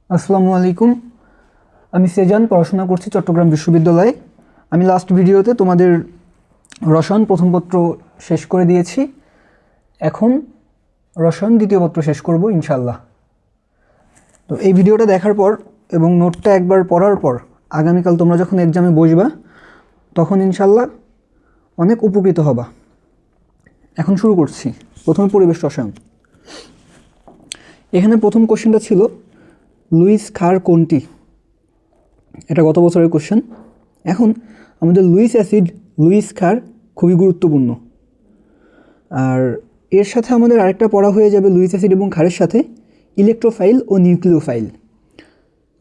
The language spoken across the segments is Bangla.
আসসালামু আলাইকুম। আমি সেজান, পড়াশোনা করছি চট্টগ্রাম বিশ্ববিদ্যালয়ে। আমি লাস্ট ভিডিওতে তোমাদের রসায়ন প্রথম পত্র শেষ করে দিয়েছি। এখন রসায়ন দ্বিতীয় পত্র শেষ করব ইনশাল্লাহ। তো এই ভিডিওটা দেখার পর এবং নোটটা একবার পড়ার পর আগামীকাল তোমরা যখন এক্সামে বসবা তখন ইনশাল্লাহ অনেক উপকৃত হবা। এখন শুরু করছি। প্রথমে পরিবেশ রসায়ন। এখানে প্রথম কোশ্চেনটা ছিল লুইস ক্ষার কোনটি? এটা গত বছরের কোশ্চেন। এখন আমাদের লুইস অ্যাসিড, লুইস ক্ষার খুবই গুরুত্বপূর্ণ। আর এর সাথে আমাদের আরেকটা পড়া হয়ে যাবে লুইস অ্যাসিড এবং ক্ষারের সাথে ইলেকট্রোফাইল ও নিউক্লিওফাইল।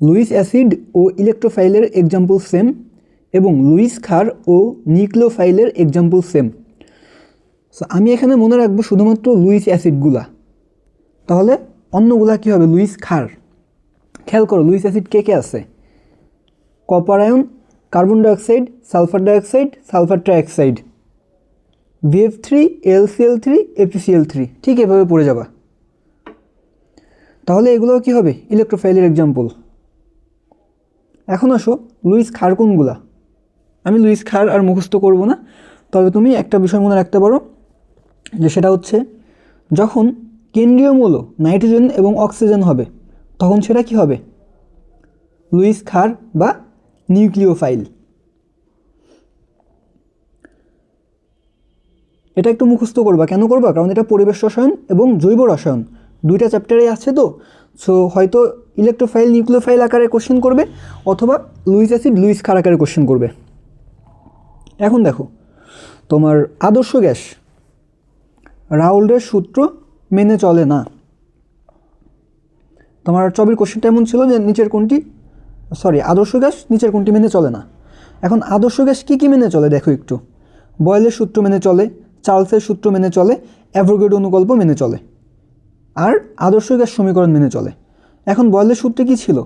লুইস অ্যাসিড ও ইলেকট্রোফাইলের এক্সাম্পল সেম এবং লুইস ক্ষার ও নিউক্লিওফাইলের এক্সাম্পল সেম। সো আমি এখানে মনে রাখবো শুধুমাত্র লুইস অ্যাসিডগুলা, তাহলে অন্যগুলা কী হবে? লুইস ক্ষার। খেয়াল করো লুইস অ্যাসিড কে কে আছে? Copper ion, carbon dioxide, sulphur dioxide, sulphur trioxide, VF3, LCl3, FeCl3। ঠিক এভাবে পড়ে যাবা। তাহলে এগুলো কি হবে? ইলেকট্রোফাইলের এক্সাম্পল। এখন আসো লুইস ক্ষার কোনগুলা। আমি লুইস ক্ষার আর মুখস্থ করব না, তবে তুমি একটা বিষয় মনে রাখতে পারো যে সেটা হচ্ছে যখন কেন্দ্রীয় মৌল নাইট্রোজেন এবং অক্সিজেন হবে তখন সেটা কি হবে? লুইস ক্ষার বা নিউক্লিওফাইল। এটা একটু মুখস্থ করবা। কেন করবা? কারণ এটা পরিবেশ রসায়ন এবং জৈব রসায়ন দুইটা চ্যাপ্টারে আছে। তো সো হয়তো ইলেকট্রোফাইল নিউক্লিওফাইল আকারে কোশ্চেন করবে অথবা লুইস অ্যাসিড লুইস ক্ষার আকারে কোশ্চেন করবে। এখন দেখো তোমার আদর্শ গ্যাস রাউল্টের সূত্র মেনে চলে না। তোমার চবির কোশ্চেনটা এমন ছিল যে আদর্শ গ্যাস নিচের কোনটি মেনে চলে না। এখন আদর্শ গ্যাস কী কী মেনে চলে দেখো একটু। বয়েলের সূত্র মেনে চলে, চার্লসের সূত্র মেনে চলে, অ্যাভোগাড্রো অনুকল্প মেনে চলে, আর আদর্শ গ্যাস সমীকরণ মেনে চলে। এখন বয়েলের সূত্রে কী ছিল?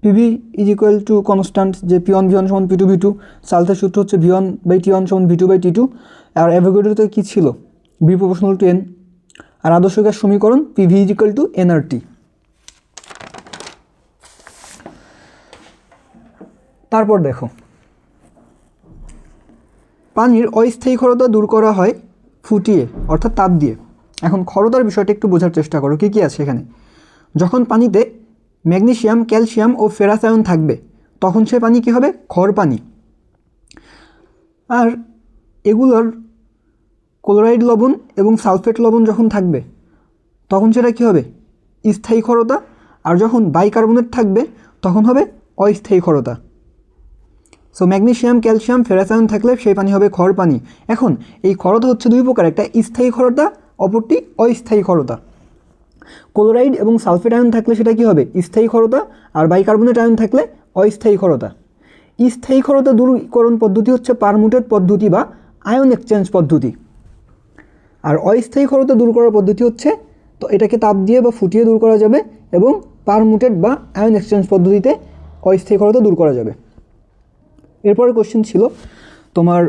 PV = কনস্ট্যান্ট, যে P1 V1 = P2 V2। চার্লসের সূত্র হচ্ছে V1/T1 = V2/T2। আর অ্যাভোগাড্রোতে কী ছিল? V = N। আর আদর্শ গ্যাস সমীকরণ PV = nRT। তারপর দেখো পানির অস্থায়ী ক্ষরতা দূর করা হয় ফুটিয়ে অর্থাৎ তাপ দিয়ে। এখন ক্ষরতার বিষয়টা একটু বোঝার চেষ্টা করো কী কী আছে এখানে। যখন পানিতে ম্যাগনেসিয়াম, ক্যালসিয়াম ও ফেরাস আয়ন থাকবে তখন সে পানি কী হবে? ক্ষর পানি। আর এগুলোর ক্লোরাইড লবণ এবং সালফেট লবণ যখন থাকবে তখন সেটা কী হবে? স্থায়ী ক্ষরতা। আর যখন বাইকার্বনেট থাকবে তখন হবে অস্থায়ী ক্ষরতা। So magnesium, calcium, ferrous ion থাকলে সেই পানি হবে ক্ষর পানি। এখন এই ক্ষরতা হচ্ছে দুই প্রকার, একটা স্থায়ী ক্ষরতা, অপরটি অস্থায়ী ক্ষরতা। ক্লোরাইড এবং সালফেট আয়ন থাকলে সেটা কী হবে? স্থায়ী ক্ষরতা। আর বাইকার্বনেট আয়ন থাকলে অস্থায়ী ক্ষরতা। স্থায়ী ক্ষরতা দূরীকরণ পদ্ধতি হচ্ছে পারমুটেড পদ্ধতি বা আয়ন এক্সচেঞ্জ পদ্ধতি। আর অস্থায়ী ক্ষরতা দূর করার পদ্ধতি হচ্ছে, তো এটাকে তাপ দিয়ে বা ফুটিয়ে দূর করা যাবে এবং পারমুটেড বা আয়ন এক্সচেঞ্জ পদ্ধতিতে অস্থায়ী ক্ষরতা দূর করা যাবে। এরপরের কোশ্চেন ছিল তোমার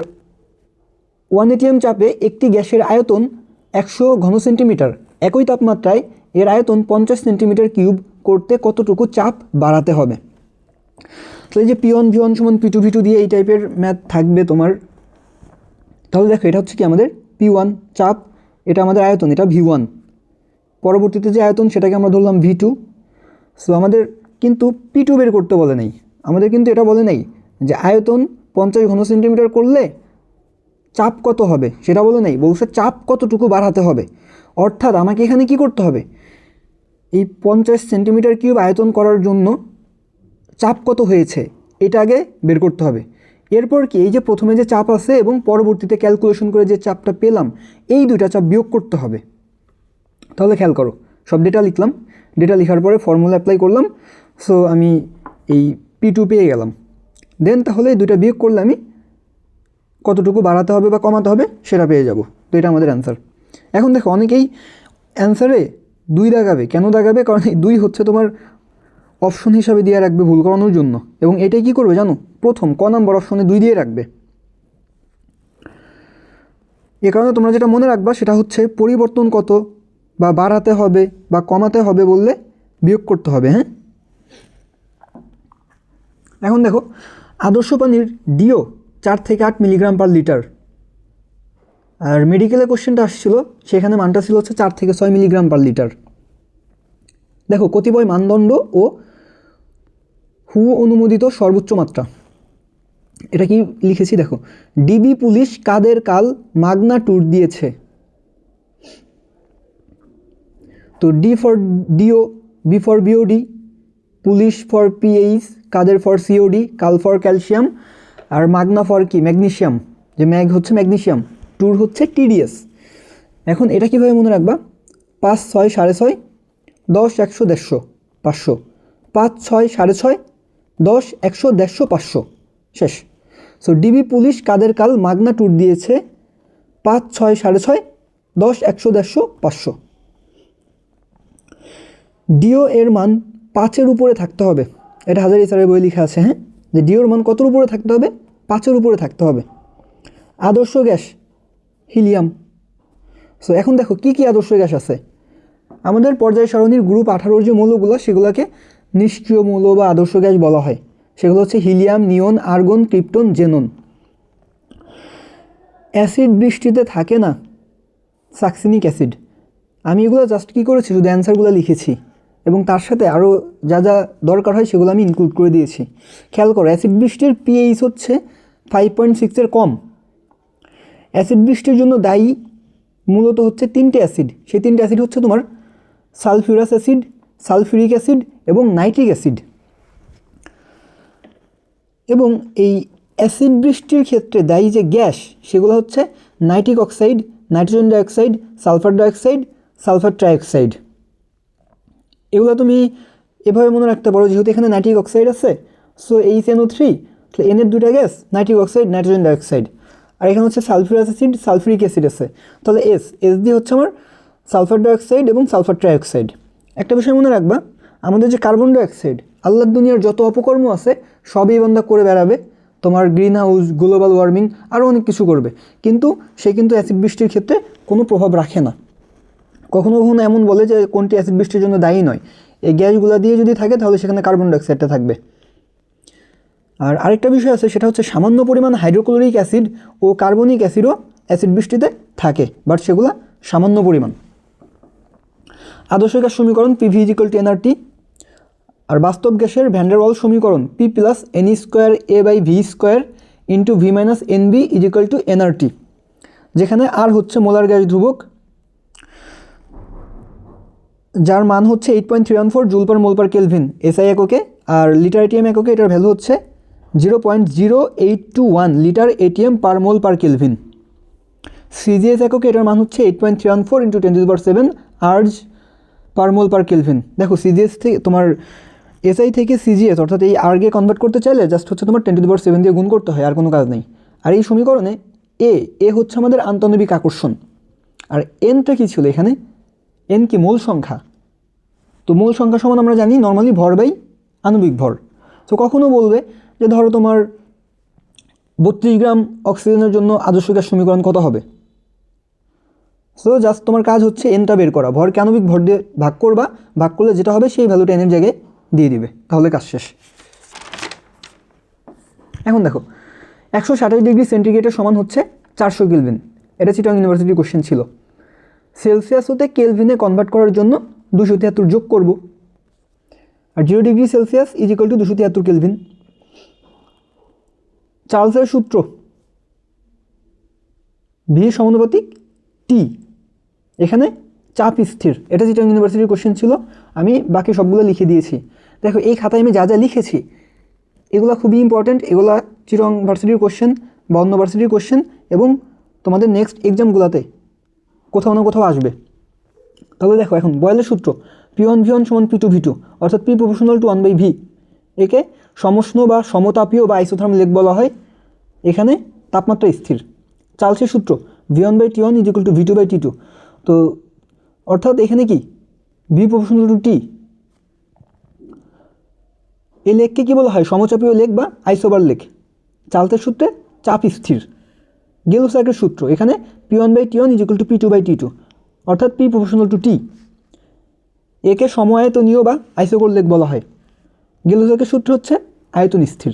1 atm চাপে একটি গ্যাসের আয়তন 100 ঘন সেন্টিমিটার, একই তাপমাত্রায় এর আয়তন 50 সেন্টিমিটার কিউব করতে কতটুকু চাপ বাড়াতে হবে? তো এই যে P1 V1 = P2 V2 দিয়ে এই টাইপের ম্যাথ থাকবে তোমার। তাহলে দেখো এটা হচ্ছে কি আমাদের P1 চাপ, এটা আমাদের আয়তন, এটা V1। পরবর্তীতে যে আয়তন সেটাকে আমরা ধরলাম V2। সো আমাদের কিন্তু P2 বের করতে বলে নাই, আমাদের কিন্তু এটা বলে নাই যে আয়তন 50 ঘন সেন্টিমিটার করলে চাপ কত হবে, সেটা বলে নাই। বলছে চাপ কতটুকু বাড়াতে হবে। অর্থাৎ আমাকে এখানে কি করতে হবে? এই 50 সেন্টিমিটার কিউব আয়তন করার জন্য চাপ কত হয়েছে এটা আগে বের করতে হবে। এরপর কি এই যে প্রথমে যে চাপ আছে এবং পরবর্তীতে ক্যালকুলেশন করে যে চাপটা পেলাম এই দুইটা চাপ বিয়োগ করতে হবে। তাহলে খেয়াল করো, সব ডেটা লিখলাম, ডেটা লেখার পরে ফর্মুলা অ্যাপ্লাই করলাম। সো আমি এই P2 পেয়ে গেলাম। দেন তাহলে এই দুইটা বিয়োগ করলে আমি কতটুকু বাড়াতে হবে বা কমাতে হবে সেটা পেয়ে যাব। তো এটা আমাদের অ্যান্সার। এখন দেখো অনেকেই অ্যান্সারে 2 দাগাবে। কেন দাগাবে? কারণ এই 2 হচ্ছে তোমার অপশন হিসাবে দিয়ে রাখবে ভুল করানোর জন্য। এবং এটাই কী করবে জানো? প্রথম ক নাম্বার অপশনে 2 দিয়ে রাখবে। এ কারণে তোমরা যেটা মনে রাখবা সেটা হচ্ছে পরিবর্তন কত বা বাড়াতে হবে বা কমাতে হবে বললে বিয়োগ করতে হবে। হ্যাঁ, এখন দেখো আদর্শ পানির ডিও 4 থেকে 8 মিলিগ্রাম পার লিটার, আর মেডিকেলের কোশ্চেনটা আসছিল সেখানে মানটা ছিল হচ্ছে 4 থেকে 6 মিলিগ্রাম পার লিটার। দেখো কতিপয় মানদণ্ড ও হু অনুমোদিত সর্বোচ্চ মাত্রা, এটা কি লিখেছি দেখো, ডিবি পুলিশ কাদের কাল মাগনা ট্যুর দিয়েছে। তো D for DO, B for BOD, police for pH, কাদের ফর সিওডি, কাল ফর ক্যালসিয়াম, আর মাগনা ফর কি ম্যাগনেসিয়াম, যে ম্যাগ হচ্ছে ম্যাগনেসিয়াম, ট্যুর হচ্ছে টিডিএস। এখন এটা কীভাবে মনে রাখবা, 5, 6, 6.5, 10, 100, 150, 500, 5, 6, 6.5, 10, 100, 150, 500, শেষ। সো ডিবি পুলিশ কাদের কাল মাগনা ট্যুর দিয়েছে, 5, 6, 6.5, 10, 100, 150, 500। ডিও এর মান 5-এর উপরে থাকতে হবে, এটা হাজারি স্যারের বই লেখা আছে, হ্যাঁ, যে ডিওর মান কতর উপরে থাকতে হবে, 5-এর উপরে থাকতে হবে। আদর্শ গ্যাস হিলিয়াম। সো এখন দেখো কি কি আদর্শ গ্যাস আছে, আমাদের পর্যায় সারণীর গ্রুপ 18 যে মৌলগুলো সেগুলোকে নিষ্ক্রিয় মৌল বা আদর্শ গ্যাস বলা হয়, সেগুলো হচ্ছে হিলিয়াম, নিয়ন, আর্গন, ক্রিপ্টন, জেনন। অ্যাসিড বৃষ্টিতে থাকে না, সাকসিনিক অ্যাসিড। আমি এগুলো জাস্ট কী করেছি, শুধু অ্যান্সারগুলো লিখেছি এবং তার সাথে আরও যা যা দরকার হয় সেগুলো আমি ইনক্লুড করে দিয়েছি। খেয়াল করো, অ্যাসিড বৃষ্টির পিএইচ হচ্ছে 5.6-এর কম। অ্যাসিড বৃষ্টির জন্য দায়ী মূলত হচ্ছে 3টে অ্যাসিড, সেই 3টে অ্যাসিড হচ্ছে তোমার সালফিউরাস অ্যাসিড, সালফিউরিক অ্যাসিড এবং নাইট্রিক অ্যাসিড। এবং এই অ্যাসিড বৃষ্টির ক্ষেত্রে দায়ী যে গ্যাস সেগুলো হচ্ছে nitric oxide, nitrogen dioxide, sulphur dioxide, sulphur trioxide. এগুলো তুমি এভাবে মনে রাখতে পারো, যেহেতু এখানে নাইট্রিক অক্সাইড আছে, সো HNO3, তাহলে এনের দুটা gas nitric oxide, nitrogen dioxide, আর এখানে হচ্ছে সালফিউরাস অ্যাসিড, সালফিউরিক অ্যাসিড আছে, তাহলে এস দিয়ে হচ্ছে আমার সালফার ডাইঅক্সাইড এবং সালফার ট্রাইঅক্সাইড। একটা বিষয় মনে রাখবা, আমাদের যে কার্বন ডাইঅক্সাইড, আল্লাহর দুনিয়ার যত অপকর্ম আছে সবই বান্দা করে বেড়াবে, তোমার গ্রিন হাউস, গ্লোবাল ওয়ার্মিং, আরও অনেক কিছু করবে, কিন্তু সে কিন্তু অ্যাসিড বৃষ্টির ক্ষেত্রে কোনো প্রভাব রাখে না। কখনো কখনো এমন বলে যে কোনটি অ্যাসিড বৃষ্টির জন্য দায়ী নয়, এই গ্যাসগুলো দিয়ে যদি থাকে তাহলে সেখানে কার্বন ডাইঅক্সাইডটা থাকবে। আর আরেকটা বিষয় আছে, সেটা হচ্ছে সামান্য পরিমাণ হাইড্রোক্লোরিক অ্যাসিড ও কার্বনিক অ্যাসিডও অ্যাসিড বৃষ্টিতে থাকে, বাট সেগুলো সামান্য পরিমাণ। আদর্শ গ্যাস সমীকরণ PV = nRT, আর বাস্তব গ্যাসের ভ্যান ডার ওয়ালস সমীকরণ P + Ne2A/V² × V - NB = nRT, যেখানে আর হচ্ছে মোলার গ্যাস ধ্রুবক, যার মান হচ্ছে 8.314 জুল পার মোল পার কেলভিন SI এককে, আর লিটার ATM এককে এটার ভ্যালু হচ্ছে 0.0821 লিটার ATM পার মোল পার কেলভিন। CGS এককে এটার মান হচ্ছে 8.314 × 10⁷ আর্জ পার মোল পার কেলভিন। দেখো CGS থেকে তোমার SI থেকে CGS অর্থাৎ এই আর্গে কনভার্ট করতে চাইলে জাস্ট হচ্ছে তোমার 10⁷ দিয়ে গুণ করতে হয়, আর কোনো কাজ নেই। আর এই সমীকরণে এ হচ্ছে আমাদের আন্তঃনবিক আকর্ষণ, আর এনটা কী ছিল এখানে, এন কি মোল সংখ্যা। তো মোল সংখ্যা সমান আমরা জানি নর্মালি ভর বাই আণবিক ভর। তো কখনো বলবে যে ধরো তোমার 32 গ্রাম অক্সিজেনের জন্য আদর্শ গ্যাস সমীকরণ কত হবে, সো জাস্ট তোমার কাজ হচ্ছে এনটা বের করা, ভরকে আণবিক ভর দিয়ে ভাগ করবা, ভাগ করলে যেটা হবে সেই ভ্যালুটা এনের জায়গায় দিয়ে দিবে, তাহলে কাজ শেষ। এখন দেখো 127°C সমান হচ্ছে 400 কেলভিন, এটা চিটাগং ইউনিভার্সিটির কোশ্চেন ছিল। সেলসিয়াস হতে কেলভিনে কনভার্ট করার জন্য 273 যোগ করব, আর 0°C = 273 কেলভিন। চার্লসের সূত্র V সমানুপাতিক T, এখানে চাপ স্থির, এটা চিটাগং ইউনিভার্সিটির কোশ্চেন ছিল, আমি বাকি সবগুলো লিখে দিয়েছি। দেখো এই খাতায় আমি যা যা লিখেছি এগুলো খুবই ইম্পর্ট্যান্ট, এগুলো চিটাগং ভার্সিটির কোশ্চেন বা অন্য ভার্সিটির কোশ্চেন এবং তোমাদের নেক্সট এক্সামগুলোতে কোথাও না কোথাও আসবে। তাহলে দেখো এখন বয়েলের সূত্র P1V1 = P2V2, অর্থাৎ P = 1/V, একে সমষ্ণ বা সমতাপীয় বা আইসোথার্মাল লেক বলা হয়, এখানে তাপমাত্রা স্থির। চার্লসের সূত্র V1/T1 = V2/T2, তো অর্থাৎ এখানে কি V = T, এই লেককে কী বলা হয়, সমচাপীয় লেক বা আইসোবার লেক। চার্লসের সূত্রে চাপ স্থির। গেলুসাকের সূত্র এখানে P1/T1 = P2/T2, অর্থাৎ P = T, একে সম আয়তনীয় বা আইসোকোর লেক বলা হয়। গেলুসাকের সূত্র হচ্ছে আয়তন স্থির।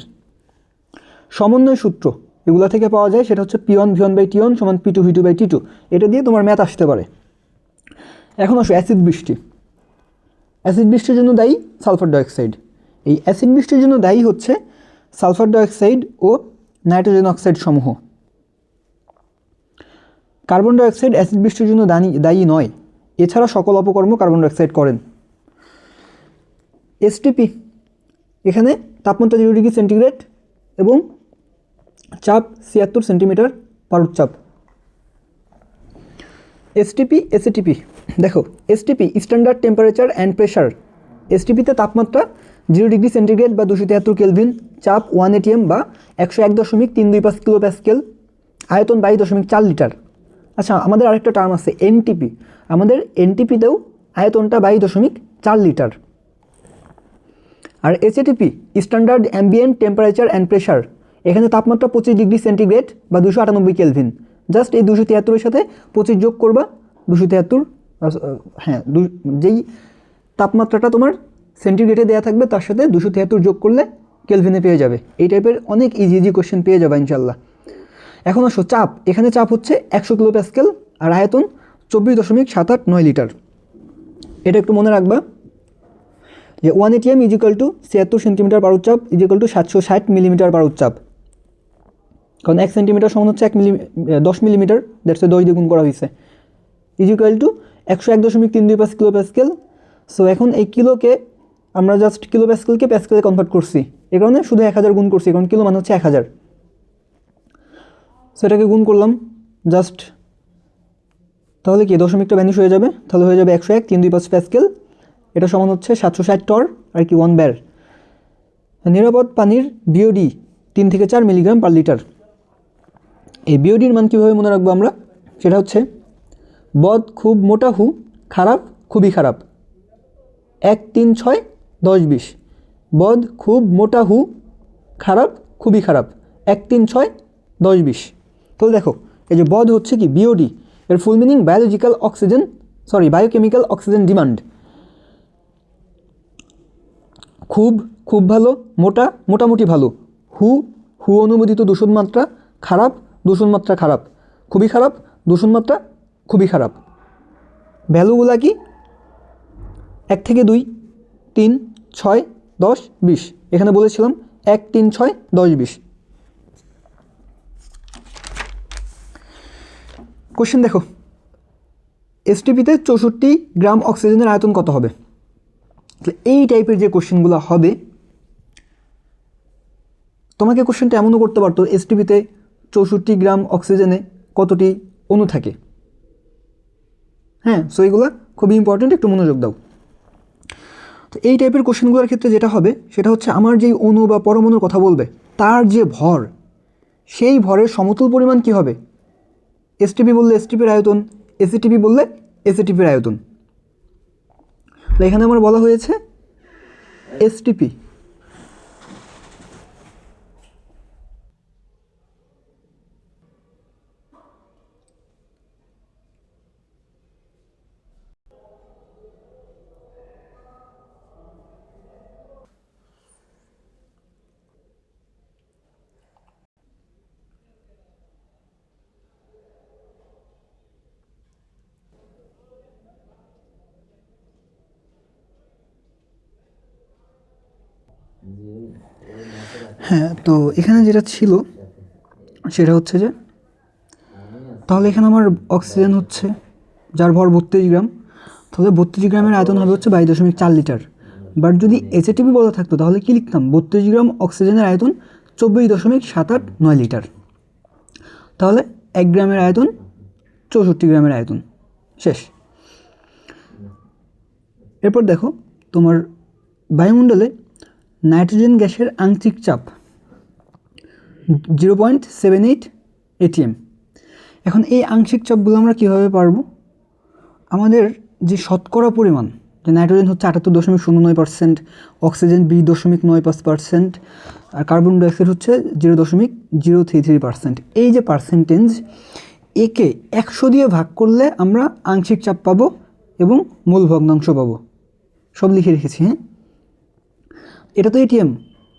সমন্বয় সূত্র এগুলো থেকে পাওয়া যায়, সেটা হচ্ছে P1V1/T1 সমান P2V2/T2। এটা দিয়ে তোমার ম্যাথ আসতে পারে। এখন আসো অ্যাসিড বৃষ্টি। অ্যাসিড বৃষ্টির জন্য দায়ী সালফার ডাইঅক্সাইড। এই অ্যাসিড বৃষ্টির জন্য দায়ী হচ্ছে সালফার ডাইঅক্সাইড ও নাইট্রোজেন অক্সাইড সমূহ। কার্বন ডাইঅক্সাইড অ্যাসিড বৃষ্টির জন্য দায়ী নয়, এছাড়া সকল অপকর্ম কার্বন ডাইঅক্সাইড করেন। এসটিপি, এখানে তাপমাত্রা 0 ডিগ্রি সেন্টিগ্রেড এবং চাপ 76 সেন্টিমিটার পারদ-চাপ। এসটিপি এসএটিপি, দেখো STP standard temperature and pressure. এসটিপিতে তাপমাত্রা 0 ডিগ্রি সেন্টিগ্রেড বা 273 কেলভিন, চাপ 1 atm বা 101.325 কিলো প্যাসকেল, আয়তন 22.4 লিটার। আচ্ছা, আমাদের আরেকটা টার্ম আছে এনটিপি। আমাদের এনটিপিতেও আয়তনটা 22.4 লিটার। আর SATP standard ambient temperature and pressure, এখানে তাপমাত্রা 25 ডিগ্রি সেন্টিগ্রেড বা 298 কেলভিন। জাস্ট এই 273-এর সাথে 25 যোগ করবা, 273, হ্যাঁ, যেই তাপমাত্রাটা তোমার সেন্টিগ্রেডে দেওয়া থাকবে তার সাথে 273 যোগ করলে কেলভিনে পেয়ে যাবে। এই টাইপের অনেক ইজি কোশ্চেন পেয়ে যাবে ইনশাল্লাহ। এখন আসো চাপ, এখানে চাপ হচ্ছে 100 কিলো প্যাসকেল আর আয়তন 24.789 লিটার। এটা একটু মনে রাখবা যে 1 atm = 76 সেন্টিমিটার পারদ-চাপ = 760 মিলিমিটার পারদ-চাপ। কারণ 1 সেন্টিমিটার সমান হচ্ছে 10 মিলিমিটার, দ্যাটস 10 দিয়ে গুণ করা হয়েছে, = 101.325 কিলো প্যাসকেল। সো এখন এই কিলোকে আমরা জাস্ট কিলো প্যাসকেলকে প্যাসকেলে কনভার্ট করছি, এই কারণে শুধু 1000 গুণ করছি, কারণ কিলো মানে হচ্ছে 1000। সো এটাকে গুণ করলাম জাস্ট, তাহলে কি দশমিকটা ভ্যানিশ হয়ে যাবে, তাহলে হয়ে যাবে 101.325 প্যাসকেল। এটা সমান হচ্ছে 760 টর আর কি 1 বার। নিরাপদ পানির বিওডি 3 থেকে 4 মিলিগ্রাম পার লিটার। এই বিওডির মান কীভাবে মনে রাখবো আমরা, সেটা হচ্ছে বদ খুব মোটা হু, খারাপ খুবই খারাপ, 1, 3, 6, 10, 20। বদ খুব মোটা হু, খারাপ খুবই খারাপ, 1, 3, 6, 10, 20। তাহলে দেখো এই যে বদ হচ্ছে কি বিওডি, এর full meaning biochemical oxygen demand. খুব খুব ভালো, মোটা মোটামুটি ভালো, হু অনুমোদিত দূষণ মাত্রা, খারাপ দূষণ মাত্রা খারাপ, খুবই খারাপ দূষণ মাত্রা খুবই খারাপ। ভ্যালুগুলা কি 1 থেকে 2, 3, 6, 10, 20। এখানে বলেছিলাম 1, 3, 6, 10, 20। কোশ্চেন দেখো, এসটিপিতে 64 গ্রাম অক্সিজেনের আয়তন কত হবে? এই টাইপের যে কোশ্চেনগুলো হবে, তোমাকে কোশ্চেনটা এমনও করতে পারতো এসটিপিতে 64 গ্রাম অক্সিজেনে কতটি অণু থাকে। হ্যাঁ, সো এইগুলো খুবই ইম্পর্টেন্ট, একটু মনোযোগ দাও। তো এই টাইপের কোশ্চেনগুলোর ক্ষেত্রে যেটা হবে সেটা হচ্ছে আমার যেই অণু বা পরমাণুর কথা বলবে তার যে ভর, সেই ভরের সমতুল পরিমাণ কি হবে। এসটিপি বললে এসটিপির আয়তন, এসএটিপি বললে এসএটিপির আয়তন। তো এখানে আমার বলা হয়েছে এসটিপি। হ্যাঁ, তো এখানে যেটা ছিল সেটা হচ্ছে যে, তাহলে এখানে আমার অক্সিজেন হচ্ছে যার ভর 32 গ্রাম, তাহলে 32 গ্রামের আয়তন হবে হচ্ছে 22.4 লিটার। বাট যদি এসএটিপি বলা থাকতো তাহলে কি লিখতাম, 32 গ্রাম অক্সিজেনের আয়তন 24.789 লিটার। তাহলে 1 গ্রামের আয়তন 64 গ্রামের আয়তন, শেষ। এরপর দেখো তোমার বায়ুমণ্ডলে নাইট্রোজেন গ্যাসের আংশিক চাপ 0.78 atm। এখন এই আংশিক চাপগুলো আমরা কীভাবে পারবো, আমাদের যে শতকরা পরিমাণ, যে নাইট্রোজেন হচ্ছে 78.09%, অক্সিজেন 20.95%, আর কার্বন ডাইঅক্সাইড হচ্ছে 0.033%। এই যে পার্সেন্টেজ, একে 100 দিয়ে ভাগ করলে আমরা আংশিক চাপ পাবো এবং মূল ভগ্নাংশ পাবো। সব লিখে রেখেছি, হ্যাঁ। এটা তো এটিএম,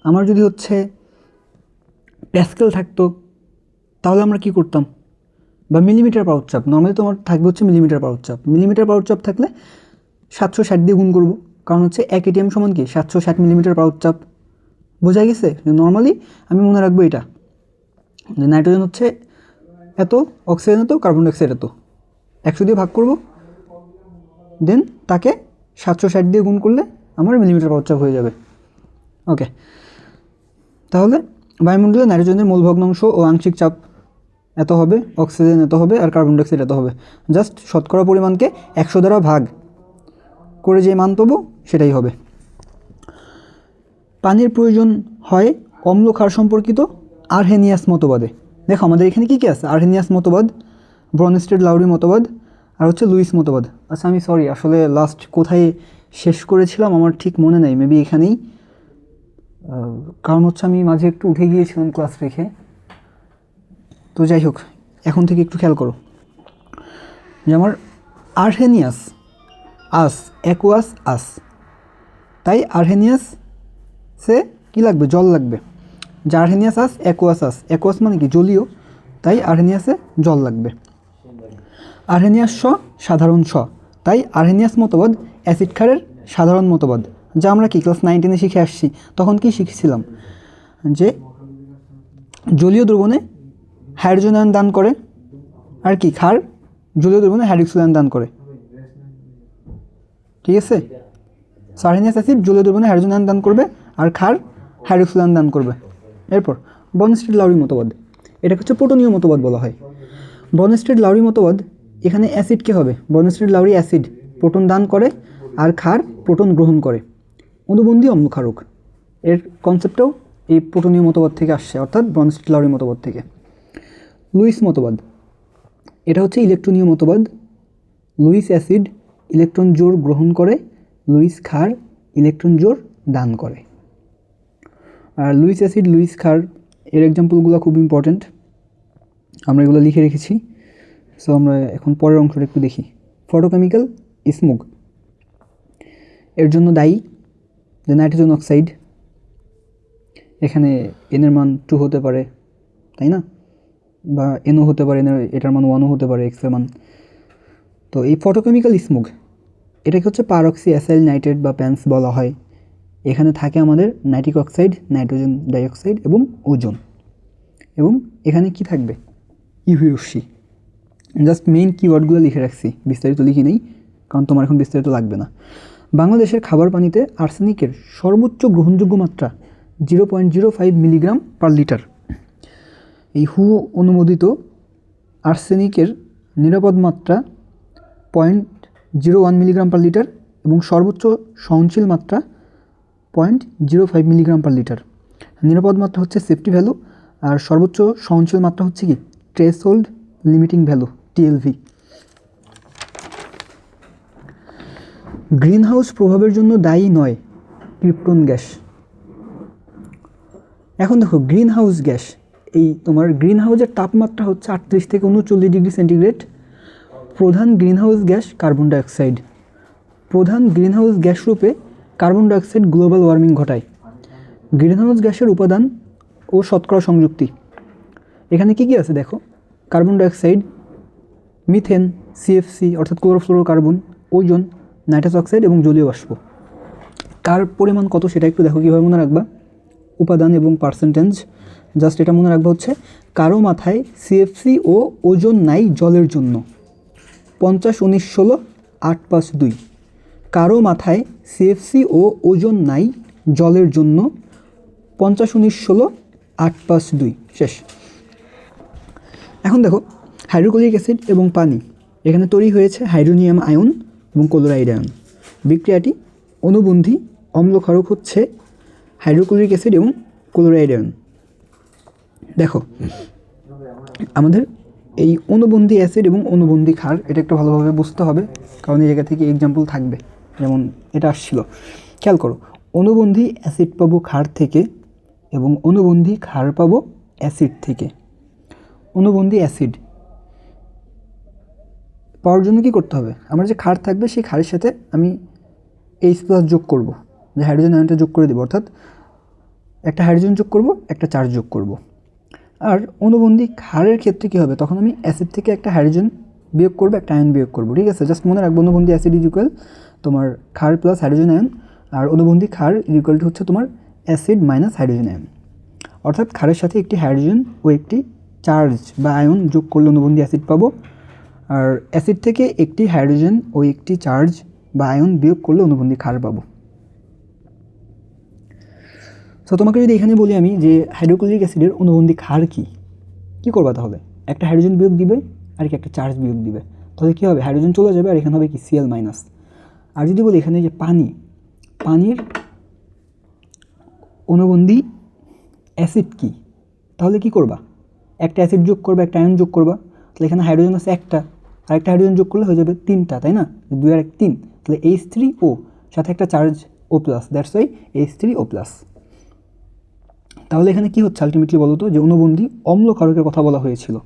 আমার যদি হচ্ছে প্যাসকেল থাকতো তাহলে আমরা কি করতাম, বা মিলিমিটার পাওয়ার চাপ, নর্মালি তোমার থাকবে হচ্ছে মিলিমিটার পাওয়ার চাপ। মিলিমিটার পাওয়ার চাপ থাকলে 760 দিয়ে গুণ করবো, কারণ হচ্ছে 1 ATM সমান কি 760 মিলিমিটার পাওয়ার চাপ। বোঝা গেছে? নর্মালি আমি মনে রাখবো এটা, যে নাইট্রোজেন হচ্ছে এত, অক্সিজেন এত, কার্বন ডাইঅক্সাইড এত, 100 দিয়ে ভাগ করব, দেন তাকে 760 দিয়ে গুণ করলে আমার মিলিমিটার পাওয়ার চাপ হয়ে যাবে। ওকে, তাহলে বায়ুমণ্ডলে নাইট্রোজেনের মূল ভগ্নাংশ ও আংশিক চাপ এত হবে, অক্সিজেন এত হবে, আর কার্বন ডাইঅক্সাইড এত হবে। জাস্ট শতকরা পরিমাণকে 100 দ্বারা ভাগ করে যে মান পাবো সেটাই হবে। পানির প্রয়োজন হয় অম্ল ক্ষার সম্পর্কিত আরহেনিয়াস মতবাদে। দেখো আমাদের এখানে কী কী আছে, আরহেনিয়াস মতবাদ, ব্রনস্টেড লাউরি মতবাদ, আর হচ্ছে লুইস মতবাদ। আচ্ছা আমি সরি, আসলে লাস্ট কোথায় শেষ করেছিলাম আমার ঠিক মনে নেই, মেবি এখানেই, কারণ হচ্ছে আমি মাঝে একটু উঠে গিয়েছিলাম ক্লাস রেখে। তো যাই হোক, এখন থেকে একটু খেয়াল করো যে আমার আরহেনিয়াস আস, অ্যাকুয়াস আস, তাই আরহেনিয়াস সে কী লাগবে, জল লাগবে। যে আরহেনিয়াস আস, অ্যাকুয়াস আস, অ্যাকুয়াস মানে কি জলীয়, তাই আরহেনিয়াসে জল লাগবে। আরহেনিয়াস স সাধারণ স, তাই আরহেনিয়াস মতবাদ অ্যাসিড ক্ষারের সাধারণ মতবাদ, যা আমরা কি ক্লাস 9-10 শিখে আসছি। তখন কি শিখেছিলাম, যে জলীয় দ্রবণে হাইড্রোজেন আয়ন দান করে, আর কি ক্ষার জলীয় দ্রবণে হাইড্রোক্সিল আয়ন দান করে। ঠিক আছে, আরহেনিয়াস অ্যাসিড জলীয় দ্রবণে হাইড্রোজেন আয়ন দান করবে, আর ক্ষার হাইড্রোক্সিল আয়ন দান করবে। এরপর ব্রনস্টেড লাউরি মতবাদ, এটাকে হচ্ছে পোটনীয় মতবাদ বলা হয়। ব্রনস্টেড লাউরি মতবাদ, এখানে অ্যাসিড কী হবে, ব্রনস্টেড লাউরি অ্যাসিড প্রোটন দান করে, আর ক্ষার প্রোটন গ্রহণ করে, অনুবন্ধী অম্লক্ষারক। এর কনসেপ্টটাও এই পোটনীয় মতবাদ থেকে আসছে, অর্থাৎ ব্রনস্টেড লাউরি মতবাদ থেকে। লুইস মতবাদ, এটা হচ্ছে ইলেকট্রনীয় মতবাদ। লুইস অ্যাসিড ইলেকট্রন জোড় গ্রহণ করে, লুইস ক্ষার ইলেকট্রন জোড় দান করে। আর লুইস অ্যাসিড, লুইস ক্ষার এর এক্সাম্পলগুলো খুব ইম্পর্ট্যান্ট, আমরা এগুলো লিখে রেখেছি। সো আমরা এখন পরের অংশটা একটু দেখি। ফটোকেমিক্যাল স্মোক, এর জন্য দায়ী যে নাইট্রোজেন অক্সাইড, এখানে এনের মান 2 হতে পারে, তাই না, বা এনও হতে পারে, এটার মান 1ও হতে পারে, এক্সের মান। তো এই ফটোকেমিক্যাল স্মোক, এটাকে হচ্ছে পারক্সি অ্যাসাইল নাইট্রেট বা প্যান্স বলা হয়। এখানে থাকে আমাদের নাইট্রিক অক্সাইড, নাইট্রোজেন ডাইঅক্সাইড এবং ওজোন, এবং এখানে কি থাকবে, ইউভি রশ্মি। জাস্ট মেইন কিওয়ার্ডগুলো লিখে রাখছি, বিস্তারিত লিখি নেই, কারণ তোমার এখন বিস্তারিত লাগবে না। বাংলাদেশের খাবার পানিতে আর্সেনিকের সর্বোচ্চ গ্রহণযোগ্য মাত্রা 0.05 মিলিগ্রাম পার লিটার। এই হু অনুমোদিত আর্সেনিকের নিরাপদ মাত্রা 0.01 মিলিগ্রাম পার লিটার, এবং সর্বোচ্চ সহনশীল মাত্রা 0.05 মিলিগ্রাম পার লিটার। নিরাপদ মাত্রা হচ্ছে সেফটি ভ্যালু, আর সর্বোচ্চ সহনশীল মাত্রা হচ্ছে কি থ্রেশহোল্ড লিমিটিং ভ্যালু, টিএলভি। গ্রিনহাউস প্রভাবের জন্য দায়ী নয় ক্রিপ্টন গ্যাস। এখন দেখো গ্রিনহাউস গ্যাস, এই তোমার গ্রিনহাউসের তাপমাত্রা হচ্ছে 38 থেকে 39 ডিগ্রি সেন্টিগ্রেড। প্রধান গ্রিনহাউস গ্যাস কার্বন ডাইঅক্সাইড। প্রধান গ্রিনহাউস গ্যাস রূপে কার্বন ডাইঅক্সাইড গ্লোবাল ওয়ার্মিং ঘটায়। গ্রিনহাউস গ্যাসের উপাদান ও শতকরা সংযুক্তি, এখানে কি কি আছে দেখো, কার্বন ডাইঅক্সাইড, মিথেন, সিএফসি অর্থাৎ ক্লোরোফ্লোরোকার্বন, ওজোন, নাইট্রাস অক্সাইড এবং জলীয় বাষ্প। কার পরিমাণ কত সেটা একটু দেখো কীভাবে মনে রাখবা, উপাদান এবং পার্সেন্টেজ। জাস্ট এটা মনে রাখবা হচ্ছে কারো মাথায় সিএফসি ও ওজোন নাই জলের জন্য 50, 19, 16, 8, 5, 2। কারো মাথায় সিএফসি ও ওজোন নাই জলের জন্য 50, 19, 16, 8, 5, 2 শেষ। এখন দেখো হাইড্রোক্লোরিক অ্যাসিড এবং পানি, এখানে তৈরি হয়েছে হাইড্রোনিয়াম আয়ন এবং ক্লোরাইড আয়ন। বিক্রিয়াটি অনুবন্ধী অম্লক্ষারক হচ্ছে হাইড্রোক্লোরিক অ্যাসিড এবং ক্লোরাইড আয়ন। দেখো আমাদের এই অনুবন্ধী অ্যাসিড এবং অনুবন্ধী ক্ষার, এটা একটু ভালোভাবে বুঝতে হবে, কারণ এই জায়গা থেকে এক্সাম্পল থাকবে, যেমন এটা আসছিল। খেয়াল করো, অনুবন্ধী অ্যাসিড পাবো ক্ষার থেকে, এবং অনুবন্ধী ক্ষার পাবো অ্যাসিড থেকে। অনুবন্ধী অ্যাসিড পাওয়ার জন্য কী করতে হবে, আমার যে ক্ষার থাকবে সেই ক্ষারের সাথে আমি H+ যোগ করব, যে হাইড্রোজেন আয়নটা যোগ করে দেবো, অর্থাৎ একটা হাইড্রোজেন যোগ করব, একটা চার্জ যোগ করব। আর অনুবন্ধী ক্ষারের ক্ষেত্রে কী হবে, তখন আমি অ্যাসিড থেকে একটা হাইড্রোজেন বিয়োগ করবো, একটা আয়ন বিয়োগ করবো, ঠিক আছে? জাস্ট মনে রাখবো অনুবন্ধী অ্যাসিড ইজ ইকুয়াল তোমার ক্ষার প্লাস হাইড্রোজেন আয়ন, আর অনুবন্ধী ক্ষার ইজ ইকুয়াল টু হচ্ছে তোমার অ্যাসিড মাইনাস হাইড্রোজেন আয়ন। অর্থাৎ ক্ষারের সাথে একটি হাইড্রোজেন ও একটি চার্জ বা আয়ন যোগ করলে অনুবন্ধী অ্যাসিড পাবো, আর অ্যাসিড থেকে একটি হাইড্রোজেন ও একটি চার্জ বা আয়ন বিয়োগ করলে অনুবন্ধী ক্ষার পাবো। সো তোমাকে যদি এখানে বলি আমি যে হাইড্রোক্লোরিক অ্যাসিডের অনুবন্ধী ক্ষার কী করবা তাহলে? একটা হাইড্রোজেন বিয়োগ দিবে আর কি একটা চার্জ বিয়োগ দিবে, তাহলে কী হবে, হাইড্রোজেন চলে যাবে আর এখানে হবে কি Cl মাইনাস। আর যদি বলি এখানে যে পানির অনুবন্ধী অ্যাসিড কী, তাহলে কি করবা? একটা অ্যাসিড যোগ করবা, একটা আয়ন যোগ করবা, তাহলে এখানে হাইড্রোজেন আছে একটা, আর একটা হাইড্রোজেন যোগ করলে হয়ে যাবে 3টা, তাই না? 2 আর 1 3, তাহলে H3O সাথে একটা charge O plus, that's why H3O plus. তাহলে এখানে কি হচ্ছে আলটিমেটলি বলো তো, যে অনুবন্ধী অম্ল ক্ষারকের কথা বলা হয়েছিল।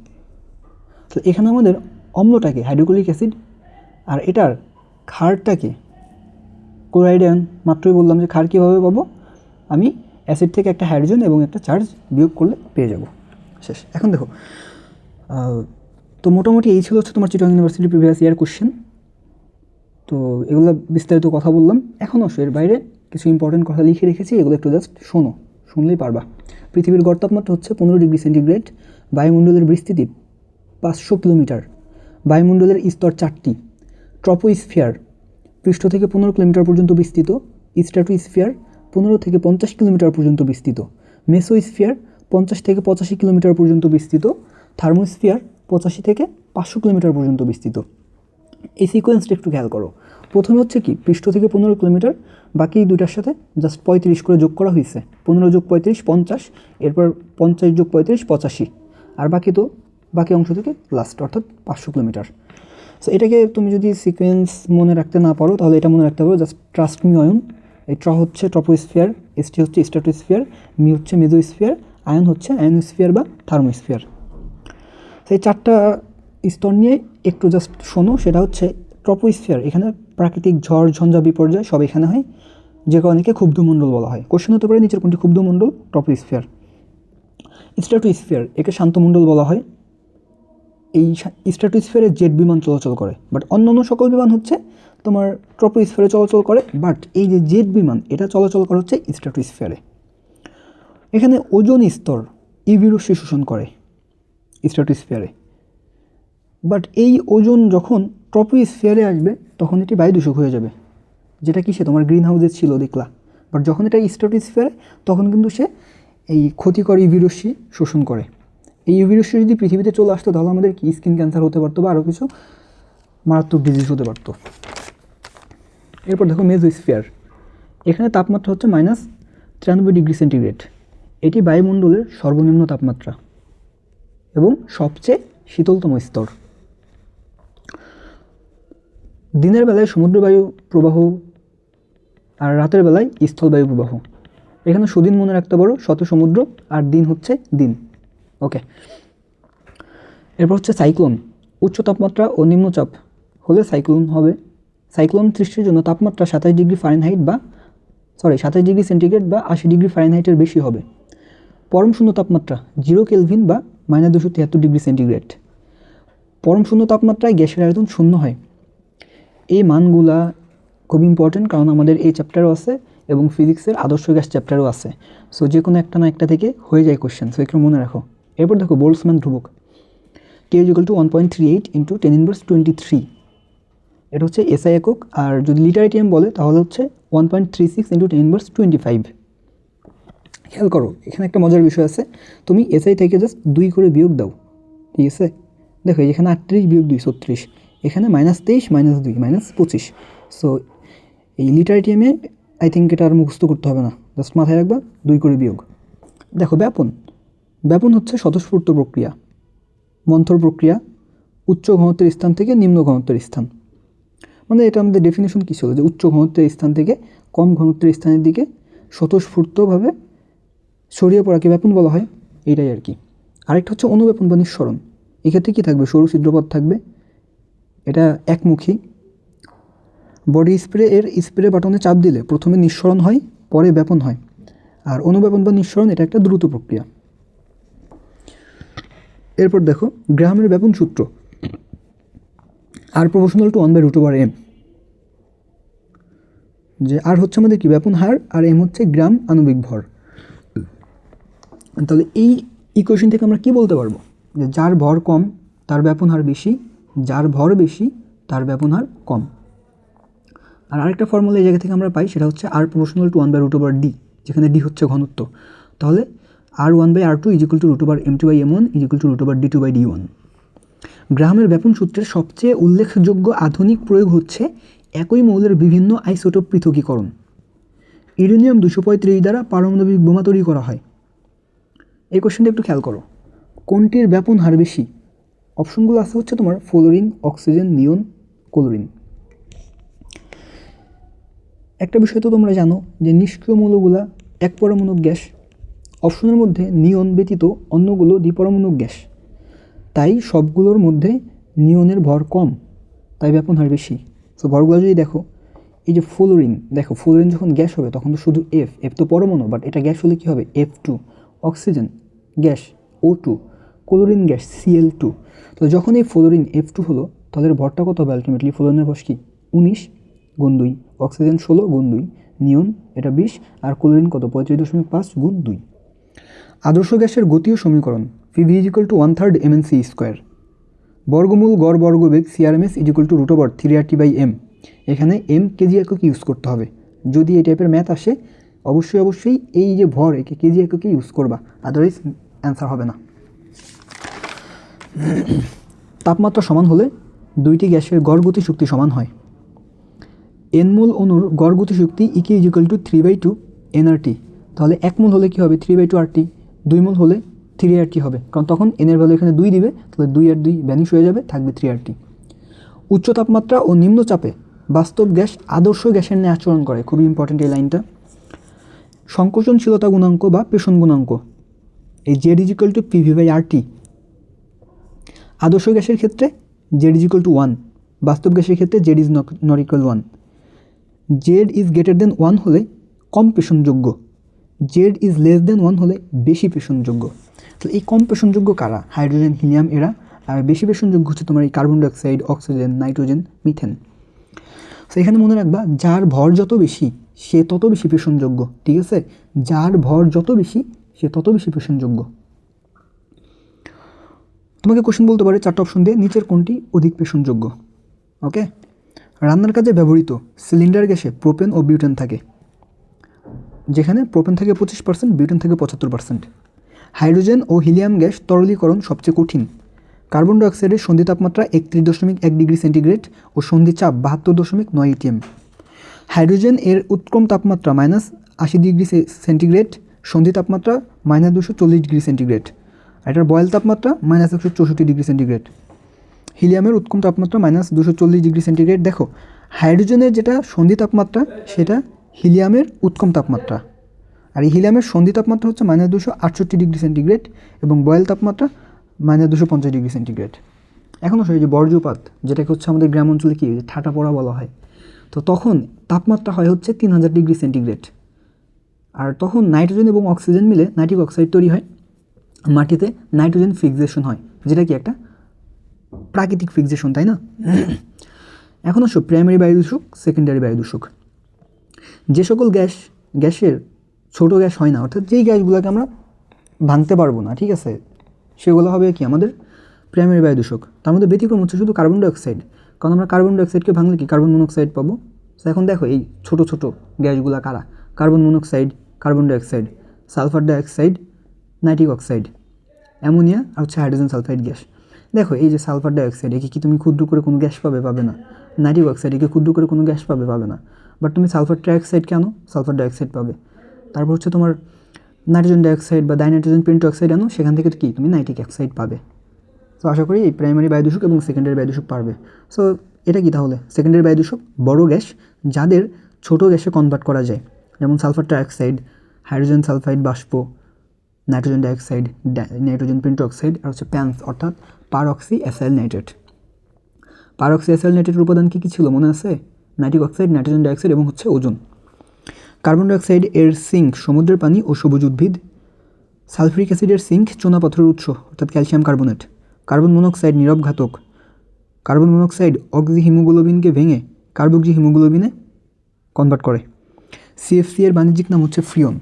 তো এখানে আমাদের অম্লটাকে হাইড্রোক্লোরিক অ্যাসিড আর এটার ক্ষারটাকে ক্লোরাইড আয়ন। মাত্রই বললাম যে ক্ষার কীভাবে পাবো, আমি অ্যাসিড থেকে একটা হাইড্রোজেন এবং একটা চার্জ বিয়োগ করলে পেয়ে যাব, শেষ। এখন দেখো, তো মোটামুটি এই ছিল হচ্ছে তোমার Chittagong university previous year question. তো এগুলো বিস্তারিত কথা বললাম, এখন অবশ্য এর বাইরে কিছু ইম্পর্টেন্ট কথা লিখে রেখেছি, এগুলো একটু জাস্ট শোনো, শুনলেই পারবা। পৃথিবীর গড় তাপমাত্রা হচ্ছে 15 ডিগ্রি সেন্টিগ্রেড, বায়ুমণ্ডলের বিস্তৃতি 500 কিলোমিটার, বায়ুমণ্ডলের স্তর 4টি, ট্রপোস্ফিয়ার পৃষ্ঠ থেকে 15 কিলোমিটার পর্যন্ত বিস্তৃত, স্ট্র্যাটোস্ফিয়ার 15 থেকে 50 কিলোমিটার পর্যন্ত বিস্তৃত, মেসোস্ফিয়ার 50 থেকে 85 কিলোমিটার পর্যন্ত বিস্তৃত, থার্মোস্ফিয়ার 85 থেকে 500 কিলোমিটার পর্যন্ত বিস্তৃত। এই সিকোয়েন্সটা একটু খেয়াল করো। প্রথমে হচ্ছে কি পৃষ্ঠ থেকে 15 কিলোমিটার, বাকি দুটার সাথে জাস্ট 35 করে যোগ করা হয়েছে, 15 যোগ 35 50, এরপর 50 যোগ 35 85, আর বাকি অংশ থেকে লাস্ট অর্থাৎ 500 কিলোমিটার। সো এটাকে তুমি যদি সিকোয়েন্স মনে রাখতে না পারো তাহলে এটা মনে রাখতে পারো, জাস্ট ট্রাস্ট মি অয়ন। এই হচ্ছে ট্রপোস্ফিয়ার, এসটি হচ্ছে স্ট্র্যাটোস্ফিয়ার, মি হচ্ছে মেসোস্ফিয়ার, আয়ন হচ্ছে আয়নোস্ফিয়ার বা থার্মোস্ফিয়ার। সেই 4টা স্তর নিয়ে একটু জাস্ট শোনো। সেটা হচ্ছে ট্রপোস্ফিয়ার, এখানে প্রাকৃতিক ঝড় ঝঞ্ঝা বিপর্যয় সব এখানে হয়, যে কারণেকে ক্ষুব্ধমণ্ডল বলা হয়। কোশ্চেন হতে পারে নিচের কোনটি ক্ষুব্ধমণ্ডল? ট্রপোস্ফিয়ার। স্ট্র্যাটোস্ফিয়ার, একে শান্তমণ্ডল বলা হয়। এই স্ট্র্যাটোস্ফিয়ারে জেট বিমান চলাচল করে, বাট অন্যান্য সকল বিমান হচ্ছে তোমার ট্রপোস্ফিয়ারে চলাচল করে, বাট এই যে জেট বিমান এটা চলাচল করে হচ্ছে স্ট্র্যাটোস্ফিয়ারে। এখানে ওজোন স্তর ইউভি রশ্মি শোষণ করে স্ট্র্যাটোস্ফিয়ারে, বাট এই ওজোন যখন ট্রপোস্ফিয়ারে আসবে তখন এটি বায়ু দূষক হয়ে যাবে, যেটা কি সে তোমার গ্রিন হাউসে ছিল দেখলা, বাট যখন এটা স্ট্র্যাটোস্ফিয়ারে তখন কিন্তু সে এই ক্ষতিকর ইউভি রশ্মি শোষণ করে। এই ইউভি রশ্মি যদি পৃথিবীতে চলে আসতো তাহলে আমাদের কি স্কিন ক্যান্সার হতে পারতো বা আরও কিছু মারাত্মক ডিজিজ হতে পারতো। এরপর দেখো মেসোস্ফিয়ার, এখানে তাপমাত্রা হচ্ছে -93 ডিগ্রি সেন্টিগ্রেড, এটি বায়ুমণ্ডলের সর্বনিম্ন তাপমাত্রা এবং সবচেয়ে শীতলতম স্তর। দিনের বেলায় সমুদ্র বায়ু প্রবাহ আর রাতের বেলায় স্থলবায়ু প্রবাহ। এখানে সুদিন মনে রাখতে পারো, শত সমুদ্র, আর দিন হচ্ছে দিন। ওকে, এরপর হচ্ছে সাইক্লোন। উচ্চ তাপমাত্রা ও নিম্নচাপ হলে সাইক্লোন হবে। সাইক্লোন সৃষ্টির জন্য তাপমাত্রা 27 ডিগ্রি সেন্টিগ্রেড বা 80 ডিগ্রি ফারেনহাইটের বেশি হবে। পরম শূন্য তাপমাত্রা 0 কেলভিন বা -273 ডিগ্রি সেন্টিগ্রেড। পরম শূন্য তাপমাত্রায় গ্যাসের আয়তন শূন্য হয়। এই মানগুলা খুব ইম্পর্টেন্ট, কারণ আমাদের এই চ্যাপ্টারও আছে এবং ফিজিক্সের আদর্শ গ্যাস চ্যাপ্টারও আছে। সো যে কোনো একটা না একটা থেকে হয়ে যায় কোশ্চেন, সো একটু মনে রাখো। এরপর দেখো বোল্টজম্যান ধ্রুবক, K = 1.38 × 10⁻23। এটা হচ্ছে এসআই একক, আর যদি লিটার এটিএম বলে তাহলে হচ্ছে 1.36 × 10⁻25। খেয়াল করো, এখানে একটা মজার বিষয় আছে, তুমি এসআই থেকে জাস্ট 2 করে বিয়োগ দাও, ঠিক আছে? দেখো এখানে 38 বিয়োগ 2 36, এখানে -23 -2 -25। সো এই লিটার এটিএমে আই থিঙ্ক এটা আর মুখস্থ করতে হবে না, জাস্ট মাথায় রাখবা 2 করে বিয়োগ। দেখো ব্যাপন হচ্ছে স্বতঃস্ফূর্ত প্রক্রিয়া, মন্থর প্রক্রিয়া, উচ্চ ঘনত্বের স্থান থেকে নিম্ন ঘনত্বের স্থান। মানে এটা আমাদের ডেফিনেশন কী ছিল, যে উচ্চ ঘনত্বের স্থান থেকে কম ঘনত্বের স্থানের দিকে স্বতঃস্ফূর্তভাবে ছড়িয়ে পড়াকে ব্যাপন বলা হয়, এইটাই আর কি। আরেকটা হচ্ছে অনুব্যাপন বা নিঃসরণ। এক্ষেত্রে কী থাকবে, সরু ছিদ্রপথ থাকবে, এটা একমুখী। বডি স্প্রে বাটনে চাপ দিলে প্রথমে নিঃসরণ হয়, পরে ব্যাপন হয়। আর অনুব্যাপন বা নিঃসরণ এটা একটা দ্রুত প্রক্রিয়া। এরপর দেখো গ্রাহামের ব্যাপন সূত্র, আর প্রপোর্শনাল টু 1/√m, যে আর হচ্ছে আমাদের কি ব্যাপন হার আর এম হচ্ছে গ্রাম আণবিক ভর। তাহলে এই ইকুয়েশন থেকে আমরা কি বলতে পারবো, যে যার ভর কম তার ব্যাপন হার বেশি, যার ভর বেশি তার ব্যাপন হার কম। আর আরেকটা ফর্মুলা এই জায়গা থেকে আমরা পাই, সেটা হচ্ছে আর প্রপোর্শনাল টু 1/√d, যেখানে d হচ্ছে ঘনত্ব। তাহলে r1/r2 √m2/m1 √d2/d1। গ্রাহামের ব্যাপন সূত্রের সবচেয়ে উল্লেখযোগ্য আধুনিক প্রয়োগ হচ্ছে একই মৌলের বিভিন্ন আইসোটোপ পৃথকীকরণ। ইউরেনিয়াম 235 দ্বারা পারমাণবিক বোমা তৈরি করা হয়। এই কোশ্চেনটা একটু খেয়াল করো, কোনটির ব্যাপন হার বেশি? অপশনগুলো আছে হচ্ছে তোমার ফ্লোরিন, অক্সিজেন, নিয়ন, ক্লোরিন। একটা বিষয় তো তোমরা জানো যে নিষ্ক্রিয় মৌলগুলা এক পরমাণুক গ্যাস। অপশনের মধ্যে নিয়ন ব্যতীত অন্যগুলো দ্বিপরমাণুক গ্যাস, তাই সবগুলোর মধ্যে নিয়নের ভর কম, তাই ব্যাপন হার বেশি। সো ভরগুলো যদি দেখো, এই যে ফ্লোরিন, দেখো ফ্লোরিন যখন গ্যাস হবে তখন তো শুধু এফ তো পরমাণু, বাট এটা গ্যাস হলে কী হবে F2, oxygen gas O2, chlorine gas Cl2। তো যখন এই ফ্লোরিন F2 হলো তাহলে ভরটা কত হবে আলটিমেটলি? ফ্লোরিনের ভর কি 19 গুণ 2, অক্সিজেন 16 গুণ 2, নিয়ন এটা 20, আর ক্লোরিন কত 35.5 গুণ 2। আদর্শ গ্যাসের গতীয় সমীকরণ PV = 1/3 mc², বর্গমূল গড় বর্গবেগ CRMS = √3RT/m। এখানে m কেজি একক ইউজ করতে হবে। যদি এই টাইপের ম্যাথ আসে অবশ্যই এই যে ভর একে কেজি এককে ইউজ করবা, আদারওয়াইজ অ্যান্সার হবে না। তাপমাত্রা সমান হলে দুইটি গ্যাসের গড় গতিশক্তি সমান হয়। n মোল অণুর গড় গতিশক্তি EK = 3/2 nRT। তাহলে 1 মোল হলে কী হবে 3/2 RT, 2 মোল হলে 3RT হবে, কারণ তখন n এর ভ্যালু এখানে 2 দিবে, তাহলে 2 আর 2 ভ্যানিশ হয়ে যাবে, থাকবে 3RT। উচ্চ তাপমাত্রা ও নিম্ন চাপে বাস্তব গ্যাস আদর্শ গ্যাসের ন্যায় আচরণ করে। খুবই ইম্পর্টেন্ট এই লাইনটা। সংকোচনশীলতা গুণাঙ্ক বা পেষণ গুণাঙ্ক এই Z = PV/RT। আদর্শ গ্যাসের ক্ষেত্রে Z = 1, বাস্তব গ্যাসের ক্ষেত্রে Z ≠ 1। Z > 1 হলে কম পেষণযোগ্য, Z < 1 হলে বেশি পেষণযোগ্য। তাহলে এই কম পেষণযোগ্য কারা? হাইড্রোজেন, হিলিয়াম এরা। আর বেশি পেষণযোগ্য হচ্ছে তোমার এই carbon dioxide, oxygen, nitrogen, methane. তো এখানে মনে রাখবা যার ভর যত বেশি সে তত বেশি পেষণযোগ্য, ঠিক আছে? যার ভর যত বেশি সে তত বেশি পেষণযোগ্য। তোমাকে কোশ্চেন বলতে পারে 4টা অপশন দিয়ে নিচের কোনটি অধিক পেষণযোগ্য। ওকে, রান্নার কাজে ব্যবহৃত সিলিন্ডার গ্যাসে প্রোপেন ও বিউটেন থাকে, যেখানে প্রোপেন থাকে 25%, বিউটেন থাকে 75%। হাইড্রোজেন ও হিলিয়াম গ্যাস তরলীকরণ সবচেয়ে কঠিন। কার্বন ডাইঅক্সাইডের সন্ধি তাপমাত্রা 31.1 ডিগ্রি সেন্টিগ্রেড ও সন্ধি চাপ 72.9 atm। হাইড্রোজেন এর উৎক্রম তাপমাত্রা -80 ডিগ্রি সেন্টিগ্রেড, সন্ধি তাপমাত্রা -240 ডিগ্রি সেন্টিগ্রেড, আর এটার বয়েল তাপমাত্রা -164 ডিগ্রি সেন্টিগ্রেড। হিলিয়ামের উৎক্রম তাপমাত্রা -240 ডিগ্রি সেন্টিগ্রেড। দেখো হাইড্রোজেনের যেটা সন্ধি তাপমাত্রা সেটা হিলিয়ামের উৎক্রম তাপমাত্রা, আর এই হিলিয়ামের সন্ধি তাপমাত্রা হচ্ছে -268 ডিগ্রি সেন্টিগ্রেড এবং বয়েল তাপমাত্রা -250 ডিগ্রি সেন্টিগ্রেড। এখন আসলে যে বর্জ্যপাত, যেটাকে হচ্ছে আমাদের গ্রাম অঞ্চলে কি ঠাটা পড়া বলা হয়, তো তখন তাপমাত্রা হয় হচ্ছে 3000 ডিগ্রি সেন্টিগ্রেড। আর তখন নাইট্রোজেন এবং অক্সিজেন মিলে নাইট্রিক অক্সাইড তৈরি হয়, মাটিতে নাইট্রোজেন ফিক্সেশন হয়, যেটা কি একটা প্রাকৃতিক ফিক্সেশন, তাই না? এখন আসো প্রাইমারি বায়ু দূষক, সেকেন্ডারি বায়ু দূষক। যে সকল গ্যাসের ছোট গ্যাস হয় না, অর্থাৎ যেই গ্যাসগুলোকে আমরা ভাঙতে পারবো না, ঠিক আছে, সেগুলো হবে কি আমাদের প্রাইমারি বায়ু দূষক। তার মধ্যে ব্যতিক্রম হচ্ছে শুধু কার্বন ডাইঅক্সাইড, কারণ আমরা কার্বন ডাইঅক্সাইডকে ভাঙলে কি কার্বন মনোক্সাইড পাবো। তো এখন দেখো এই ছোট ছোট গ্যাসগুলো কারা? Carbon monoxide, carbon dioxide, sulphur dioxide, nitric oxide, ammonia আর হচ্ছে হাইড্রোজেন সালফাইড গ্যাস। দেখো এই যে সালফার ডাইঅক্সাইড, একে কি তুমি ক্ষুদ্র করে কোনো গ্যাস পাবে না। নাইট্রিক অক্সাইড, একে ক্ষুদ্র করে কোনো গ্যাস পাবে না। বাট তুমি সালফার ট্রাইঅক্সাইড কেন সালফার ডাইঅক্সাইড পাবে। তারপর হচ্ছে তোমার নাইট্রোজেন ডাইঅক্সাইড বা ডাইনাইট্রোজেন পেন্টোক্সাইড আনো, সেখান থেকে কি তুমি নাইট্রিক অক্সাইড পাবে। সো আশা করি এই প্রাইমারি বায়ু দূষক এবং সেকেন্ডারি বায়ু দূষক পারবে। সো এটা কি তাহলে সেকেন্ডারি বায়ু দূষক? বড় গ্যাস যাদের ছোট গ্যাসে কনভার্ট করা যায়, যেমন সালফার ট্রাইঅক্সাইড, হাইড্রোজেন সালফাইড বাষ্প, নাইট্রোজেন ডাইঅক্সাইড, নাইট্রোজেন পেন্টোক্সাইড, আর হচ্ছে প্যান্স অর্থাৎ পারঅক্সি অ্যাসাইল নাইট্রেট। পারঅক্সি অ্যাসাইল নাইট্রেটের উপাদান কী ছিল মনে আছে? নাইট্রিক অক্সাইড, নাইট্রোজেন ডাইঅক্সাইড এবং হচ্ছে ওজোন। কার্বন ডাইঅক্সাইড এর সিঙ্ক সমুদ্রের পানি ও সবুজ উদ্ভিদ। সালফিউরিক অ্যাসিডের সিঙ্ক চুনাপাথরের উৎস অর্থাৎ ক্যালসিয়াম কার্বনেট। কার্বন মনোক্সাইড নীরব ঘাতক। কার্বন মনোক্সাইড অক্সি হিমোগ্লোবিনকে ভেঙে কার্বক্সি হিমোগ্লোবিনে কনভার্ট করে। সিএফসি এর বাণিজ্যিক নাম হচ্ছে ফ্রিয়ন।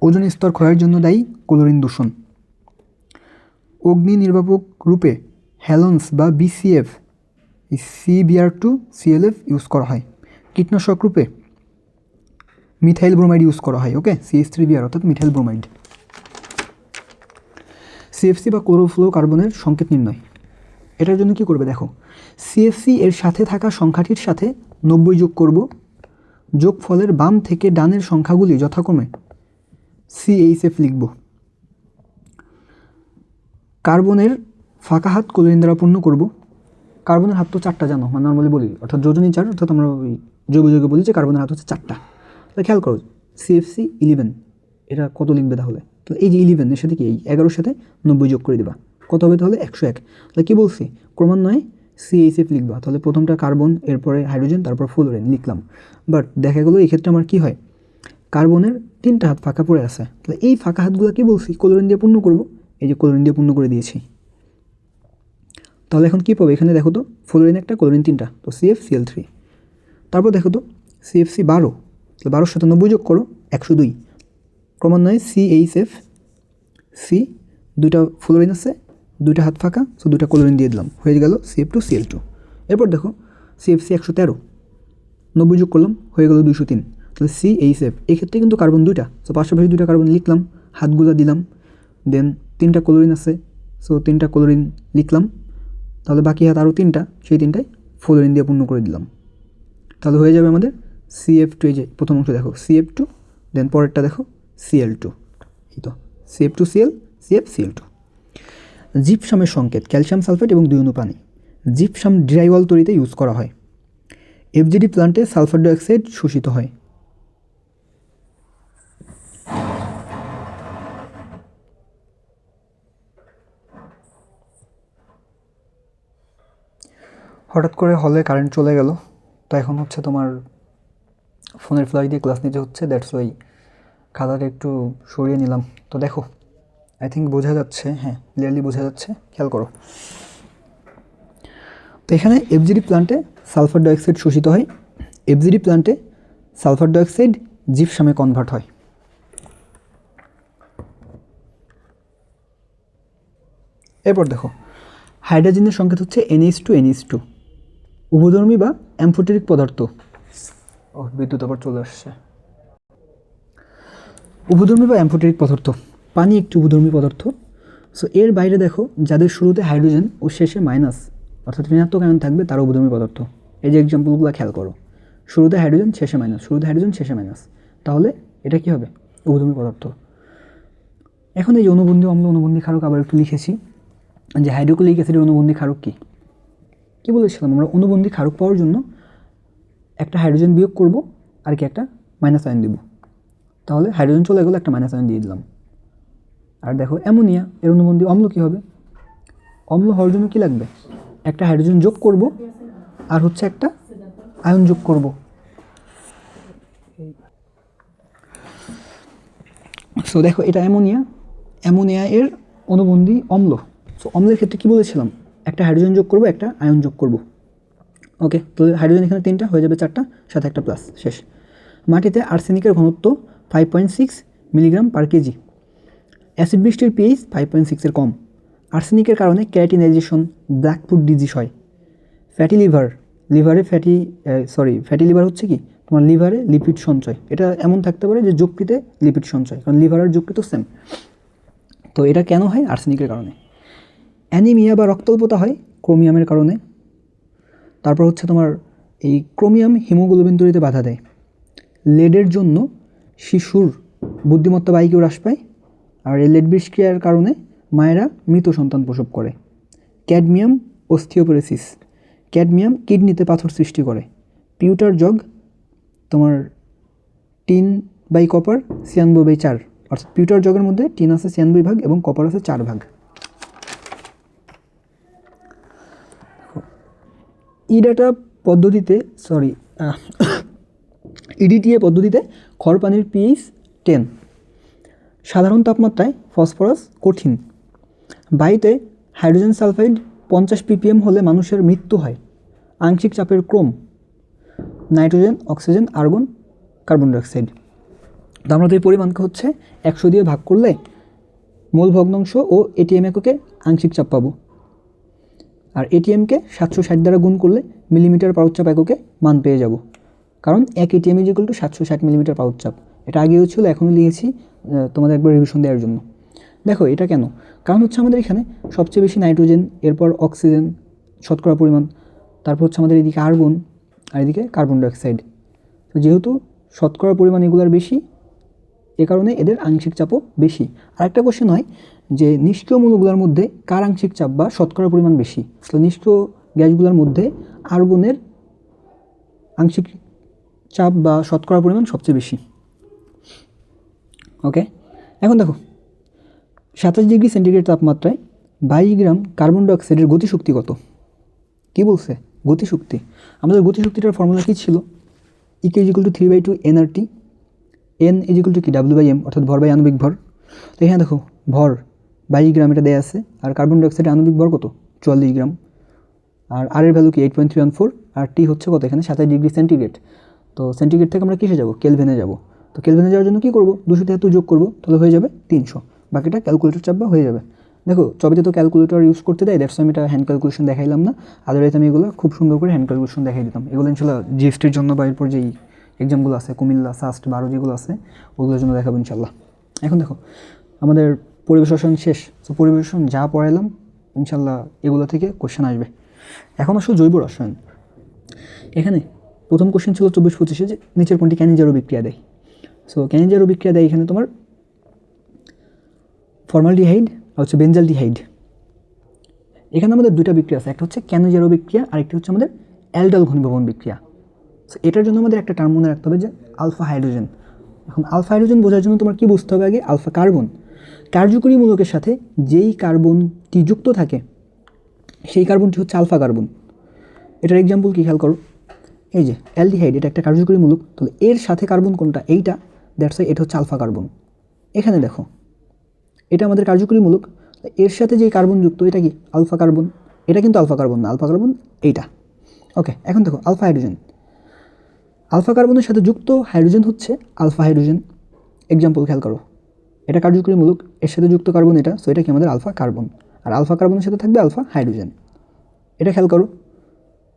ওজোন স্তর ক্ষয়ের জন্য দায়ী ক্লোরিন দূষণ। অগ্নি নির্বাপক রূপে হ্যালোনস বা বিসিএফ CBr2 CLF ইউজ করা হয়। কীটনাশক রূপে মিথাইল ব্রোমাইড ইউজ করা হয়। ওকে, CH3Br অর্থাৎ মিথাইল ব্রোমাইড। সিএফসি বা ক্লোরোফ্লোরোকার্বনের সংকেত নির্ণয়। এটার জন্য কি করবে দেখো, সিএফসি এর সাথে থাকা সংখ্যাটির সাথে 90 যোগ করব। যোগফলের বাম থেকে ডানের সংখ্যাগুলি যথাক্রমে CHF লিখব। কার্বনের ফাঁকা হাত ক্লোরিন দ্বারা পূর্ণ করব। কার্বনের হাত তো 4টা জানো, মানে নর্মালি বলি, অর্থাৎ যোজনী 4, অর্থাৎ আমরা ওই জৈব যৌগে বলি যে কার্বনের হাত হচ্ছে 4টা। তাহলে খেয়াল করো CFC 11, এটা কত লিখবে তাহলে? তো এই যে 11 এর সাথে কি এই 11-এর সাথে 90 যোগ করে দেবা, কত হবে তাহলে? 101। তাহলে কী বলছি, ক্রমান্বয়ে CHF লিখবা। তাহলে প্রথমটা কার্বন, এরপরে হাইড্রোজেন, তারপর ফ্লোরিন লিখলাম। বাট দেখা গেলো এই ক্ষেত্রে আমার কী হয়, কার্বনের 3টা হাত ফাঁকা পড়ে আছে। তাহলে এই ফাঁকা হাতগুলো কী বলছি, ক্লোরিন দিয়ে পূর্ণ করব। এই যে ক্লোরিন দিয়ে পূর্ণ করে দিয়েছি। তাহলে এখন কী পাবো, এখানে দেখো তো ফ্লোরিন একটা, ক্লোরিন 3টা, তো CFCl3। তারপর দেখো তো CFC 12, তাহলে 12-এর সাথে 90 যোগ করো, 102। ক্রমান্বয়ে CHF, দুইটা ফ্লোরিন আছে, 2টা হাত ফাঁকা, সো 2টা ক্লোরিন দিয়ে দিলাম, হয়ে গেল CF2Cl2। এরপর দেখো CFC 113, 90 যোগ করলাম, হয়ে গেল 203। তাহলে CHF, এক্ষেত্রে কিন্তু কার্বন 2টা, সো পাশাপাশি 2টা কার্বন লিখলাম, হাতগুলো দিলাম, দেন 3টা ক্লোরিন আছে, সো 3টা ক্লোরিন লিখলাম। তাহলে বাকি হাত আরও 3টা, সেই 3টায় ফ্লোরিন দিয়ে পূর্ণ করে দিলাম। তাহলে হয়ে যাবে আমাদের CF2। এই যে প্রথম অংশ দেখো CF2, দেন পরেরটা দেখো Cl2, এই তো CF2Cl, CFCl2। জিপসামের সংকেত ক্যালসিয়াম সালফেট এবং 2 অণু পানি। জিপসাম ড্রাইওয়াল তৈরিতে ইউজ করা হয়। FGD প্লান্টে সালফার ডাইঅক্সাইড শোষিত হয়। হঠাৎ করে হলে কারেন্ট চলে গেল, তো এখন হচ্ছে তোমার ফোনের ফ্ল্যাশ দিয়ে ক্লাস নিতে হচ্ছে, দ্যাটস ওয়াই খাতাটা একটু সরিয়ে নিলাম। তো দেখো আই থিঙ্ক বোঝা যাচ্ছে, হ্যাঁ ক্লিয়ারলি বোঝা যাচ্ছে, খেয়াল করো। তো এখানে FGD প্লান্টে সালফার ডাইঅক্সাইড শোষিত হয়। FGD প্লান্টে সালফার ডাইঅক্সাইড জিপসামে কনভার্ট হয়। এরপর দেখো হাইড্রোজেনের সংকেত হচ্ছে NH2NH2, উভধর্মী বা অ্যামফোটেরিক পদার্থ। বিদ্যুৎ আবার চলে আসছে। উভধর্মী বা অ্যামফোটেরিক পদার্থ, পানি একটি উভধর্মী পদার্থ। সো এর বাইরে দেখো যাদের শুরুতে হাইড্রোজেন ও শেষে মাইনাস অর্থাৎ ঋণাত্মক আয়ন থাকবে তারা উভধর্মী পদার্থ। এই যে এক্সাম্পলগুলো খেয়াল করো, শুরুতে হাইড্রোজেন শেষে মাইনাস, শুরুতে হাইড্রোজেন শেষে মাইনাস, তাহলে এটা কী হবে, উভধর্মী পদার্থ। এখন এই যে অনুবন্ধী অম্ল, অনুবন্ধী ক্ষারক আবার একটু লিখেছি যে হাইড্রোক্লোরিক অ্যাসিডের অনুবন্ধী ক্ষারক কী বলেছিলাম আমরা, অনুবন্ধী ক্ষারক পাওয়ার জন্য একটা হাইড্রোজেন বিয়োগ করব আর কি একটা মাইনাস আয়ন দিব। তাহলে হাইড্রোজেন চলে গেলো, একটা মাইনাস আয়ন দিয়ে দিলাম। আর দেখো অ্যামোনিয়া এর অনুবন্ধী অম্ল কী হবে, অম্ল হওয়ার জন্য কী লাগবে, একটা হাইড্রোজেন যোগ করব আর হচ্ছে একটা আয়ন যোগ করব। সো দেখো এটা অ্যামোনিয়া, অ্যামোনিয়া এর অনুবন্ধী অম্ল। সো অম্লের ক্ষেত্রে কী বলেছিলাম, একটা হাইড্রোজেন যোগ করব, একটা আয়ন যোগ করব। ওকে, তো হাইড্রোজেন এখানে 3টা হয়ে যাবে, 4টা, সাথে একটা প্লাস, শেষ। মাটিতে আর্সেনিকের ঘনত্ব 5.6 মিলিগ্রাম পার কেজি। অ্যাসিড বৃষ্টির pH 5.6 এর কম। আর্সেনিকের কারণে ক্যারাটিনাইজেশন, ব্ল্যাকফুট ডিজিজ হয়। ফ্যাটি লিভার, ফ্যাটি লিভার হচ্ছে কি তোমার লিভারে লিপিড সঞ্চয়। এটা এমন থাকতে পারে যে যকৃতে লিপিড সঞ্চয়, কারণ লিভার আর যকৃত সেম। তো এটা কেন হয়, আর্সেনিকের কারণে। অ্যানিমিয়া বা রক্তাল্পতা হয় ক্রোমিয়ামের কারণে। তারপর হচ্ছে তোমার এই ক্রোমিয়াম হিমোগ্লোবিন তৈরিতে বাধা দেয়। লেডের জন্য শিশুর বুদ্ধিমত্তা বা IQ হ্রাস পায়। আর এই লেড বিষক্রিয়ার কারণে মায়েরা মৃত সন্তান প্রসব করে। ক্যাডমিয়াম অস্থিওপোরোসিস, ক্যাডমিয়াম কিডনিতে পাথর সৃষ্টি করে। পিউটার জগ তোমার টিন বাই কপার 96/4, অর্থাৎ পিউটার জগের মধ্যে টিন আছে 96 ভাগ এবং কপার আছে 4 ভাগ। ইডাটা পদ্ধতিতে ইডিটিএ পদ্ধতিতে খর পানির পিএইচ 10। সাধারণ তাপমাত্রায় ফসফরাস কঠিন। বায়ুতে হাইড্রোজেন সালফাইড 50 ppm হলে মানুষের মৃত্যু হয়। আংশিক চাপের ক্রম nitrogen, oxygen, argon, carbon dioxide. তো আমরা তো এই পরিমাণকে হচ্ছে 100 দিয়ে ভাগ করলে মোল ভগ্নাংশ ও এটিএম এককে আংশিক চাপ পাবো, আর এটিএমকে 760 দ্বারা গুণ করলে মিলিমিটার পাউচ চাপ এককে মান পেয়ে যাব, কারণ 1 এটিএম = 760 মিলিমিটার পাউচ চাপ। এটা আগেও ছিল, এখনও লিখেছি তোমাদের একবার রিভিশন দেওয়ার জন্য। দেখো এটা কেন, কারণ হচ্ছে আমাদের এখানে সবচেয়ে বেশি নাইট্রোজেন, এরপর অক্সিজেন শতকরা পরিমাণ, তারপর হচ্ছে আমাদের এদিকে আর্গন আর এদিকে কার্বন ডাইঅক্সাইড। তো যেহেতু শতকরা পরিমাণ এগুলোর বেশি, এ কারণে এদের আংশিক চাপও বেশি। আর একটা কোশ্চেন হয় যে নিষ্ক্রিয় মৌলগুলোর মধ্যে কার আংশিক চাপ বা শতকরা পরিমাণ বেশি। তো নিষ্ক্রিয় গ্যাসগুলোর মধ্যে আর্গনের আংশিক চাপ বা শতকরা পরিমাণ সবচেয়ে বেশি। ওকে, এখন দেখো 27 ডিগ্রি সেন্টিগ্রেড তাপমাত্রায় 22 গ্রাম কার্বন ডাইঅক্সাইডের গতিশক্তি কত? কী বলছে? গতিশক্তি। আমাদের গতিশক্তিটার ফর্মুলা কী ছিল? E = 3/2 nRT, n = কি W/m, অর্থাৎ ভর বাই আণবিক ভর। তো এখানে দেখো ভর 22 গ্রাম এটা দেয়া আছে, আর কার্বন ডাইঅক্সাইডের আণবিক ভর কত? 44 গ্রাম, আর আর এর ভ্যালু কি 8.314, আর টি হচ্ছে কত এখানে? 27 ডিগ্রি সেন্টিগ্রেড। তো সেন্টিগ্রেড থেকে আমরা কিসে যাব? কেলভিনে যাব। তো কেলভিনে যাওয়ার জন্য কী করব? 273 যোগ করব, তাহলে হয়ে যাবে 300। বাকিটা ক্যালকুলেটর চাপবা হয়ে যাবে। দেখো ছবিতে তো ক্যালকুলেটর ইউজ করতে দেয়, দ্যাটস আমি এটা হ্যান্ড ক্যালকুলেশন দেখাইলাম না, আদারওয়াইজ আমি এগুলো খুব সুন্দর করে হ্যান্ড ক্যালকুলেশন দেখাই দিতাম। এগুলো ইনশাল্লাহ জিএসটির জন্য বা এরপর যেই এক্সামগুলো আছে, কুমিল্লা, সাস্ট, 12 যেগুলো আছে ওগুলোর জন্য দেখাবো ইনশাল্লাহ। এখন দেখো আমাদের পরিবেশ রসায়ন শেষ। তো পরিবেশ রসায়ন যা পড়াইলাম ইনশাল্লাহ এগুলো থেকে কোশ্চেন আসবে। এখন আসলে জৈব রসায়ন। এখানে প্রথম কোশ্চেন ছিল 24-25 যে নিচের কোনটি ক্যানিজারো বিক্রিয়া দেয়। সো ক্যানিজারো বিক্রিয়া দেয় এখানে তোমার ফর্মালডিহাইড আর হচ্ছে বেনজালডিহাইড। এখানে আমাদের দুইটা বিক্রিয়া আছে, একটা হচ্ছে ক্যানিজারো বিক্রিয়া আর একটি হচ্ছে আমাদের অ্যালডাল ঘনীভবন বিক্রিয়া। সো এটার জন্য আমাদের একটা টার্ম মনে রাখতে হবে যে আলফা হাইড্রোজেন। এখন আলফা হাইড্রোজেন বোঝার জন্য তোমার কী বুঝতে হবে? আগে আলফা কার্বন। কার্যকরী মূলকের সাথে যেই কার্বনটি যুক্ত থাকে সেই কার্বনটি হচ্ছে আলফা কার্বন। এটার এক্সাম্পল কী খেয়াল করো, এই যে অ্যালডিহাইড, এটা একটা কার্যকরী মূলক, তাহলে এর সাথে কার্বন কোনটা? এইটা, দ্যাটস ওয়াই এটা হচ্ছে আলফা কার্বন। এখানে দেখো এটা আমাদের কার্যকরী মূলক, এর সাথে যেই কার্বন যুক্ত এটা কি? Alpha carbon. এটা কিন্তু আলফা কার্বন না, আলফা কার্বন এইটা। ওকে, এখন দেখো আলফা হাইড্রোজেন, আলফা কার্বনের সাথে যুক্ত হাইড্রোজেন হচ্ছে আলফা হাইড্রোজেন। এক্সাম্পল খেয়াল করো, এটা কার্যকরী মূলক, এর সাথে যুক্ত কার্বন এটা, সো এটা কি আমাদের আলফা কার্বন, আর আলফা কার্বনের সাথে থাকবে আলফা হাইড্রোজেন। এটা খেয়াল করো,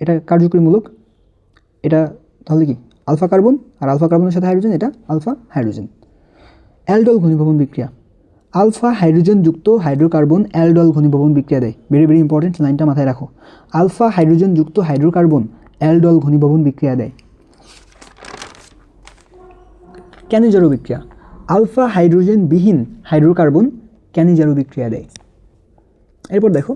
এটা কার্যকরী মূলক, এটা তাহলে কি? আলফা কার্বন, আর আলফা কার্বনের সাথে হাইড্রোজেন, এটা আলফা হাইড্রোজেন। অ্যালডল ঘনীভবন বিক্রিয়া, আলফা হাইড্রোজেন যুক্ত হাইড্রোকার্বন অ্যালডল ঘনীভবন বিক্রিয়া দেয়। ভেরি ভেরি ইম্পর্টেন্ট, লাইনটা মাথায় রাখো। আলফা হাইড্রোজেন যুক্ত হাইড্রোকার্বন অ্যালডল ঘনীভবন বিক্রিয়া দেয়। ক্যানিজারো বিক্রিয়া, আলফা হাইড্রোজেন বিহীন হাইড্রোকার্বন ক্যানিজারো বিক্রিয়া দেয়। এরপর দেখো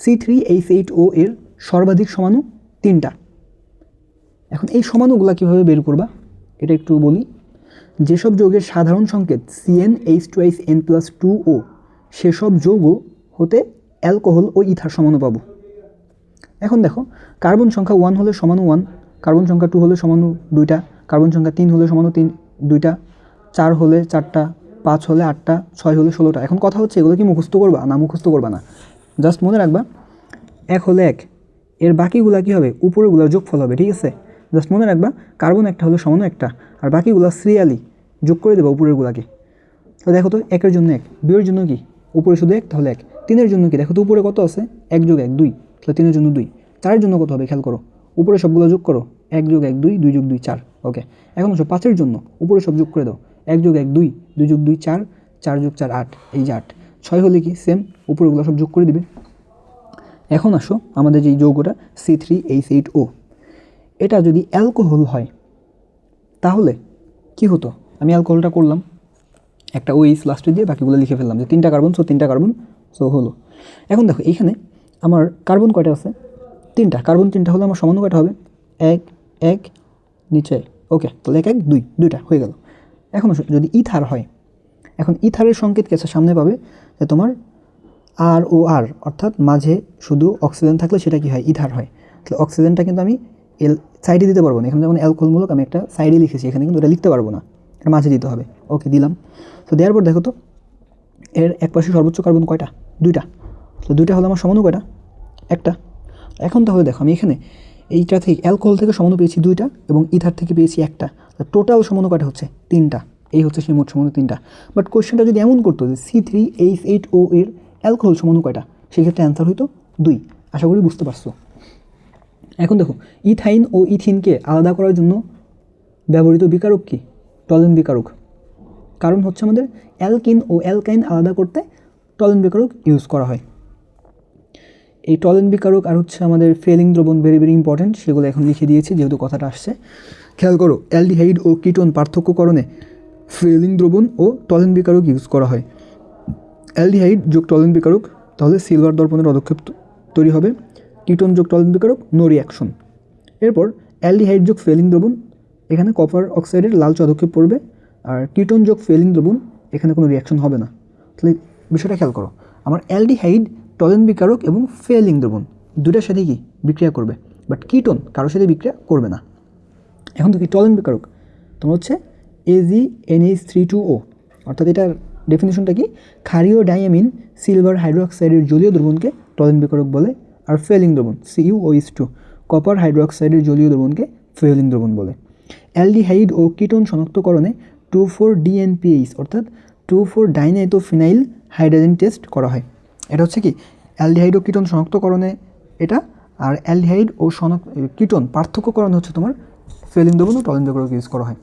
C3H8O এর সর্বাধিক সমাণু 3টা। এখন এই সমাণুগুলা কীভাবে বের করবা এটা একটু বলি। যেসব যৌগের সাধারণ সংকেত CnH2n+2O সেসব যৌগ হতে অ্যালকোহল ও ইথার সমাণু পাবো। এখন দেখো কার্বন সংখ্যা 1 হলে সমাণু 1, কার্বন সংখ্যা 2 হলে সমাণু 2টা, কার্বন সংখ্যা 3 হলে সমাণু 2টা, 4 হলে 4টা, 5 হলে 8টা, 6 হলে 16টা। এখন কথা হচ্ছে এগুলো কি মুখস্থ করবা না মুখস্থ করবা না, জাস্ট মনে রাখবা 1 হলে 1, এর বাকিগুলা কী হবে? উপরেগুলার যোগফল হবে, ঠিক আছে? জাস্ট মনে রাখবা কার্বন একটা হলে সমাণু একটা, আর বাকিগুলা সিরিয়ালি যোগ করে দেবা উপরেরগুলাকে। তো দেখো তো 1 এর জন্য 1, 2 এর জন্য কি? উপরে শুধু 1 তাহলে 1, 3 এর জন্য কি? দেখো তো উপরে কত আছে? 1 + 1 2, তাহলে 3 এর জন্য 2, 4 এর জন্য কত হবে খেয়াল করো, উপরে সবগুলো যোগ করো, 1 + 1 2, 2 + 2 4। ওকে, এখন 5 এর জন্য উপরে সব যোগ করে দাও, 1 + 1 2, 2 + 2 4, 4 + 4 8, এই যে 8। 6 হলে কি? সেম, উপরেগুলো সব যোগ করে দিবে। এখন আসো আমাদের যে যৌগটা C3H8O, এটা যদি অ্যালকোহল হয় তাহলে কি হতো? আমি অ্যালকোহলটা করলাম, একটা OH লাস্টে দিয়ে বাকিগুলো লিখে ফেললাম যে 3টা কার্বন, সো 3টা কার্বন, সো হলো। এখন দেখো এইখানে আমার কার্বন কয়টা আছে? 3টা। কার্বন 3টা হলে আমার সমাণু কয়টা হবে? 1 1 নিচে। ওকে, তাহলে 1 1 2, 2টা হয়ে গেল। এখন যদি ইথার হয়, এখন ইথারের সংকেত কি আছে? সামনে পাবে যে তোমার ROR, অর্থাৎ মাঝে শুধু অক্সিজেন থাকলে সেটা কি হয়? ইথার হয়। তাহলে অক্সিজেনটা কিন্তু আমি সাইডে দিতে পারবো না, এখানে যেমন অ্যালকোহলমূলক আমি একটা সাইডে লিখেছি, এখানে কিন্তু এটা লিখতে পারবো না, এটা মাঝে দিতে হবে। ওকে, দিলাম। তো দেওয়ার পর দেখো তো এর এক পাশে সর্বোচ্চ কার্বন কয়টা? 2টা। তো 2টা হলো আমার সমাণু কয়টা? 1টা। এখন তাহলে দেখো আমি এখানে এইটা থেকে অ্যালকোহল থেকে সমাণু পেয়েছি 2টা এবং ইথার থেকে পেয়েছি 1টা, টোটাল সমাণু কয়টা হচ্ছে? 3টা। এই হচ্ছে সেই মোট সমাণু 3টা। বাট কোয়েশ্চেনটা যদি এমন করতো যে C3H8O এর অ্যালকোহল সমাণু কয়টা, সেক্ষেত্রে অ্যান্সার হইতো 2। আশা করি বুঝতে পারছো। এখন দেখো ইথাইন ও ইথিনকে আলাদা করার জন্য ব্যবহৃত বিকারক কি? টলেন বিকারক। কারণ হচ্ছে আমাদের অ্যালকিন ও অ্যালকাইন আলাদা করতে টলেন বিকারক ইউজ করা হয়। এই টলেন বিকারক আর হচ্ছে আমাদের ফেলিং দ্রবণ ভেরি ভেরি ইম্পর্টেন্ট, সেগুলো এখন লিখে দিয়েছি যেহেতু কথাটা আসছে। খেয়াল করো, অ্যালডিহাইড ও কিটোন পার্থক্যকরণে ফেলিং দ্রবণ ও টলেন বিকারক ইউজ করা হয়। অ্যালডিহাইড যোগ টলেন বিকারক, তাহলে সিলভার দর্পণের পদক্ষেপ তৈরি হবে। কিটোন যোগ টলেন বিকারক, নো রিয়াকশন। এরপর অ্যালডিহাইড যোগ ফেলিং দ্রবণ, এখানে কপার অক্সাইডের লাল পদক্ষেপ পড়বে। আর কিটোন যোগ ফেলিং দ্রবণ, এখানে কোনো রিয়াকশন হবে না। তাহলে বিষয়টা খেয়াল করো, আমার অ্যালডিহাইড, টলেন বিকারক এবং ফেলিং দ্রবণ দুটার সাথে কি বিক্রিয়া করবে, বাট কিটোন কারোর সাথে বিক্রিয়া করবে না। এখন তো কি টলেন বিকারক তোমার হচ্ছে AgNH3,2O, অর্থাৎ এটার ডেফিনেশনটা কি? ক্ষারীয় ডাইয়ামিন সিলভার হাইড্রোক্সাইডের জলীয় দ্রবণকে টলেন বিকারক বলে। আর ফেলিং দ্রবণ CuOH2 কপার হাইড্রোক্সাইডের জলীয় দ্রবণকে ফেলিং দ্রবণ বলে। অ্যালডিহাইড ও কিটোন শনাক্তকরণে 2,4-DNPH অর্থাৎ 2,4-ডাইনাইথোফিনাইল হাইড্রোজেন টেস্ট করা হয়। এটা হচ্ছে কি অ্যালডিহাইড ও কিটোন শনাক্তকরণে এটা, আর অ্যালডিহাইড ও কিটোন পার্থক্যকরণে হচ্ছে তোমার ফেলিং দ্রবণ ও টলেন বিকারক ইউজ করা হয়।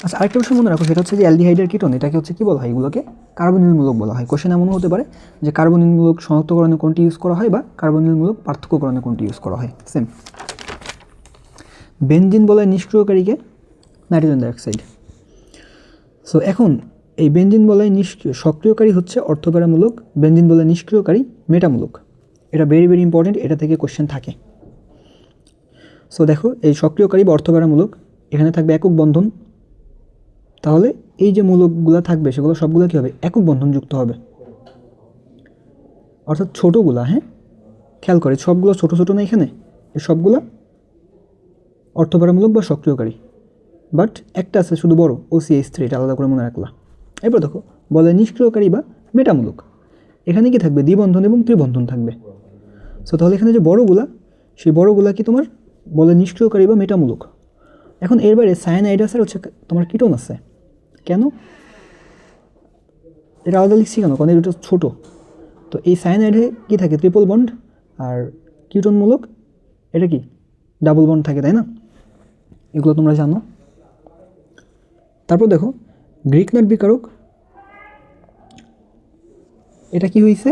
আচ্ছা, আরেকটা বিষয় মনে রাখো, সেটা হচ্ছে যে অ্যালডিহাইডের কিটোন এটাকে হচ্ছে কি বলা হয়? এগুলোকে কার্বনিলমূলক বলা হয়। কোশ্চেন এমনও হতে পারে যে কার্বনিলমূলক শনাক্তকরণে কোনটি ইউজ করা হয় বা কার্বনিলমূলক পার্থক্যকরণে কোনটি ইউজ করা হয়, সেম। বেনজিন বলয় নিষ্ক্রিয়কারীকে নাইট্রোজেন ডাইঅক্সাইড। সো এখন এই বেনজিন বলয় সক্রিয়কারী হচ্ছে অর্থপ্যারামূলক, বেনজিন বলয় নিষ্ক্রিয়কারী মেটামূলক। এটা ভেরি ভেরি ইম্পর্টেন্ট, এটা থেকে কোশ্চেন থাকে। সো দেখো এই সক্রিয়কারী বা অর্থপ্যারামূলক, এখানে থাকবে একক বন্ধন, তাহলে এই যে মূলকগুলো থাকবে সেগুলো সবগুলো কী হবে? একক বন্ধন যুক্ত হবে, অর্থাৎ ছোটোগুলা। হ্যাঁ, খেয়াল করে সবগুলো ছোটো ছোটো না, এখানে এই সবগুলো অর্থপ্যারামূলক বা সক্রিয়কারী, বাট একটা আছে শুধু বড় OCH3, এটা আলাদা করে মনে রাখলা। এরপর দেখো বলে নিষ্ক্রিয়কারী বা মেটামূলক, এখানে কি থাকবে? দ্বিবন্ধন এবং ত্রিবন্ধন থাকবে। সো তাহলে এখানে যে বড়গুলা, সেই বড়গুলা কি তোমার বলে নিষ্ক্রিয়কারী বা মেটামূলক। এখন এর বাইরে সায়ানাইড আছে, হচ্ছে তোমার কিটোন আছে। কেন এটা আলাদা লিখছি কেন? কারণ এটা ছোটো। তো এই সায়ানাইডে কী থাকে? Triple bond. আর কিটোনমূলক এটা কি ডাবল বন্ড থাকে, তাই না? এগুলো তোমরা জানো। তারপর দেখো গ্রিকনাট বিকারক, এটা কি হয়েছে?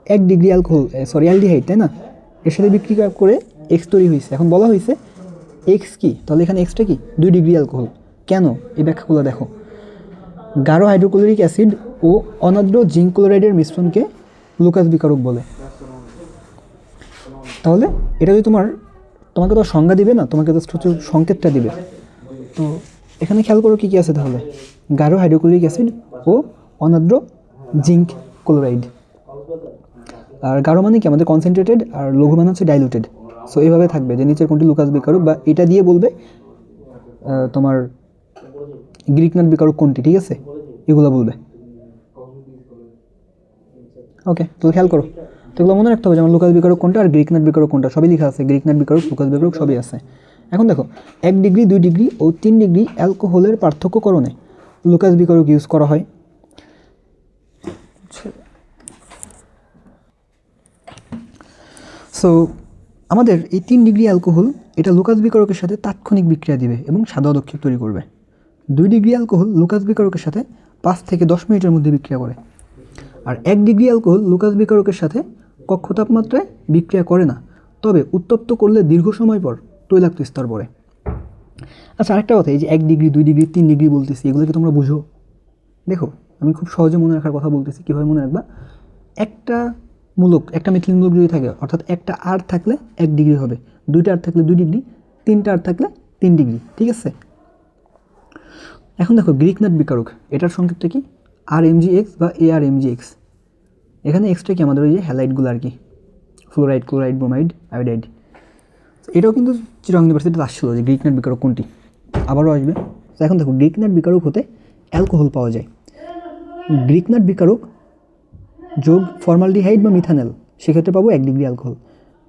1 ডিগ্রি অ্যালডিহাইড, তাই না? এর সাথে বিক্রিয়া করে X তৈরি হয়েছে। এখন বলা হয়েছে X কি? তাহলে এখানে Xটা কি? 2 ডিগ্রি অ্যালকোহল। কেন? এই ব্যাখ্যাগুলো দেখো। গাঢ় হাইড্রোক্লোরিক অ্যাসিড ও অনাদ্র জিঙ্ক ক্লোরাইডের মিশ্রণকে লুকাস বিকারক বলে। তাহলে এটা যদি তোমাকে তো সংজ্ঞা দিবে না, তোমাকে জাস্ট হচ্ছে সংকেতটা দিবে। তো এখানে খেয়াল করো কী কী আছে তাহলে? গাঢ় হাইড্রোক্লোরিক অ্যাসিড ও অনাদ্র জিঙ্ক ক্লোরাইড। আর গাঢ় মানে কি? আমাদের কনসেন্ট্রেটেড, আর লঘু মানে হচ্ছে ডাইলুটেড। সো এইভাবে থাকবে যে নিচের কোনটি লুকাস বিকারক, বা এটা দিয়ে বলবে তোমার গ্রিকনাট বিকারক কোনটি, ঠিক আছে? এগুলো বলবে। ওকে, তো খেয়াল করো, তো এগুলো মনে রাখতে হবে, যেমন লুকাস বিকারক কোনটা আর গ্রিকনাট বিকারক কোনটা, সবই লেখা আছে। গ্রিকনাট বিকারক, লুকাস বিকারক সবই আছে। এখন দেখো 1 ডিগ্রি, 2 ডিগ্রি ও 3 ডিগ্রি অ্যালকোহলের পার্থক্যকরণে লুকাস বিকারক ইউজ করা হয়। সো আমাদের এই 3 ডিগ্রি অ্যালকোহল, এটা লুকাস বিকারকের সাথে তাৎক্ষণিক বিক্রিয়া দিবে এবং সাদা পদক্ষেপ তৈরি করবে। 2 ডিগ্রি অ্যালকোহল লুকাস বিকারকের সাথে 5 থেকে 10 মিনিটের মধ্যে বিক্রিয়া করে। আর 1 ডিগ্রি অ্যালকোহল লুকাস বিকারকের সাথে কক্ষ তাপমাত্রায় বিক্রিয়া করে না, তবে উত্তপ্ত করলে দীর্ঘ সময় পর তৈলাক্ত স্তর পড়ে। আচ্ছা, আরেকটা কথা, এই যে 1 ডিগ্রি, 2 ডিগ্রি, 3 ডিগ্রি বলতেছি, এগুলো কি তোমরা বুঝো? দেখো আমি খুব সহজে মনে রাখার কথা বলতেছি। কীভাবে মনে রাখবা? একটা মিথিলিন মূলক যদি থাকে, অর্থাৎ একটা আর থাকলে 1 ডিগ্রি হবে, 2টা আর থাকলে 2 ডিগ্রি, 3টা আর থাকলে 3 ডিগ্রি, ঠিক আছে? এখন দেখো গ্রিকনাট বিকারক, এটার সংকেতটা কি? RMgX বা ARMgX। এখানে এক্সটা কি? আমাদের ওই যে হ্যালাইটগুলো আর কি, ফ্লোরাইড, ক্লোরাইড, ব্রোমাইড, আয়োডাইড। এটাও কিন্তু চিটাগং ইউনিভার্সিটিতে আসছিল যে গ্রিকনাট বিকারক কোনটি, আবারও আসবে। তো এখন দেখো গ্রিকনাট বিকারক হতে অ্যালকোহল পাওয়া যায়। গ্রিকনাট বিকারক যোগ ফর্মালডিহাইড বা মিথানল, সেক্ষেত্রে পাবো 1 ডিগ্রি অ্যালকোহল।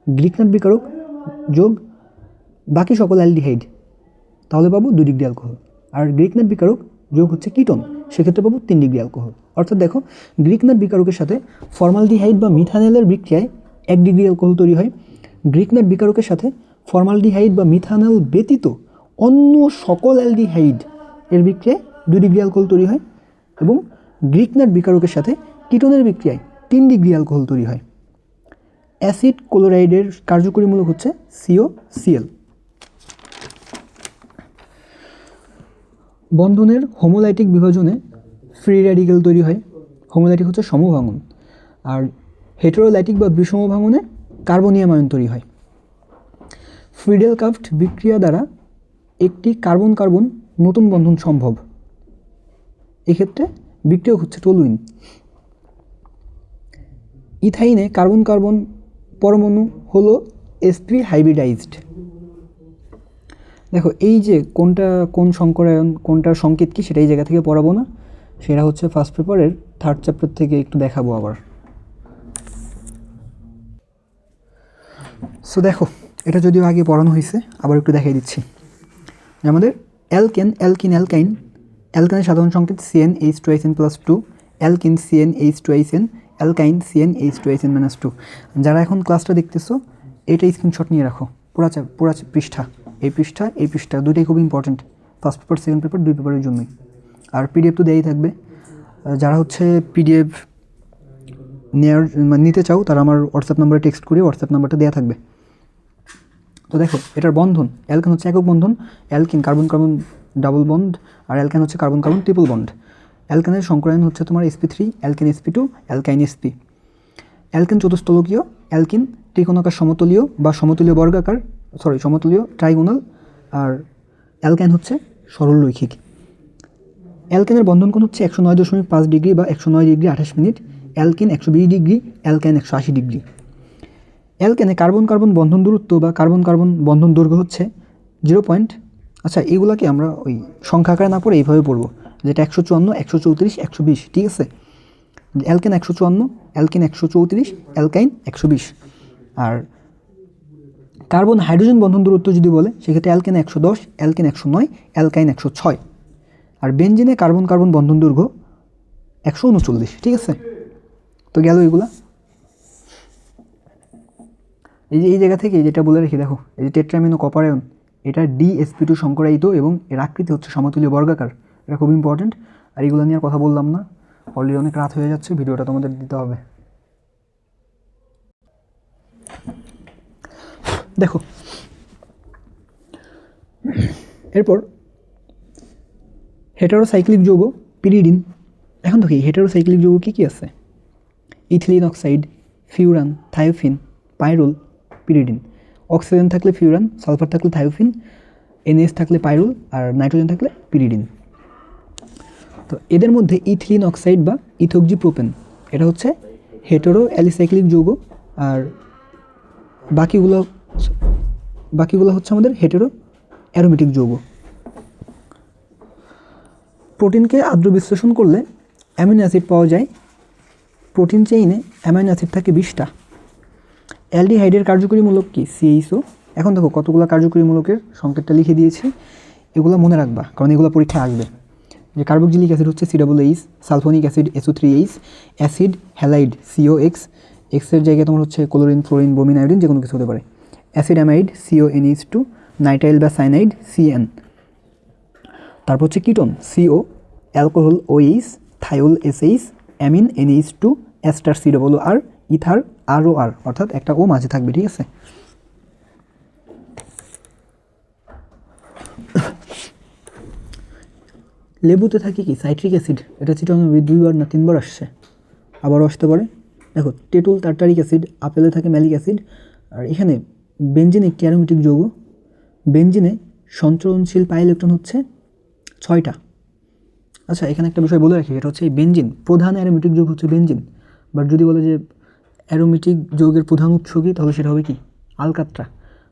গ্রিকনাট বিকারক যোগ বাকি সকল অ্যালডিহাইড, তাহলে পাবো 2 ডিগ্রি অ্যালকোহল। আর গ্রিকনাট বিকারক যোগ হচ্ছে কিটোন, সেক্ষেত্রে পাবো 3 ডিগ্রি অ্যালকোহল। অর্থাৎ দেখো গ্রিকনাট বিকারকের সাথে ফর্মালডিহাইড বা মিথানলের বিক্রিয়ায় 1 ডিগ্রি অ্যালকোহল তৈরি হয়। গ্রিকনাট বিকারকের সাথে ফর্মালডিহাইড বা মিথানল ব্যতীত অন্য সকল অ্যালডিহাইড এর বিক্রিয়ায় 2 ডিগ্রি অ্যালকোহল তৈরি হয়। এবং গ্রিকনাট বিকারকের সাথে কিটোনের বিক্রিয়ায় 3 ডিগ্রি অ্যালকোহল তৈরি হয়। অ্যাসিড ক্লোরাইডের কার্যকরী মূলক হচ্ছে COCl। বন্ধনের হোমোলাইটিক বিভাজনে ফ্রি র্যাডিক্যাল তৈরি হয়। হোমোলাইটিক হচ্ছে সমভাঙন, আর হেটেরোলাইটিক বা বিষম ভাঙনে কার্বনিয়াম আয়ন তৈরি হয়। ফ্রিডেল ক্রাফট বিক্রিয়া দ্বারা একটি কার্বন কার্বন নতুন বন্ধন সম্ভব, এক্ষেত্রে বিক্রিয়ক হচ্ছে টলুইন। ইথাইনে কার্বন কার্বন পরমাণু হলো sp হাইব্রিডাইজড। দেখো এই যে কোন সংকরায়ন কোনটার সংকেত কি সেটা এই জায়গা থেকে পড়াবো না, সেটা হচ্ছে ফার্স্ট পেপারের 3rd চ্যাপ্টার থেকে একটু দেখাবো আবার। সো দেখো এটা যদিও আগে পড়ানো হয়েছে, আবার একটু দেখাই দিচ্ছি। আমাদের অ্যালকেন, অ্যালকিন, অ্যালকাইন, অ্যালকাইনের সাধারণ সংকেত CnH2n+2, অ্যালকিন CnH2n, অ্যালকাইন CnH2n-2। যারা এখন ক্লাসটা দেখতেছো এটা স্ক্রিনশট নিয়ে রাখো, পুরা পৃষ্ঠা, এই পৃষ্ঠা দুটোই খুব important, first paper second paper 2 পেপারের জন্যই। আর পিডিএফ তো দেয়াই থাকবে, যারা হচ্ছে পিডিএফ নিতে চাও তারা আমার হোয়াটসঅ্যাপ নাম্বারে টেক্সট করে হোয়াটসঅ্যাপ নাম্বারটা দেওয়া থাকবে। তো দেখো এটার বন্ধন, অ্যালকেন হচ্ছে একক বন্ধন, alkene carbon carbon double bond, আর অ্যালকাইন হচ্ছে কার্বন কার্বন ট্রিপল বন্ড। অ্যালকাইনের সংকরায়ন হচ্ছে তোমার sp3, alkane sp2, alkyne sp। Alkane চতুস্থলকীয়, অ্যালকিন ত্রিকোণাকার সমতলীয় বা সমতলীয় বর্গাকার, সমতলীয় ট্রাইগোনাল, আর অ্যালকাইন হচ্ছে সরলরৈখিক। অ্যালকেনের বন্ধন কোণ হচ্ছে 109.5 ডিগ্রি বা 109 degree 28 minute, alkene 120 degree, alkyne 180 degree. অ্যালকেনে কার্বন কার্বন বন্ধন দূরত্ব বা কার্বন কার্বন বন্ধন দৈর্ঘ্য হচ্ছে 0. আচ্ছা এগুলাকে আমরা ওই সংখ্যা আকারে না পড়ে এইভাবে পড়বো, যেটা 154, 134, 120, ঠিক আছে। Alkane 154, alkyne 134, অ্যালকাইন 120। আর কার্বন হাইড্রোজেন বন্ধন দূরত্ব যদি বলে সেক্ষেত্রে অ্যালকেন 110, অ্যালকিন 109, অ্যালকাইন 106। আর বেনজিনে কার্বন কার্বন বন্ধন দৈর্ঘ্য 139, ঠিক আছে। তো গেল এগুলা। এই জায়গা থেকে যেটা বলে রেখে দেখো, এই যে টেট্রামিনো কপার আয়ন, এটা DsP2 সংকরায়িত এবং এর আকৃতি হচ্ছে সমতুল্য বর্গাকার, এটা খুব ইম্পর্টেন্ট। আর এগুলো নিয়ে আর কথা বললাম না, অলরেডি অনেক রাত হয়ে যাচ্ছে, ভিডিওটা তোমাদের দিতে হবে। দেখো এরপর হেটারোসাইক্লিক যৌগ পিরিডিন। এখন দেখি হেটারোসাইক্লিক যৌগ কী কী আছে: ethylene oxide, furan, thiophene, pyrrole, pyridine. Oxygen থাকলে ফিউরান, সালফার থাকলে থায়োফিন, NH থাকলে পাইরুল, আর নাইট্রোজেন থাকলে পিরিডিন। তো এদের মধ্যে ইথিলিন অক্সাইড বা ইথোক্সি প্রোপেন এটা হচ্ছে হেটারো অ্যালিসাইক্লিক যৌগ, আর বাকিগুলো হচ্ছে আমাদের হেটারো অ্যারোমেটিক যৌগ। প্রোটিনকে আদ্র বিশ্লেষণ করলে অ্যামিনো অ্যাসিড পাওয়া যায়। প্রোটিন চেইনে অ্যামাইনো অ্যাসিড থাকে 20টা। অ্যালডিহাইডের কার্যকরী মূলক কি? CHO। এখন দেখো কতগুলো কার্যকরী মূলকের সংকেতটা লিখে দিয়েছি, এগুলো মনে রাখবা কারণ এগুলো পরীক্ষায় আসবে। যে কার্বক্সিলিক অ্যাসিড হচ্ছে COOH, sulphonic acid SO3H, acid halide COX, এক্সের জায়গায় তোমার হচ্ছে ক্লোরিন, ফ্লোরিন, ব্রোমিন, আয়োডিন যে কোনো কিছু হতে পারে। অ্যাসিড অ্যামাইড CONH2, নাইট্রাইল বা সাইনাইড CN। তারপর হচ্ছে ketone CO, alcohol OH, থাইওল SH, amine NH2, ester COR, ether ROR, অর্থাৎ একটা ও মাঝে থাকবে, ঠিক আছে। লেবুতে থাকে কি? Citric acid. এটা চিটাগাং 2বার না 3বার আসছে, আবারও আসতে পারে। দেখো টেটুল টার্টারিক অ্যাসিড, আপেলে থাকে ম্যালিক অ্যাসিড। আর এখানে বেনজিন একটি অ্যারোমেটিক যৌগ। বেনজিনে সঞ্চরণশীল পাই ইলেকট্রন হচ্ছে 6টা। আচ্ছা এখানে একটা বিষয় বলে রাখি, এটা হচ্ছে এই বেনজিন প্রধান অ্যারোমেটিক যৌগ হচ্ছে বেনজিন, বাট যদি বলে যে অ্যারোমেটিক যৌগের প্রধান উৎস কী? তাহলে সেটা হবে কি? আলকাত্রা।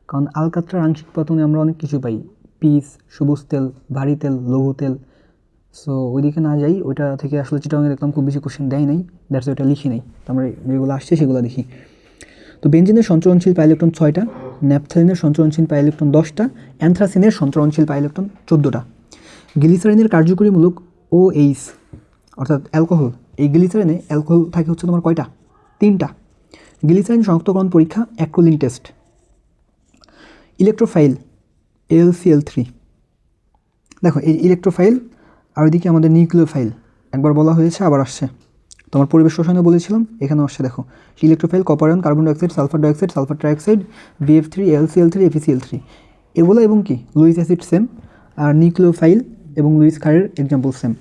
কারণ আলকাত্রার আংশিক পাতনে আমরা অনেক কিছু পাই, পিস, সবুজ তেল, ভারী তেল, লঘু তেল। সো ওইদিকে না যাই, ওইটা থেকে আসলে চিটাগাঙে দেখলাম খুব বেশি কোশ্চেন দেয় নাই, দ্যাটস ওইটা লিখি নাই। তো আমরা যেগুলো আসছে সেগুলো দেখি। তো বেঞ্জিনের সঞ্চরণশীল পাই ইলেকট্রন 6টা, ন্যাপথ্যালিনের সঞ্চরণশীল পাই ইলেকট্রন 10টা, অ্যানথ্রাসিনের সঞ্চরণশীল পাই ইলেকট্রন 14টা। গ্লিসারিনের কার্যকরী মূলক OH অর্থাৎ অ্যালকোহল। এই গ্লিসারিনে অ্যালকোহল থাকে হচ্ছে তোমার কয়টা? 3টা। গ্লিসারিন শনাক্তকরণ পরীক্ষা অ্যাক্রোলিন টেস্ট। Electrophile AlCl3। দেখো এই ইলেকট্রোফাইল আর ওইদিকে আমাদের নিউক্লিওফাইল, একবার বলা হয়েছে আবার আসছে। তোমার পরিবেশ রসায়নে বলেছিলাম, এখানেও আসছে। দেখো electrophile copper ion, carbon dioxide, sulphur dioxide, sulphur trioxide, BF3, AlCl3, FeCl3 এগুলো এবং কি লুইস অ্যাসিড সেম, আর নিউক্লিওফাইল এবং লুইস ক্ষারের এক্সাম্পল সেম।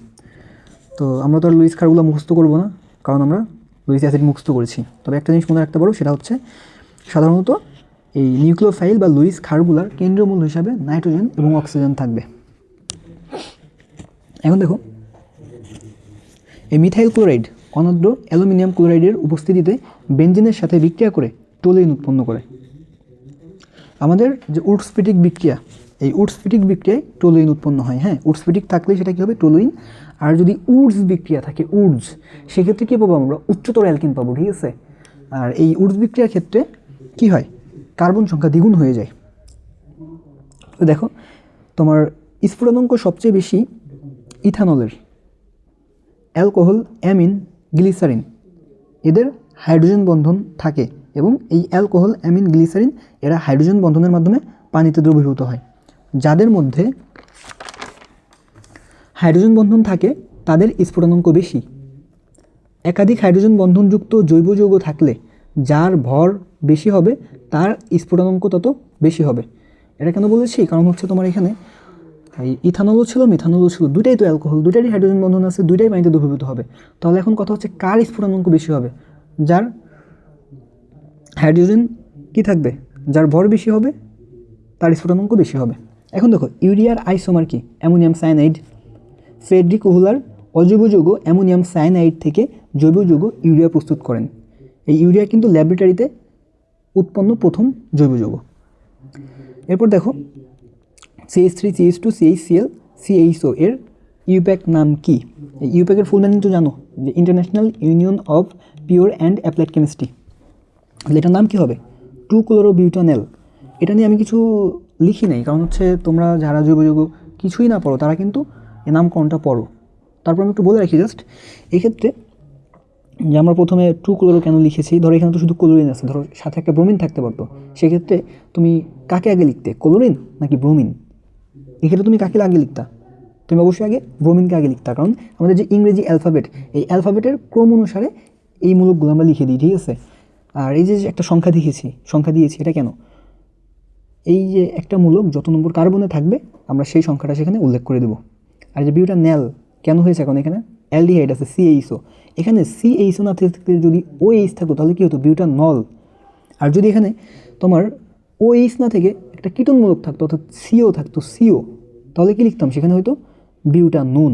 তো আমরা তো আর লুইস ক্ষারগুলো মুখস্থ করবো না, কারণ আমরা লুইস অ্যাসিড মুখস্থ করেছি। তবে একটা জিনিস মনে রাখতে পারো, সেটা হচ্ছে সাধারণত এই নিউক্লিওফাইল বা লুইস ক্ষারগুলার কেন্দ্রীয় মূল হিসাবে নাইট্রোজেন এবং অক্সিজেন থাকবে। এখন দেখো এই মিথাইল ক্লোরাইড অনদ্র অ্যালুমিনিয়াম ক্লোরাইডের উপস্থিতিতে বেঞ্জিনের সাথে বিক্রিয়া করে টোলুইন উৎপন্ন করে। আমাদের যে উডস্ফিটিক বিক্রিয়া, এই উডস্ফিটিক বিক্রিয়ায় টোলুইন উৎপন্ন হয়। হ্যাঁ, উডস্ফিটিক থাকলে সেটা কী হবে? টোলুইন। আর যদি উডস বিক্রিয়া থাকে, উডস, সেক্ষেত্রে কী পাবো? আমরা উচ্চতর অ্যালকিন পাবো। ঠিক আছে। আর এই উডস বিক্রিয়ার ক্ষেত্রে কী হয়? কার্বন সংখ্যা দ্বিগুণ হয়ে যায়। তো দেখো তোমার স্ফুটনাঙ্ক সবচেয়ে বেশি ইথানলের, অ্যালকোহল, অ্যামিন, গ্লিসারিন, এদের হাইড্রোজেন বন্ধন থাকে এবং এই অ্যালকোহল, অ্যামিন, গ্লিসারিন এরা হাইড্রোজেন বন্ধনের মাধ্যমে পানিতে দ্রবীভূত হয়। যাদের মধ্যে হাইড্রোজেন বন্ধন থাকে তাদের স্ফুটনাঙ্ক বেশি। একাধিক হাইড্রোজেন বন্ধনযুক্ত জৈব যৌগ থাকলে যার ভর বেশি হবে তার স্ফুটনাঙ্ক তত বেশি হবে। এটা কেন বলেছি? কারণ হচ্ছে তোমার এখানে এই ইথানলও ছিল, মিথানলও ছিল, দুইটাই তো অ্যালকোহল, দুইটারই হাইড্রোজেন বন্ধন আছে, দুইটাই পানিতে দ্রবীভূত হবে। তাহলে এখন কথা হচ্ছে কার স্ফুটনাঙ্ক বেশি হবে? যার হাইড্রোজেন কি থাকবে, যার ভর বেশি হবে তার স্ফুটনাঙ্ক বেশি হবে। এখন দেখো ইউরিয়ার আইসোমার কি? Ammonium cyanide. ফ্রেডরিক ওহুলার অজৈব যৌগ অ্যামোনিয়াম সায়ানাইড থেকে জৈব যৌগ ইউরিয়া প্রস্তুত করেন। এই ইউরিয়া কিন্তু ল্যাবরেটরিতে উৎপন্ন প্রথম জৈব যৌগ। এরপর দেখো CH3, CH2, CHCl, CHO এর ইউপ্যাক নাম কি? এই ইউপ্যাকের ফুল মিনিং তো জানো, যে international union of pure and applied chemistry. এটার নাম কী হবে? 2-chlorobutanol। এটা নিয়ে আমি কিছু লিখি নাই, কারণ হচ্ছে তোমরা যারা জৈব যৌগ কিছুই না পড়ো তারা কিন্তু এ নামকরণটা পড়ো। তারপর আমি একটু বলে রাখি জাস্ট এক্ষেত্রে, যে আমরা প্রথমে 2-chloro কেন লিখেছি। ধরো এখানে তো শুধু ক্লোরিন আছে, ধরো সাথে একটা ব্রোমিন থাকতে পারতো, সেক্ষেত্রে তুমি কাকে আগে লিখতে? ক্লোরিন নাকি ব্রোমিন? এক্ষেত্রে তুমি কাকে আগে লিখতা? তুমি অবশ্যই আগে ব্রোমিনকে আগে লিখতা, কারণ আমাদের যে ইংরেজি অ্যালফাবেট, এই অ্যালফাবেটের ক্রম অনুসারে এই মূলকগুলো আমরা লিখে দিই। ঠিক আছে। আর এই যে একটা সংখ্যা দিয়েছি, এটা কেন? এই যে একটা মূলক যত নম্বর কার্বনে থাকবে আমরা সেই সংখ্যাটা সেখানে উল্লেখ করে দেবো। আর যে বিউটানল কেন হয়েছে? এখন এখানে অ্যালডিহাইড আছে CHO, এখানে CHO না থেকে যদি OH থাকতো তাহলে কী হতো? বিউটানল। আর যদি এখানে তোমার OH না থেকে একটা কীটনমূলক থাকতো, অর্থাৎ CO থাকতো, CO, তাহলে কী লিখতাম? সেখানে হয়তো বিউটানোন।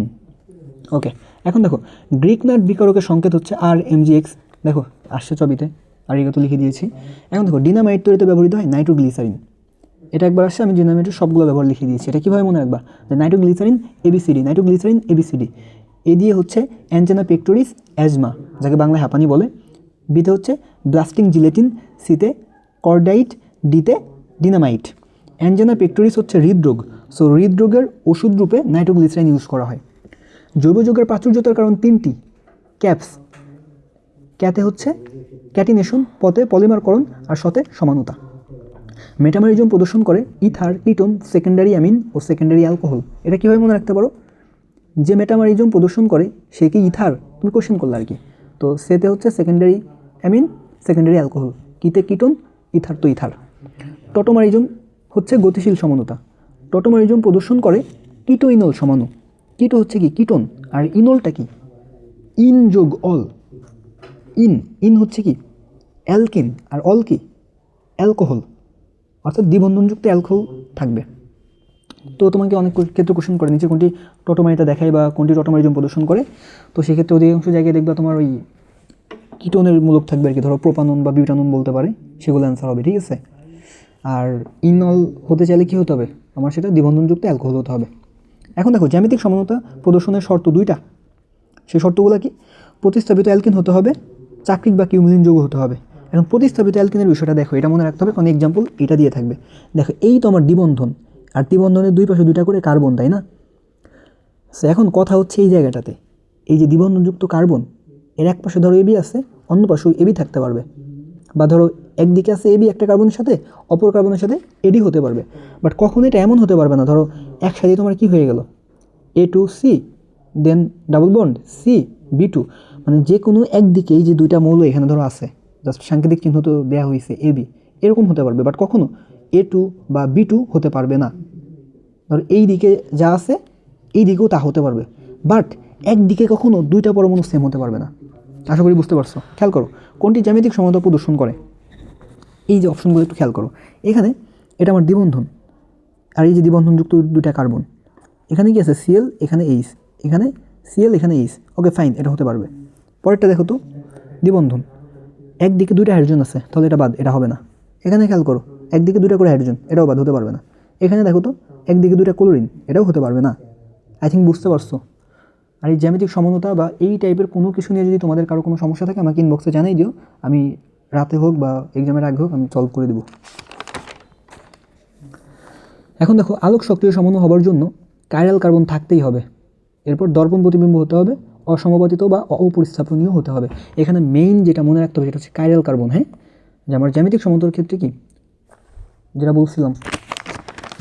ওকে, এখন দেখো গ্রিক নাট বিকারকের সংকেত হচ্ছে RMgX। দেখো আসছে ছবিতে, আর এগুলো তো লিখে দিয়েছি। এখন দেখো ডিনামাইট তৈরিতে ব্যবহৃত হয় নাইট্রোগ্লিসারিন। এটা একবার আসছে, আমি ডিনামাইটের সবগুলো ব্যবহার লিখে দিয়েছি। এটা কীভাবে মনে রাখবা? যে নাইট্রোগ্লিসারিন ABCD, নাইট্রোগ্লিসারিন ABCD। এ দিয়ে হচ্ছে অ্যাঞ্জেনা পেক্টোরিস অ্যাজমা, যাকে বাংলায় হাঁপানি বলে। বিতে হচ্ছে ব্লাস্টিং জিলেটিন, সিতে কর্ডাইট, ডিতে ডিনামাইট। অ্যাঞ্জেনা পেক্টোরিস হচ্ছে হৃদরোগ, সো হৃদরোগের ওষুধ রূপে নাইট্রোগ্লিসারিন ইউজ করা হয়। জৈব যৌগের প্রাচুর্যতার কারণ 3টি। ক্যাপস, ক্যাতে হচ্ছে ক্যাটিনেশন, পথে পলিমারকরণ, আর শতে সমানতা। মেটামারিজম প্রদর্শন করে ইথার, কিটোন, সেকেন্ডারি অ্যামিন ও সেকেন্ডারি অ্যালকোহল। এটা কীভাবে মনে রাখতে পারো? যে মেটামারিজম প্রদর্শন করে সে কি ইথার? তুমি কোশ্চেন করলে আর কি। তো সেতে হচ্ছে সেকেন্ডারি অ্যামিন, সেকেন্ডারি অ্যালকোহল, কিতে কিটোন, ইথার তো ইথার। টটোমারিজম হচ্ছে গতিশীল সমানুতা। টটোমারিজম প্রদর্শন করে কিটো ইনল সমাণু। কিটো হচ্ছে কি? কিটোন। আর ইনলটা কি? ইন যোগ অল। ইন হচ্ছে কি? অ্যালকিন, আর অল কি? অ্যালকোহল, অর্থাৎ দ্বিবন্ধনযুক্ত অ্যালকোহল থাকবে। তো তোমাকে অনেক ক্ষেত্রে কোশ্চেন করে নিচে কোনটি টটোমারিটা দেখায় বা কোনটি টটোমারিজম প্রদর্শন করে। তো সেক্ষেত্রে অধিকাংশ জায়গায় দেখবা তোমার ওই কিটোনের মূলক থাকবে আর কি, ধরো প্রোপানন বা বিউটানন বলতে পারে, সেগুলো অ্যান্সার হবে, ঠিক আছে। আর ইনল হতে চাইলে কী হতে হবে, আমার সেটা দ্বিবন্ধনযুক্ত অ্যালকোহল হতে হবে। এখন দেখো জ্যামিতিক সমানতা প্রদর্শনের শর্ত দুইটা, সেই শর্তগুলো কি, প্রতিস্থাপিত অ্যালকিন হতে হবে, চাকরিক বা কিউমিলিন যৌগ হতে হবে। এখন প্রতিস্থাপিত অ্যালকিনের বিষয়টা দেখো, এটা মনে রাখতে হবে, কারণ এক্সাম্পল এটা দিয়ে থাকবে। দেখো এই তো আমার দ্বিবন্ধন, আর দ্বিবন্ধনের দুই পাশে দুইটা করে কার্বন, তাই না? সো এখন কথা হচ্ছে এই জায়গাটাতে, এই যে দ্বিবন্ধনযুক্ত কার্বন, এর এক পাশে ধরো এবি আছে, অন্য পাশেও এবি থাকতে পারবে, বা ধরো একদিকে আছে এবি একটা কার্বনের সাথে, অপর কার্বনের সাথে এডি হতে পারবে। বাট কখন এটা এমন হতে পারবে না, ধরো একসাথে তোমার কি হয়ে গেল, A2C দেন ডাবল বন্ড CB2, মানে যে কোনো একদিকে এই যে দুইটা মৌল এখানে ধরো আছে, জাস্ট সাংকেতিক চিহ্ন তো দেওয়া হয়েছে AB, এরকম হতে পারবে, বাট কখনো A2 বা B2 হতে পারবে না। ধরো এই দিকে যা আছে এই দিকেও তা হতে পারবে, বাট একদিকে কখনো দুইটা পরমাণু সেম হতে পারবে না। আশা করি বুঝতে পারছো। খেয়াল করো কোনটি জ্যামিতিক সমতা প্রদর্শন করে, এই যে অপশনগুলো একটু খেয়াল করো। এখানে এটা আমার দ্বিবন্ধন, আর এই যে দ্বিবন্ধনযুক্ত দুইটা কার্বন, এখানে কি আছে Cl, এখানে H, এখানে Cl, এখানে H, ওকে ফাইন, এটা হতে পারবে। পরেরটা দেখো তো, দ্বিবন্ধন, একদিকে দুইটা হাইড্রোজেন আছে, তাহলে এটা বাদ, এটা হবে না। এখানে খেয়াল করো একদিকে দুইটা করে হাইড্রোজেন, এটাও বাদ, হতে পারবে না। এখানে দেখো তো একদিকে দুইটা ক্লোরিন, এটাও হতে পারবে না। আই থিঙ্ক বুঝতে পারছো। আর এই জ্যামিতিক সমানতা বা এই টাইপের কোনো কিছু নিয়ে যদি তোমাদের কারো কোনো সমস্যা থাকে আমাকে ইনবক্সে জানাই দিও, আমি রাতে হোক বা এক্সামের আগে হোক আমি সলভ করে দেবো। এখন দেখো আলোক সক্রিয় সমাণু হবার জন্য কাইরাল কার্বন থাকতেই হবে, এরপর দর্পণ প্রতিবিম্ব হতে হবে, অসমপাতিত বা অপরিস্থাপনীয় হতে হবে। এখানে মেইন যেটা মনে রাখতে হবে সেটা হচ্ছে কাইরাল কার্বন। হ্যাঁ, যে আমার জ্যামিতিক সমান্তর ক্ষেত্রে কি যেটা বলছিলাম,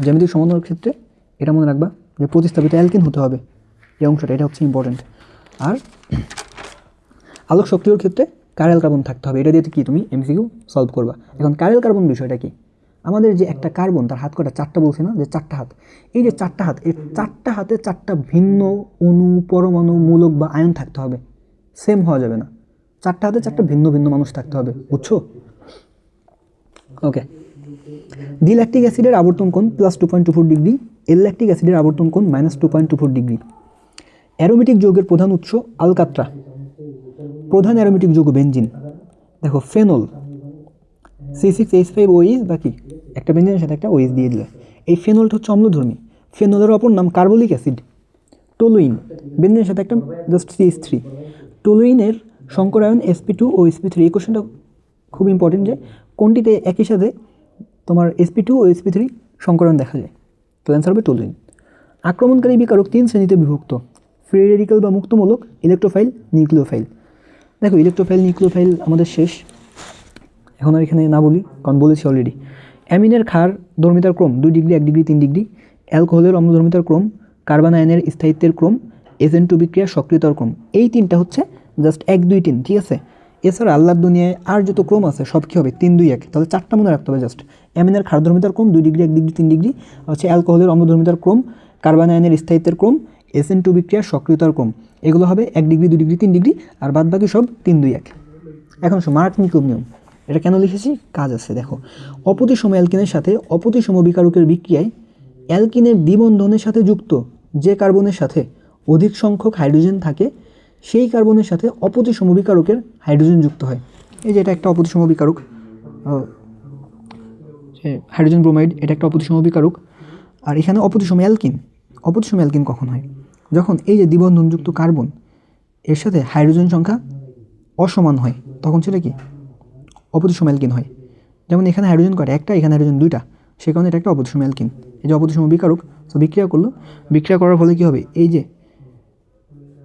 জ্যামিতিক সমান্তর ক্ষেত্রে এটা মনে রাখবা যে প্রতিস্থাপিত অ্যালকিন হতে হবে, এই অংশটা, এটা হচ্ছে ইম্পর্টেন্ট। আর আলোক সক্রিয়র ক্ষেত্রে কাইরাল কার্বন থাকতে হবে, এটা দিয়ে কি তুমি এমসিকিউ সলভ করবা। এখন কাইরাল কার্বন বিষয়টা কি, আমাদের যে একটা কার্বন তার হাত কটা, চারটা বলছি না, যে চারটা হাত, এই যে চারটা হাত, এই চারটা হাতে চারটা ভিন্ন অণু, পরমাণু, মূলক বা আয়ন থাকতে হবে, সেম হওয়া যাবে না। চারটা হাতে চারটা ভিন্ন ভিন্ন মানুষ থাকতে হবে, বুঝছো? ওকে, ডিল্যাকটিক অ্যাসিডের আবর্তন কোণ +2.24 ডিগ্রি, এল-ল্যাকটিক অ্যাসিডের আবর্তন কোণ -2.24 ডিগ্রি। অ্যারোমেটিক যৌগের প্রধান উৎস আলকাত্রা, প্রধান অ্যারোমেটিক যৌগ বেনজিন। দেখো ফেনল C6H5OH বা কি একটা বেনজিনের সাথে একটা OH দিয়ে দিলে, এই ফেনলটা হচ্ছে অম্লধর্মী। ফেনলের অপর নাম কার্বলিক অ্যাসিড। টলুইন, বেনজিনের সাথে একটা জাস্ট CH3। টলুইনের সংকরায়ন sp2 ও sp3। এই কোশ্চেনটা খুব ইম্পর্টেন্ট, যে কোনটিতে একই সাথে তোমার sp2 ও sp3 সংকরায়ন দেখা যায়, তো অ্যান্সার হবে টলুইন। আক্রমণকারী বিকারক 3 শ্রেণীতে বিভক্ত, ফ্রি রেডিক্যাল বা মুক্তমূলক, ইলেকট্রোফাইল, নিউক্লিওফাইল। দেখো ইলেকট্রোফাইল, নিউক্লিওফাইল আমাদের শেষ, এখন আর এখানে না বলি কারণ বলেছি অলরেডি। অ্যামিনের ক্ষার ধর্মিতার ক্রম 2 ডিগ্রি, 1 ডিগ্রি, 3 ডিগ্রি। অ্যালকোহলের অম্লধর্মিতার ক্রম, কার্বন আয়নের স্থায়িত্বের ক্রম, SN2 বিক্রিয়ার সক্রিয়তার ক্রম। এই তিনটা হচ্ছে জাস্ট 1, 2, 3, ঠিক আছে। এছাড়া আল্লাহর দুনিয়ায় আর যত ক্রম আছে সব কী হবে, 3, 2, 1, তাহলে চারটা মনে রাখতে হবে জাস্ট। অ্যামিনের ক্ষার ধর্মিতার ক্রম 2 ডিগ্রি, 1 ডিগ্রি, 3 ডিগ্রি, হচ্ছে অ্যালকোহলের অম্লধর্মিতার ক্রম, কার্বন আয়নের স্থায়িত্বের ক্রম, SN2 বিক্রিয়ার সক্রিয়তার ক্রম। এগুলো হবে 1 ডিগ্রি, 2 ডিগ্রি, 3 ডিগ্রি, আর বাদ বাকি সব 3, 2, 1। এখন মার্কনিকভ নিয়ম, এটা কেন লিখেছি, কাজ আছে। দেখো অপতিসম অ্যালকিনের সাথে অপতিসম বিকারকের বিক্রিয়ায় অ্যালকিনের দ্বিবন্ধনের সাথে যুক্ত যে কার্বনের সাথে অধিক সংখ্যক হাইড্রোজেন থাকে সেই কার্বনের সাথে অপতিসম বিকারকের হাইড্রোজেন যুক্ত হয়। এই যে এটা একটা অপতিসম বিকারক, হাইড্রোজেন ব্রোমাইড, এটা একটা অপতিসম বিকারক। আর এখানে অপতিসম অ্যালকিন, অপতিসম অ্যালকিন কখন হয়, যখন এই যে দ্বিবন্ধনযুক্ত কার্বন এর সাথে হাইড্রোজেন সংখ্যা অসমান হয়, তখন সেটা কি অপতিসম অ্যালকিন হয়। যেমন এখানে হাইড্রোজেন কয়টা, একটা, এখানে হাইড্রোজেন 2টা, সে কারণে এটা একটা অপতিসম অ্যালকিন। এই যে অপতিসম বিকারক, তো বিক্রিয়া করলো, বিক্রিয়া করার ফলে কী হবে, এই যে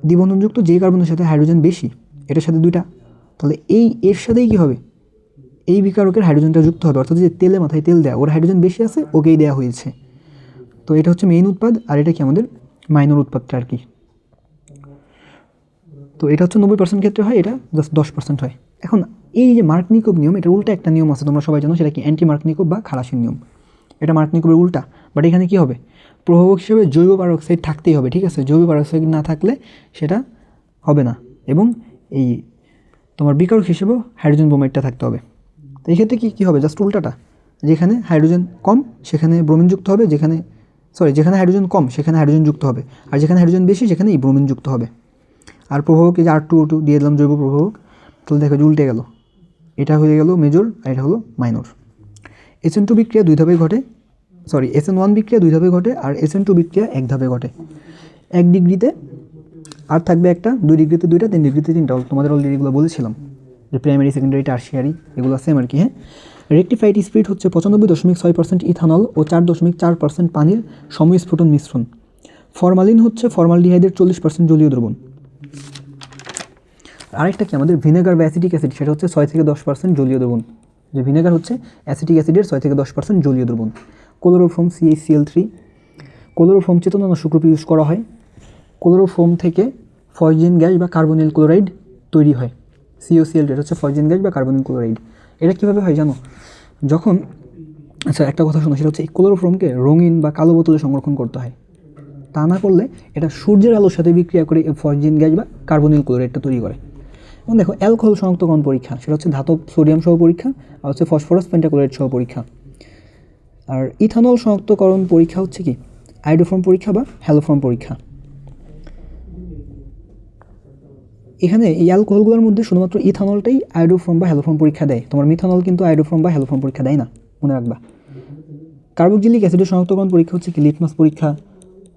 দ্বিবন্ধনযুক্ত যে কার্বনের সাথে হাইড্রোজেন বেশি, এটার সাথে 2টা, তাহলে এই এর সাথেই কী হবে, এই বিকারকের হাইড্রোজেনটা যুক্ত হবে, অর্থাৎ যে তেলে মাথায় তেল দেওয়া, ওর হাইড্রোজেন বেশি আছে, ওকেই দেওয়া হয়েছে। তো এটা হচ্ছে মেইন উৎপাদ, আর এটা কি আমাদের মাইনর উৎপাদটা আর কি। তো এটা হচ্ছে 90% ক্ষেত্রে হয়, এটা জাস্ট 10% হয়। এখন এই যে মার্কনিকভ নিয়ম, এটা উল্টা একটা নিয়ম আছে, তোমরা সবাই জানো, সেটা কি অ্যান্টি মার্কনিকভ বা খালাসির নিয়ম। এটা মার্কনিকভের উল্টা, বাট এখানে কী হবে, প্রভাবক হিসেবে জৈব পারক্সাইড থাকতেই হবে, ঠিক আছে। জৈব পারক্সাইড না থাকলে সেটা হবে না, এবং এই তোমার বিকারক হিসেবেও হাইড্রোজেন ব্রোমাইডটা থাকতে হবে। তো এই ক্ষেত্রে কী হবে, জাস্ট উল্টাটা, যেখানে হাইড্রোজেন কম সেখানে ব্রোমিন যুক্ত হবে, যেখানে হাইড্রোজেন কম সেখানে হাইড্রোজেন যুক্ত হবে, আর যেখানে হাইড্রোজেন বেশি সেখানে এই ব্রোমিন যুক্ত হবে। আর প্রভাবক এই যে R2O2 দিয়ে দিলাম, জৈব প্রভাবক। তাহলে দেখো যে উল্টে গেল, এটা হয়ে গেল মেজর আর এটা হলো মাইনর। SN2 বিক্রিয়া 2 ধাপে ঘটে, SN1 বিক্রিয়া 2 ধাপে ঘটে আর SN2 বিক্রিয়া 1 ধাপে ঘটে। 1 ডিগ্রিতে আর থাকবে একটা, 2 ডিগ্রিতে 2টা, 3 ডিগ্রিতে 3টা। তোমাদের অলরেডি এগুলো বলেছিলাম যে প্রাইমারি, সেকেন্ডারি, টার্সিয়ারি এগুলো সেম আর কি। হ্যাঁ, রেকটিফাইড স্পিরিট হচ্ছে 95.6% ইথানল ও 4.4% পানির সমস্ফুটন মিশ্রণ। ফরমালিন হচ্ছে ফর্মালডিহাইডের 40% জলীয় দ্রবণ। আরেকটা কি আমাদের ভিনেগার বা অ্যাসিটিক অ্যাসিড, সেটা হচ্ছে 6 থেকে 10% জলীয় দ্রবণ। যে ভিনেগার হচ্ছে অ্যাসিটিক অ্যাসিডের 6 থেকে 10% জলীয় দ্রবণ। ক্লোরোফর্ম CaCl3, ক্লোরোফর্ম চেতনানাশক রূপে ইউজ করা হয়। ক্লোরোফর্ম থেকে ফয়জিন গ্যাস বা কার্বনিল ক্লোরাইড তৈরি হয়। COCl, এটা হচ্ছে ফয়জিন গ্যাস বা কার্বনিল ক্লোরাইড। এটা কীভাবে হয় জানো? যখন, আচ্ছা একটা কথা শোনো, সেটা হচ্ছে এই ক্লোরোফর্মকে রঙিন বা কালো বোতলে সংরক্ষণ করতে হয়। তা না করলে এটা সূর্যের আলোর সাথে বিক্রিয়া করে ফয়জিন গ্যাস বা কার্বনিল ক্লোরাইডটা তৈরি করে। এবং দেখো অ্যালকোহল শনাক্তকরণ পরীক্ষা, সেটা হচ্ছে ধাতব সোডিয়াম সহ পরীক্ষা আর হচ্ছে ফসফরাস পেন্টাক্লোরাইড সহ পরীক্ষা। আর ইথানল শনাক্তকরণ পরীক্ষা হচ্ছে কি আয়োডোফর্ম পরীক্ষা বা হ্যালোফর্ম পরীক্ষা। এখানে এই অ্যালকোহলগুলোর মধ্যে শুধুমাত্র ইথানলটাই আয়োডোফর্ম বা হ্যালোফর্ম পরীক্ষা দেয়, তোমার মিথানল কিন্তু আয়োডোফর্ম বা হ্যালোফর্ম পরীক্ষা দেয় না, মনে রাখবা। কার্বক্সিলিক অ্যাসিডের শনাক্তকরণ পরীক্ষা হচ্ছে কি লিটমাস পরীক্ষা,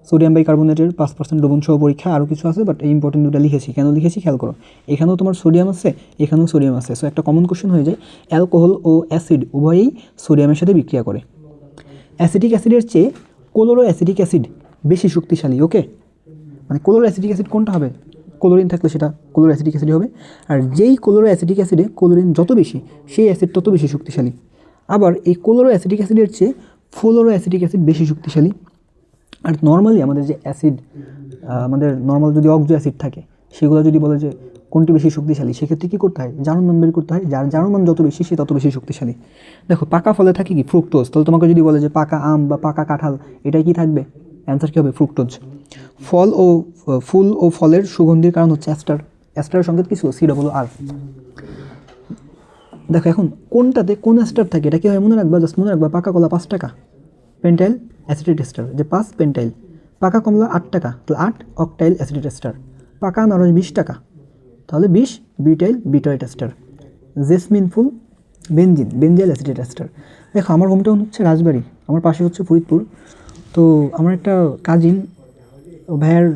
সোডিয়াম বাইকার্বনেটের 5% দ্রবণ সহ পরীক্ষা, আরও কিছু আছে, বাট এই ইম্পর্টেন্ট দুটো লিখেছি। কেন লিখেছি খেয়াল করো, এখানেও তোমার সোডিয়াম আছে, এখানেও সোডিয়াম আছে। সো একটা কমন কোশ্চেন হয়ে যায়, অ্যালকোহল ও অ্যাসিড উভয়েই সোডিয়ামের সাথে বিক্রিয়া করে। অ্যাসিটিক অ্যাসিডের চেয়ে ক্লোরো অ্যাসিটিক অ্যাসিড বেশি শক্তিশালী। ওকে, মানে ক্লোরো অ্যাসিটিক অ্যাসিড কোনটা হবে? ক্লোরিন থাকলে সেটা ক্লোরো অ্যাসিটিক অ্যাসিড হবে। আর যেই ক্লোরো অ্যাসিটিক অ্যাসিডে ক্লোরিন যত বেশি, সেই অ্যাসিড তত বেশি শক্তিশালী। আবার এই ক্লোরো অ্যাসিটিক অ্যাসিডের চেয়ে ফ্লোরো অ্যাসিটিক অ্যাসিড বেশি শক্তিশালী। আর নর্মালি আমাদের যে অ্যাসিড, আমাদের নর্মাল যদি অক্সো অ্যাসিড থাকে, সেগুলো যদি বলে যে কোনটি বেশি শক্তিশালী, সেক্ষেত্রে কী করতে হয়? জারণ মান বের করতে হয়। যার জারণ মান যত বেশি, সে তত বেশি শক্তিশালী। দেখো পাকা ফলে থাকে কি ফ্রুক্টোজ, তাহলে তোমাকে যদি বলে যে পাকা আম বা পাকা কাঁঠাল, এটাই কি থাকবে? অ্যান্সার কী হবে? ফ্রুক্টোজ। ফুল ও ফলের সুগন্ধির কারণ হচ্ছে অ্যাস্টার। অ্যাস্টারের সংকেত কি ছিল? CRR। দেখো এখন কোনটাতে কোন অ্যাস্টার থাকে এটা কি হয় মনে রাখবা, জাস্ট মনে রাখবা। পাকা কলা 5 টাকা, পেন্টাইল অ্যাসিটেট এস্টার, যে 5 পেন্টাইল। পাকা কমলা 8 টাকা, তাহলে 8 অক্টাইল অ্যাসিটেট এস্টার। পাকা আনারস 20 টাকা, তাহলে 20 বিউটাইল বিটয়েট এস্টার। জেসমিন ফুল বেনজাইল অ্যাসিটেট এস্টার। দেখো আমার হোমটাউন হচ্ছে রাজবাড়ি, আমার পাশে হচ্ছে ফরিদপুর। তো আমার একটা কাজিন, ভাইয়ের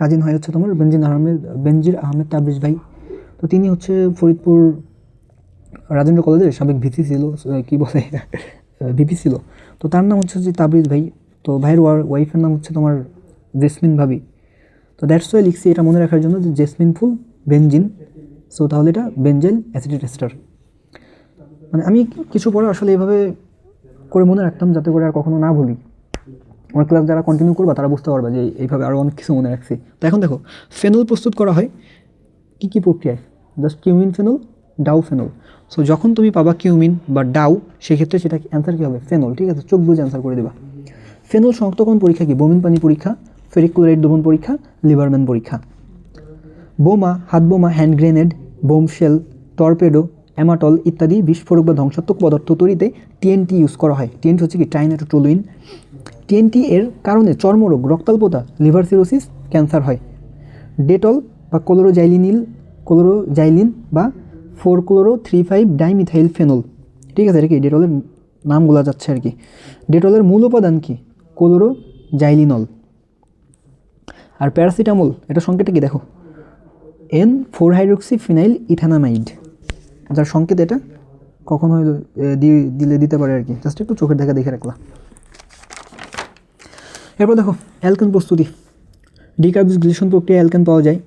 কাজিন হয় হচ্ছে তোমার বেনজির আহমেদ তাবরিজ ভাই। তো তিনি হচ্ছে ফরিদপুর রাজেন্দ্র কলেজের সাবেক ভিসি ছিল, কী বলে ভিপি ছিল। তো তার নাম হচ্ছে যে তাবরিজ ভাই। তো ভাইয়ের ওয়াইফের নাম হচ্ছে তোমার জেসমিন ভাবি। তো দ্যাটস ওয়াই লিখছি এটা মনে রাখার জন্য যে জেসমিন ফুল বেনজিন। সো তাহলে এটা বেনজাইল অ্যাসিটেট এস্টার। মানে আমি কিছু পরে আসলে এইভাবে করে মনে রাখতাম যাতে করে আর কখনো না ভুলি। আমার ক্লাস যারা কন্টিনিউ করবা তারা বুঝতে পারবা যে এইভাবে আরও অনেক কিছু মনে রাখছি। তো এখন দেখো ফেনল প্রস্তুত করা হয় কী প্রক্রিয়ায়? Just cumin phenol, Dow phenol. So যখন তুমি পাবা কিউমিন বা ডাউ, সেক্ষেত্রে সেটা অ্যান্সার কী হবে? ফেনল। ঠিক আছে, চোখ বুঝে অ্যান্সার করে দেবা। ফেনল শনাক্তকরণ পরীক্ষা কি? বমিন পানি পরীক্ষা, ফেরিক ক্লোরাইড দ্রবণ পরীক্ষা, লিভারম্যান পরীক্ষা। বোমা, হাত বোমা, হ্যান্ড গ্রেনেড, বোমশেল, টর্পেডো, অ্যামাটল ইত্যাদি বিস্ফোরক বা ধ্বংসাত্মক পদার্থ তৈরিতে TNT ইউজ করা হয়। TNT হচ্ছে কি ট্রাইনাইট্রোটলুইন। TNT এর কারণে চর্মরোগ, রক্তাল্পতা, লিভার সিরোসিস, ক্যান্সার হয়। ডেটল বা ক্লোরোজাইলিন বা 4-chloro-3,5 ডাইমিথাইল ফেনল। ঠিক আছে, এটা কি ডেটলের নামগুলো যাচ্ছে আর কি। ডেটলের মূল উপাদান কি? ক্লোরোজাইলিনল। আর প্যারাসিটামল, এটা সংকেতটা কি দেখো? N4-হাইড্রোক্সিফিনাইল ইথানামাইড, যার সংকেত এটা কখন হইল দিতে পারে আর কি। জাস্ট একটু চোখের দেখা দেখে রাখলাম। এরপর দেখো অ্যালকেন প্রস্তুতি। ডিকার্বক্সিলেশন প্রক্রিয়া অ্যালকেন পাওয়া যায়।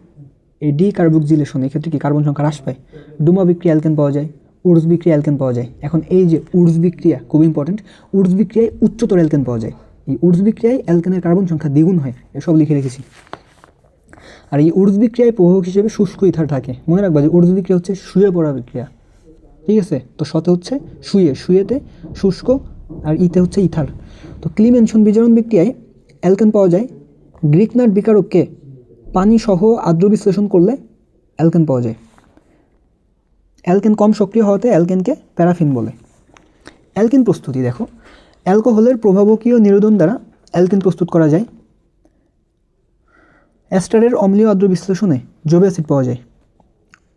এই ডিকার্বক্সিলেশন এক্ষেত্রে কি কার্বন সংখ্যা হ্রাস পায়। ডুমা বিক্রিয়া অ্যালকেন পাওয়া যায়। উডস বিক্রিয়া অ্যালকেন পাওয়া যায়। এখন এই যে উডস বিক্রিয়া খুব ইম্পর্টেন্ট, উডস বিক্রিয়ায় উচ্চতর অ্যালকেন পাওয়া যায়। এই উডস বিক্রিয়ায় অ্যালকেনের কার্বন সংখ্যা দ্বিগুণ হয়, এসব লিখে রেখেছি। আর এই উডস বিক্রিয়ায় প্রভাবক হিসেবে শুষ্ক ইথার থাকে। মনে রাখবা যে উডস বিক্রিয়া হচ্ছে শুয়ে পড়া বিক্রিয়া। ঠিক আছে, তো শতে হচ্ছে শুয়েতে শুষ্ক, আর ইতে হচ্ছে ইথার। তো ক্লিমেনশন বিজারণ বিক্রিয়ায় অ্যালকেন পাওয়া যায়। গ্রিকনাট বিকারককে পানি সহ আর্দ্র বিশ্লেষণ করলে অ্যালকেন পাওয়া যায়। অ্যালকেন কম সক্রিয় হওয়াতে অ্যালকেনকে প্যারাফিন বলে। অ্যালকেন প্রস্তুতি দেখো, অ্যালকোহলের প্রভাবকীয় নিরোধন দ্বারা অ্যালকেন প্রস্তুত করা যায়। অ্যাস্টারের অম্লীয় আর্দ্র বিশ্লেষণে জৈব অ্যাসিড পাওয়া যায়।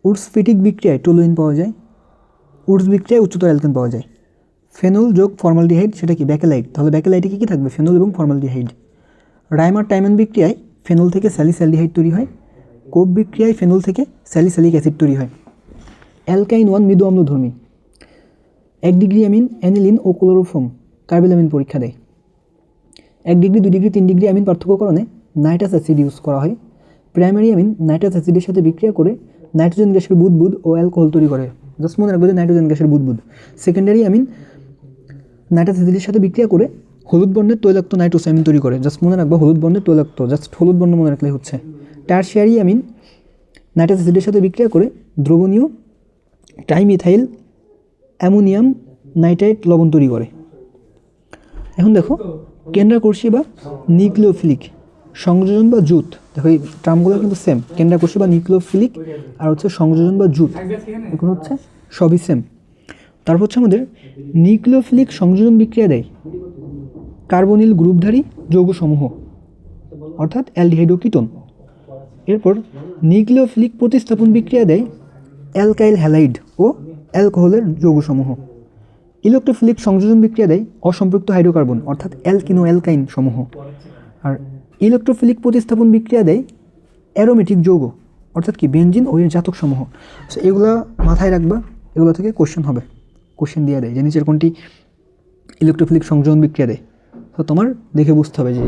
উডস ফিটিক বিক্রিয়ায় টলুইন পাওয়া যায়, উডস বিক্রিয়ায় উচ্চতর অ্যালকেন পাওয়া যায়। ফেনল যোগ ফর্মালডিহাইড সেটা কি? ব্যাকেলাইট। তাহলে ব্যাকেলাইটে কী কী থাকবে? ফেনল এবং ফর্মালডিহাইড। রাইমার টাইমান বিক্রিয়ায় ফেনল থেকে স্যালিস্যালডিহাইড তৈরি হয়। কোপ বিক্রিয়ায় ফেনল থেকে স্যালিস্যালিক অ্যাসিড তৈরি হয়। অ্যালকাইন 1 মৃদু অম্লধর্মী। 1 ডিগ্রি অ্যামিন, অ্যানিলিন ও ক্লোরোফর্ম কার্বেলামিন পরীক্ষা দেয়। 1 ডিগ্রি, 2 ডিগ্রি, 3 ডিগ্রি অ্যামিন পার্থক্যকরণে নাইট্রাস অ্যাসিড ইউজ করা হয়। প্রাইমারি অ্যামিন নাইট্রাস অ্যাসিডের সাথে বিক্রিয়া করে নাইট্রোজেন গ্যাসের বুদবুদ ও অ্যালকোহল তৈরি করে। জাস্ট মনে রাখবে যে নাইট্রোজেন গ্যাসের বুদবুদ। সেকেন্ডারি অ্যামিন নাইট্রাস অ্যাসিডের সাথে বিক্রিয়া করে হলুদ বর্ণের তৈলাক্ত নাইট্রোস অ্যামিন তৈরি করে। জাস্ট মনে রাখবা হলুদ বর্ণের তৈলাক্ত, জাস্ট হলুদ বর্ণ মনে রাখলেই হচ্ছে। টারশিয়ারি অ্যামিন নাইট্রাস অ্যাসিডের সাথে বিক্রিয়া করে দ্রবণীয় ট্রাইমিথাইল অ্যামোনিয়াম নাইট্রাইট লবণ তৈরি করে। এখন দেখো কেন্দ্রাকর্ষী বা নিউক্লিওফিলিক সংযোজন বা জুত, দেখো এই টার্মগুলো কিন্তু সেম। কেন্দ্রাকর্ষী বা নিউক্লিওফিলিক আর হচ্ছে সংযোজন বা জুত, এগুলো হচ্ছে সবই সেম। তারপর হচ্ছে আমাদের নিউক্লিওফিলিক সংযোজন বিক্রিয়া দেয় কার্বনিল গ্রুপধারী যৌগসমূহ অর্থাৎ অ্যালডিহাইড ও কিটোন। এরপর নিউক্লিওফিলিক প্রতিস্থাপন বিক্রিয়া দেয় অ্যালকাইল হ্যালাইড ও অ্যালকোহলের যৌগসমূহ। ইলেকট্রোফিলিক সংযোজন বিক্রিয়া দেয় অসম্পৃক্ত হাইড্রোকার্বন অর্থাৎ অ্যালকিনো অ্যালকাইন সমূহ। আর ইলেকট্রোফিলিক প্রতিস্থাপন বিক্রিয়া দেয় অ্যারোমেটিক যৌগ অর্থাৎ কি? বেনজিন ও এর জাতক সমূহ। সো এগুলো মাথায় রাখবা, এগুলো থেকে কোশ্চেন হবে, কোশ্চেন দিয়ে দেয় যে নিচের কোনটি ইলেকট্রোফিলিক সংযোজন বিক্রিয়া দেয়। তো তোমার দেখে বুঝতে হবে যে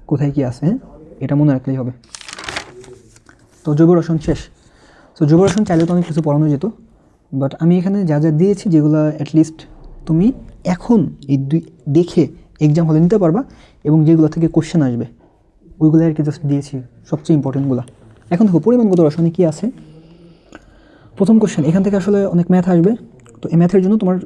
কোথায় কী আছে, হ্যাঁ এটা মনে রাখলেই হবে। তো জৈব রসায়ন শেষ। তো জৈব রসায়ন চাইলে তো অনেক কিছু পড়ানো যেত, বাট আমি এখানে যা যা দিয়েছি যেগুলো অ্যাটলিস্ট তুমি এখন এই দেখে এক্সাম হলে নিতে পারবা এবং যেগুলো থেকে কোশ্চেন আসবে ওইগুলো আর কি জাস্ট দিয়েছি, সবচেয়ে ইম্পর্টেন্টগুলো। এখন দেখো পরিমাণগত রসায়নে কী আছে। প্রথম কোশ্চেন এখান থেকে আসলে অনেক ম্যাথ আসবে, তো এই ম্যাথের জন্য তোমার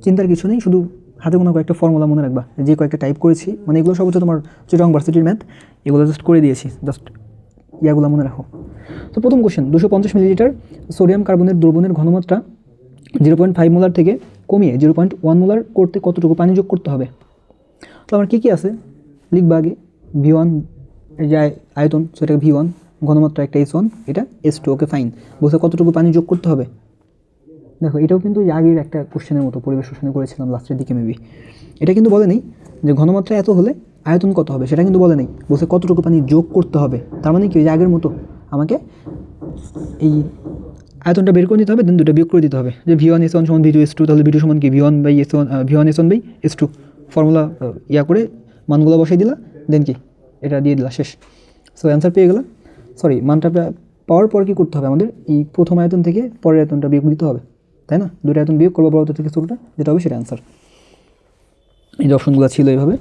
চিন্তার কিছু নেই, শুধু হাতে গোনা কয়েকটা ফর্মুলা মনে রাখবা, যে কয়েকটা টাইপ করেছি, মানে এগুলো সব হচ্ছে তোমার চিটাগং ভার্সিটির ম্যাথ, এগুলো জাস্ট করে দিয়েছি, জাস্ট ইয়াগুলো মনে রাখো। তো প্রথম কোশ্চেন 250 মিলিলিটার সোডিয়াম কার্বনের দ্রবণের ঘনমাত্রা 0.5 মোলার থেকে কমিয়ে 0.1 মোলার করতে কতটুকু পানি যোগ করতে হবে? তো আমার কী কী আছে লিখবা আগে। V1 এই যে আয়তন, সেটাকে V1, ঘনমাত্রা একটা H1, এটা H2, ওকে ফাইন। বলতে কতটুকু পানি যোগ করতে হবে। দেখো এটাও কিন্তু আগের একটা কোশ্চেনের মতো পরিবেশ রসায়নে করেছিলাম লাস্টের দিকে মেবি। এটা কিন্তু বলে নেই যে ঘনমাত্রা এত হলে আয়তন কত হবে, সেটা কিন্তু বলে নেই, বলছে কতটুকু পানি যোগ করতে হবে। তার মানে কি ওই যে আগের মতো আমাকে এই আয়তনটা বের করে নিতে হবে, দেন দুটো বিয়োগ করে দিতে হবে, যে V1 S1 সমান V2 S2, তাহলে V2 সমান কি V1 S1 by S2, formula ইয়া করে মানগুলো বসাই দিলা, দেন কি এটা দিয়ে দিলা, শেষ। সো অ্যান্সার পেয়ে গেলাম। সরি, মানটা পাওয়ার পর কী করতে হবে আমাদের? এই প্রথম আয়তন থেকে পরের আয়তনটা বিয়োগ দিতে হবে, তাই না? দুটো আয়তন বিয়োগ করবো বড় থেকে ছোটোটা, যেটা হবে সেটা অ্যান্সার। এই যে অপশনগুলো ছিল এইভাবে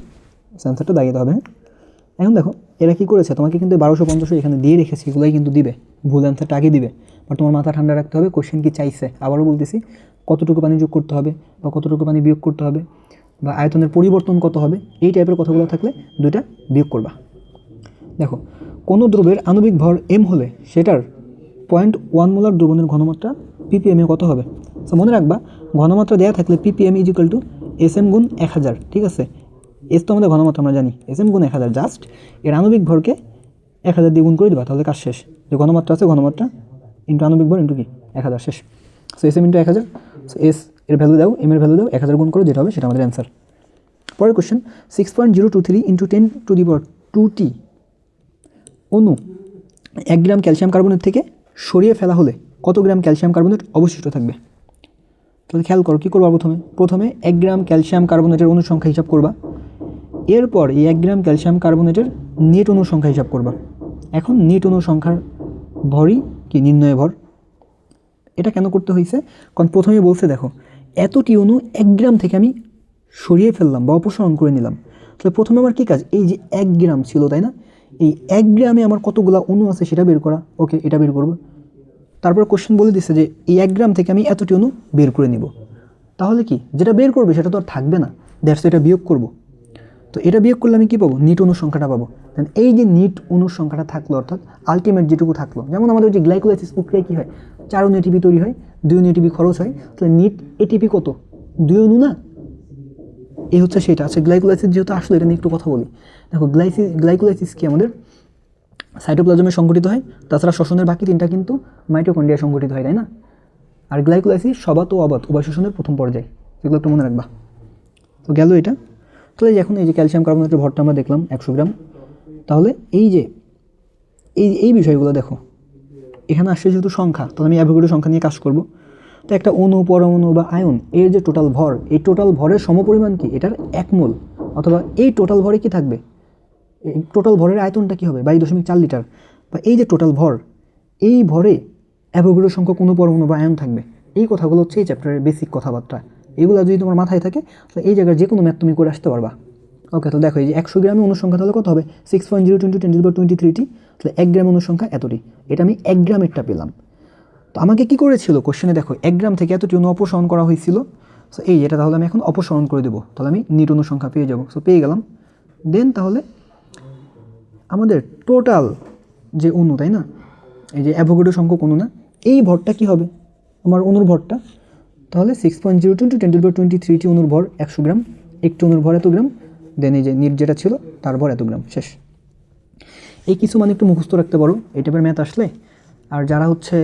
অ্যান্সারটা দাঁড়িয়ে হবে। এখন দেখো এরা কী করেছে, তোমাকে কিন্তু 1200-1500 এখানে দিয়ে রেখেছে, এগুলোই কিন্তু দিবে, ভুল অ্যান্সারটা আগে দিবে। বাট তোমার মাথা ঠান্ডা রাখতে হবে, কোশ্চেন কি চাইছে। আবারও বলতেছি, কতটুকু পানি যোগ করতে হবে বা কতটুকু পানি বিয়োগ করতে হবে বা আয়তনের পরিবর্তন কত হবে, এই টাইপের কথাগুলো থাকলে দুইটা বিয়োগ করবা। দেখো কোনো দ্রব্যের আণবিক ভর m হলে সেটার 0.1 মোলার দ্রবণের ঘনমাত্রা ppm এ কত হবে? সো মনে রাখবা ঘনমাত্রা দেওয়া থাকলে ppm = sm গুণ 1000, ঠিক আছে? এস তো আমাদের ঘনমাত্রা আমরা জানি, sm গুণ 1000, জাস্ট এর আণবিক ভরকে 1000 দিয়ে গুণ করে দেবা, তাহলে কাজ শেষ। যে ঘনমাত্রা আছে, ঘনমাত্রা ইন্টু আণবিক ভর ইন্টু কি 1000, শেষ। সো sm × 1000, সো s এর ভ্যালু দাও, m এর ভ্যালু দাও, 1000 গুণ করে যেটা হবে সেটা আমাদের অ্যান্সার। পরের কোশ্চেন 6.023 × 10⁻²t অণু 1 গ্রাম ক্যালসিয়াম কার্বনেট থেকে সরিয়ে ফেলা হলে কত গ্রাম ক্যালসিয়াম কার্বনেট অবশিষ্ট থাকবে? তাহলে খেয়াল করো কী করবা। প্রথমে 1 গ্রাম ক্যালসিয়াম কার্বনেটের অণুর সংখ্যা হিসাব করবা, এরপর এই 1 গ্রাম ক্যালসিয়াম কার্বনেটের নেট অণুর সংখ্যা হিসাব করবা। এখন নেট অণুর সংখ্যার ভরই কি নির্ণয় ভর। এটা কেন করতে হয়েছে? কারণ প্রথমে বলছে দেখো এতটি অণু 1 গ্রাম থেকে আমি সরিয়ে ফেললাম বা অপসারণ করে নিলাম। তাহলে প্রথমে আমার কী কাজ? এই যে 1 গ্রাম ছিল, তাই না, এই 1 গ্রামে আমার কতগুলো অণু আছে সেটা বের করা। ওকে, এটা বের করবো। তারপর কোশ্চেন বলে দিচ্ছে যে এই 1 গ্রাম থেকে আমি এতটি অণু বের করে নিব। তাহলে কি যেটা বের করবে সেটা তো আর থাকবে না, দ্যাটস এটা বিয়োগ করব। তো এটা বিয়োগ করলে আমি কী পাবো? নিট অণুর সংখ্যাটা পাবো। দেন এই যে নিট অণুর সংখ্যাটা থাকলো, অর্থাৎ আলটিমেট যেটুকু থাকলো, যেমন আমাদের যে গ্লাইকোলাইসিস প্রক্রিয়া কী হয়, 4 অণু এটিপি তৈরি হয়, 2 অণু এটিপি খরচ হয়, তাহলে নিট এটিপি কত? 2 অণু না? এই হচ্ছে সেটা। আচ্ছা গ্লাইকোলাইসিস যেহেতু আসলে এটা নিয়ে একটু কথা বলি। দেখো গ্লাইকোলাইসিস কি আমাদের সাইটোপ্লাজমে সংঘটিত হয়, তাছাড়া শ্বসনের বাকি 3টা কিন্তু মাইটোকন্ড্রিয়া সংঘটিত হয়, তাই না? আর গ্লাইকোলাইসিস সবাত ও অবাত উভয় শ্বসনের প্রথম পর্যায়, এগুলো একটু মনে রাখবা। তো গেল এটা। তাহলে এখন এই যে ক্যালসিয়াম কার্বনেটের ভরটা আমরা দেখলাম 100 গ্রাম। তাহলে এই যে এই বিষয়গুলো দেখো, এখানে আসছে যেহেতু সংখ্যা, তাহলে আমি অ্যাভোগাড্রো সংখ্যা নিয়ে কাজ করব। তো একটা অণু, পরমাণু বা আয়ন এর যে টোটাল ভর, এই টোটাল ভরের সমপরিমাণ কি এটার 1 মোল, অথবা এই টোটাল ভরে কি থাকবে, এই টোটাল ভরের আয়তনটা কী হবে 22.4 লিটার, বা এই যে টোটাল ভর, এই ভরে অ্যাভোগাড্রো সংখ্যক অণু, পরমাণু বা আয়ন থাকবে। এই কথাগুলো হচ্ছে এই চ্যাপ্টারের বেসিক কথাবার্তা। এগুলো যদি তোমার মাথায় থাকে তাহলে এই জায়গার যে কোনো ম্যাথ তুমি করে আসতে পারবা। ওকে, তো দেখো এই যে 100 গ্রামে অনুসংখ্যা তাহলে কত হবে 6.022 × 10⁻23t, তাহলে 1 গ্রাম অনুসংখ্যা এতটি। এটা আমি 1 গ্রামেরটা পেলাম। তো আমাকে কি করেছিল কোশ্চেনে, দেখো 1 গ্রাম থেকে এতটি অণু অপসারণ করা হয়েছিল। সো এই এটা তাহলে আমি এখন অপসারণ করে দেবো, তাহলে আমি নিট অনুসংখ্যা পেয়ে যাবো। সো পেয়ে গেলাম। দেন তাহলে আমাদের টোটাল যে অণু, তাই না, এই যে অ্যাভোগাড্রো সংখ্যক অণু না, এই ভরটা কি হবে আমার অণুর ভরটা, তাহলে 6.022 × 10⁻23t অণুর ভর 100 গ্রাম, একটি অণুর ভর এত গ্রাম, দেন এই যে নিট যেটা ছিল তার ভর এত গ্রাম, শেষ। এই কিছু মানে একটু মুখস্থ রাখতে পারো এই টাইপের ম্যাথ আসলে। আর যারা হচ্ছে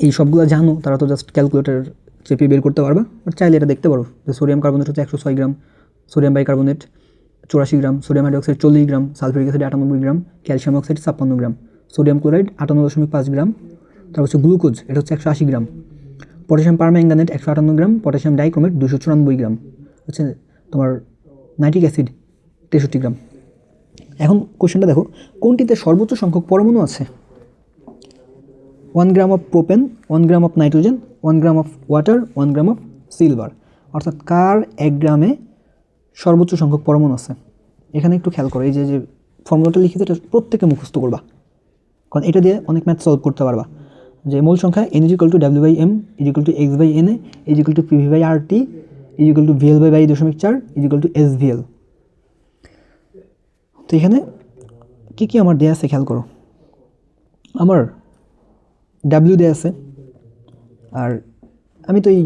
এই সবগুলো জানো তারা তো জাস্ট ক্যালকুলেটর চেপে বের করতে পারবা, বাট চাইলে এটা দেখতে পারো যে সোডিয়াম কার্বনেট হচ্ছে 106 গ্রাম, সোডিয়াম বাইকার্বনেট 84 গ্রাম, সোডিয়াম হাইড্রোক্সাইড 40 গ্রাম, সালফিউরিক অ্যাসিড 98 গ্রাম, ক্যালসিয়াম অক্সাইড 56 গ্রাম, সোডিয়াম ক্লোরাইড 58.5 গ্রাম, তারপর হচ্ছে গ্লুকোজ এটা হচ্ছে 180 গ্রাম, পটাশিয়াম পারম্যাঙ্গানেট 158 গ্রাম, পটাশিয়াম ডাইক্রোমেট 294 গ্রাম, হচ্ছে তোমার নাইট্রিক অ্যাসিড 63 গ্রাম। এখন কোশ্চেনটা দেখো, কোনটিতে সর্বোচ্চ সংখ্যক পরমাণু আছে? 1 gram of propane, 1 gram of nitrogen, 1 gram of water, 1 gram of silver. অর্থাৎ কার 1 গ্রামে সর্বোচ্চ সংখ্যক পরমাণু আছে? এখানে একটু খেয়াল করো, এই যে ফর্মুলাটা লিখে এটা প্রত্যেকে মুখস্থ করবা, কারণ এটা দিয়ে অনেক ম্যাথ সলভ করতে পারবা। যে মূল সংখ্যা n = W/m = x/na = PV/RT VL/22.4 SVL। তো এখানে কী কী আমার দেয়া আছে খেয়াল করো, আমার W দেয়া আছে, আর আমি তো এই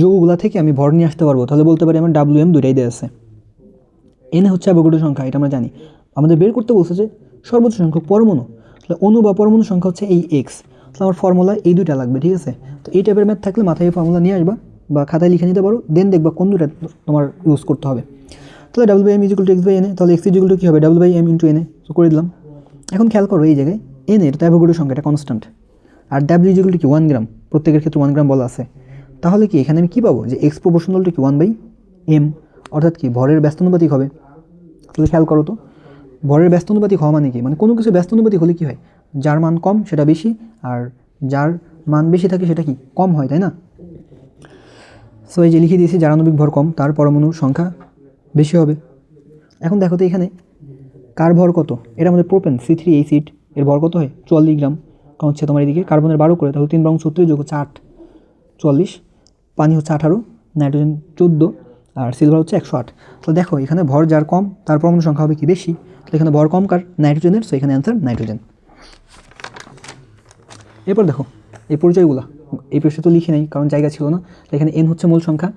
যৌগগুলা থেকে আমি ভর নিয়ে আসতে পারবো, তাহলে বলতে পারি আমার WM দুইটাই দেয়া আছে। n হচ্ছে অ্যাভোগাড্রো সংখ্যা, এটা আমরা জানি। আমাদের বের করতে বলছে যে সর্বোচ্চ সংখ্যক পরমাণু, তাহলে অণু বা পরমাণু সংখ্যা হচ্ছে এই x, তাহলে আমার ফর্মুলা এই দুইটা লাগবে, ঠিক আছে? তো এই টাইপের ম্যাথ থাকলে মাথায় ফর্মুলা নিয়ে আসবা বা খাতায় লিখে নিতে পারো, দেন দেখবা কোন দুটা তোমার ইউজ করতে হবে। তাহলে WM = x/na, তাহলে x কী হবে W/m × na, তো করে দিলাম। এখন খেয়াল করো এই জায়গায় n এর অ্যাভোগাড্রো সংখ্যা এটা কনস্ট্যান্ট, আর W কি 1 গ্রাম, প্রত্যেকের ক্ষেত্রে 1 গ্রাম বলা আছে। তাহলে কি এখানে আমি কী পাবো যে x প্রপোর্শনাল টু 1/m, অর্থাৎ কি ভরের ব্যস্তানুপাতিক হবে। তাহলে খেয়াল করো তো, ভরের ব্যস্তানুপাতিক হওয়া মানে কি, মানে কোনো কিছু ব্যস্তানুপাতিক হলে কি হয়, যার মান কম সেটা বেশি, আর যার মান বেশি থাকে সেটা কি কম হয়, তাই না? সো এই যে লিখে দিয়েছি, যার আণবিক ভর কম তার পরমাণুর সংখ্যা বেশি হবে। এখন দেখো তো এখানে কার ভর কত, এটা আমাদের প্রোপেন C3H8, এর ভর কত হয় 44 গ্রাম, কারণ হচ্ছে তোমার এদিকে কার্বনের 12 করে, তাহলে 3 × 36 যোগ হচ্ছে 8, 44, পানি হচ্ছে 18, নাইট্রোজেন 14, আর সিলভার হচ্ছে 108। তো দেখো এখানে ভর যার কম তার পরমাণু সংখ্যা হবে কি বেশি, তো এখানে ভর কম কার নাইট্রোজেনের, সো এখানে অ্যান্সার নাইট্রোজেন। এরপর দেখো এই পরিচয়গুলো, এই পৃষ্ঠে তো লিখি নাই কারণ জায়গা ছিল না। তো এখানে n হচ্ছে মূল সংখ্যা,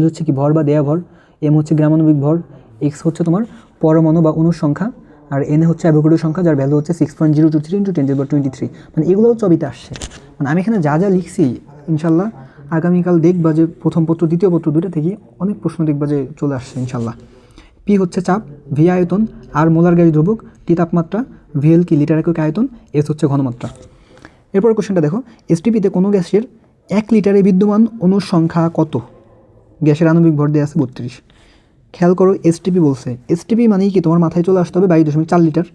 W হচ্ছে কি ভর বা দেয়া ভর, m হচ্ছে গ্রামাণবিক ভর, x হচ্ছে তোমার পরমাণু বা অণুর সংখ্যা, আর n হচ্ছে অ্যাভোগাড্রো সংখ্যা যার ভ্যালু হচ্ছে 6.023 × 10⁻23। মানে এগুলোও ছবিতে আসছে, মানে আমি এখানে যা যা লিখছি ইনশাল্লাহ আগামীকাল দেখবা যে প্রথম পত্র দ্বিতীয় পত্র দুইটা থেকে অনেক প্রশ্ন দেখবা যে চলে আসছে ইনশাল্লাহ। P হচ্ছে চাপ, V আয়তন, R মোলার গ্যাস দ্রবক, T তাপমাত্রা, VL কি লিটার একক আয়তন, S হচ্ছে ঘনমাত্রা। এরপর কোশ্চেনটা দেখো, এসটিপিতে কোনো গ্যাসের 1 লিটারে বিদ্যমান অণুর সংখ্যা কত? গ্যাসের আণবিক ভর দেওয়া আছে 32। খেয়াল করো এসটিপি বলছে, এসটিপি মানেই কি তোমার মাথায় চলে আসতে হবে 22.4 লিটার।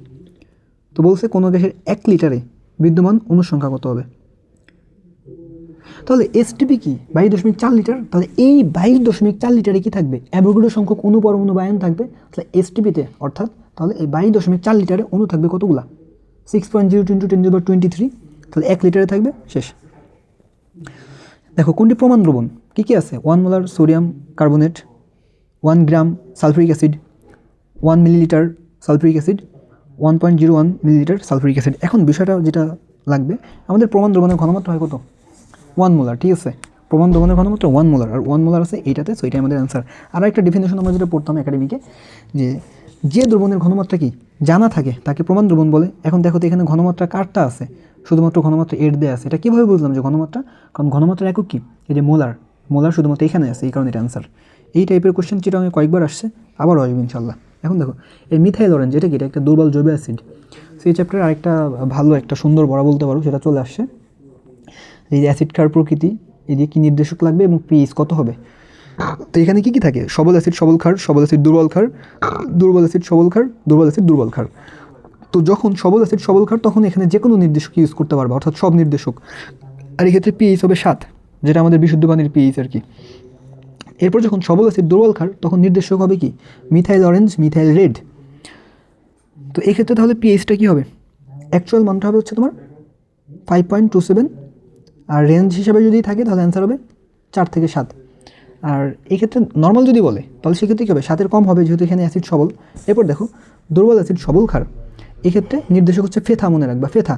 তো বলছে কোনো গ্যাসের 1 লিটারে বিদ্যমান অণুর সংখ্যা কত হবে, তাহলে এসটিপি কি 22.4 লিটার, তাহলে এই 22.4 লিটারে কি থাকবে অ্যাভোগাড্রো সংখ্যক অণু পরমাণু বা আয়ন থাকবে, তাহলে এসটিপিতে অর্থাৎ তাহলে এই 22.4 লিটারে অণু থাকবে কতগুলা 6.0 × 10⁻23, তাহলে 1 লিটারে থাকবে, শেষ। দেখো কোনটি প্রমাণ দ্রবণ, কী কী আছে 1 মোলার সোডিয়াম কার্বনেট, 1 গ্রাম sulphuric acid, 1 millilitre sulphuric acid, 1.01 millilitre sulphuric acid. এখন বিষয়টা যেটা লাগবে, আমাদের প্রমাণ দ্রবণের ঘনমাত্রা হয় কত 1 মোলার, ঠিক আছে? প্রমাণ দ্রবণের ঘনমাত্রা 1 মোলার, আর 1 মোলার আছে এইটাতে, সো এটাই আমাদের অ্যান্সার। আর একটা ডেফিনেশন আমরা যেটা পড়তাম একাডেমিকে, যে যে দ্রবণের ঘনমাত্রা কি জানা থাকে তাকে প্রমাণ দ্রবণ বলে। এখন দেখো তো এখানে ঘনমাত্রা কারটা আছে, শুধুমাত্র ঘনমাত্রা এর দেয়া আছে। এটা কীভাবে বুঝলাম যে ঘনমাত্রা? কারণ ঘনমাত্রার একক কি, এই যে মোলার, মোলার শুধুমাত্র এখানে আছে, এই কারণে এটা অ্যান্সার। এই টাইপের কোশ্চেন চিটাঙে কয়েকবার আসছে, আবারও আসবে ইনশাল্লাহ। এখন দেখো এই মিথাইল অরেঞ্জ, এটা কি? এটা একটা দুর্বল জৈব অ্যাসিড। সেই চ্যাপ্টারে আরেকটা ভালো একটা সুন্দর বড়া বলতে পারো, সেটা চলে আসছে। এই যে অ্যাসিড ক্ষার প্রকৃতি, এই যে কী নির্দেশক লাগবে এবং পিএইচ কত হবে। তো এখানে কী কী থাকে? সবল অ্যাসিড সবল ক্ষার, সবল অ্যাসিড দুর্বল ক্ষার, দুর্বল অ্যাসিড সবল ক্ষার, দুর্বল অ্যাসিড দুর্বল ক্ষার। তো যখন সবল অ্যাসিড সবল ক্ষার, তখন এখানে যে কোনো নির্দেশক ইউজ করতে পারবে, অর্থাৎ সব নির্দেশক। আর এক্ষেত্রে পিএইচ হবে 7, যেটা আমাদের বিশুদ্ধ পানির পিএইচ আর কি। এরপর যখন সবল অ্যাসিড দুর্বল ক্ষার, তখন নির্দেশক হবে কি? Methyl orange, methyl red. তো এক্ষেত্রে তাহলে পিএইচটা কী হবে? অ্যাকচুয়াল মানটা হবে হচ্ছে তোমার 5.27, আর রেঞ্জ হিসাবে যদি থাকে তাহলে অ্যান্সার হবে 4 থেকে 7। আর এক্ষেত্রে নর্মাল যদি বলে তাহলে সেক্ষেত্রে কী হবে? 7-এর কম হবে, যেহেতু এখানে অ্যাসিড সবল। এরপর দেখো দুর্বল অ্যাসিড সবল ক্ষার, এক্ষেত্রে নির্দেশক হচ্ছে ফেথা, মনে রাখবা, ফেথা,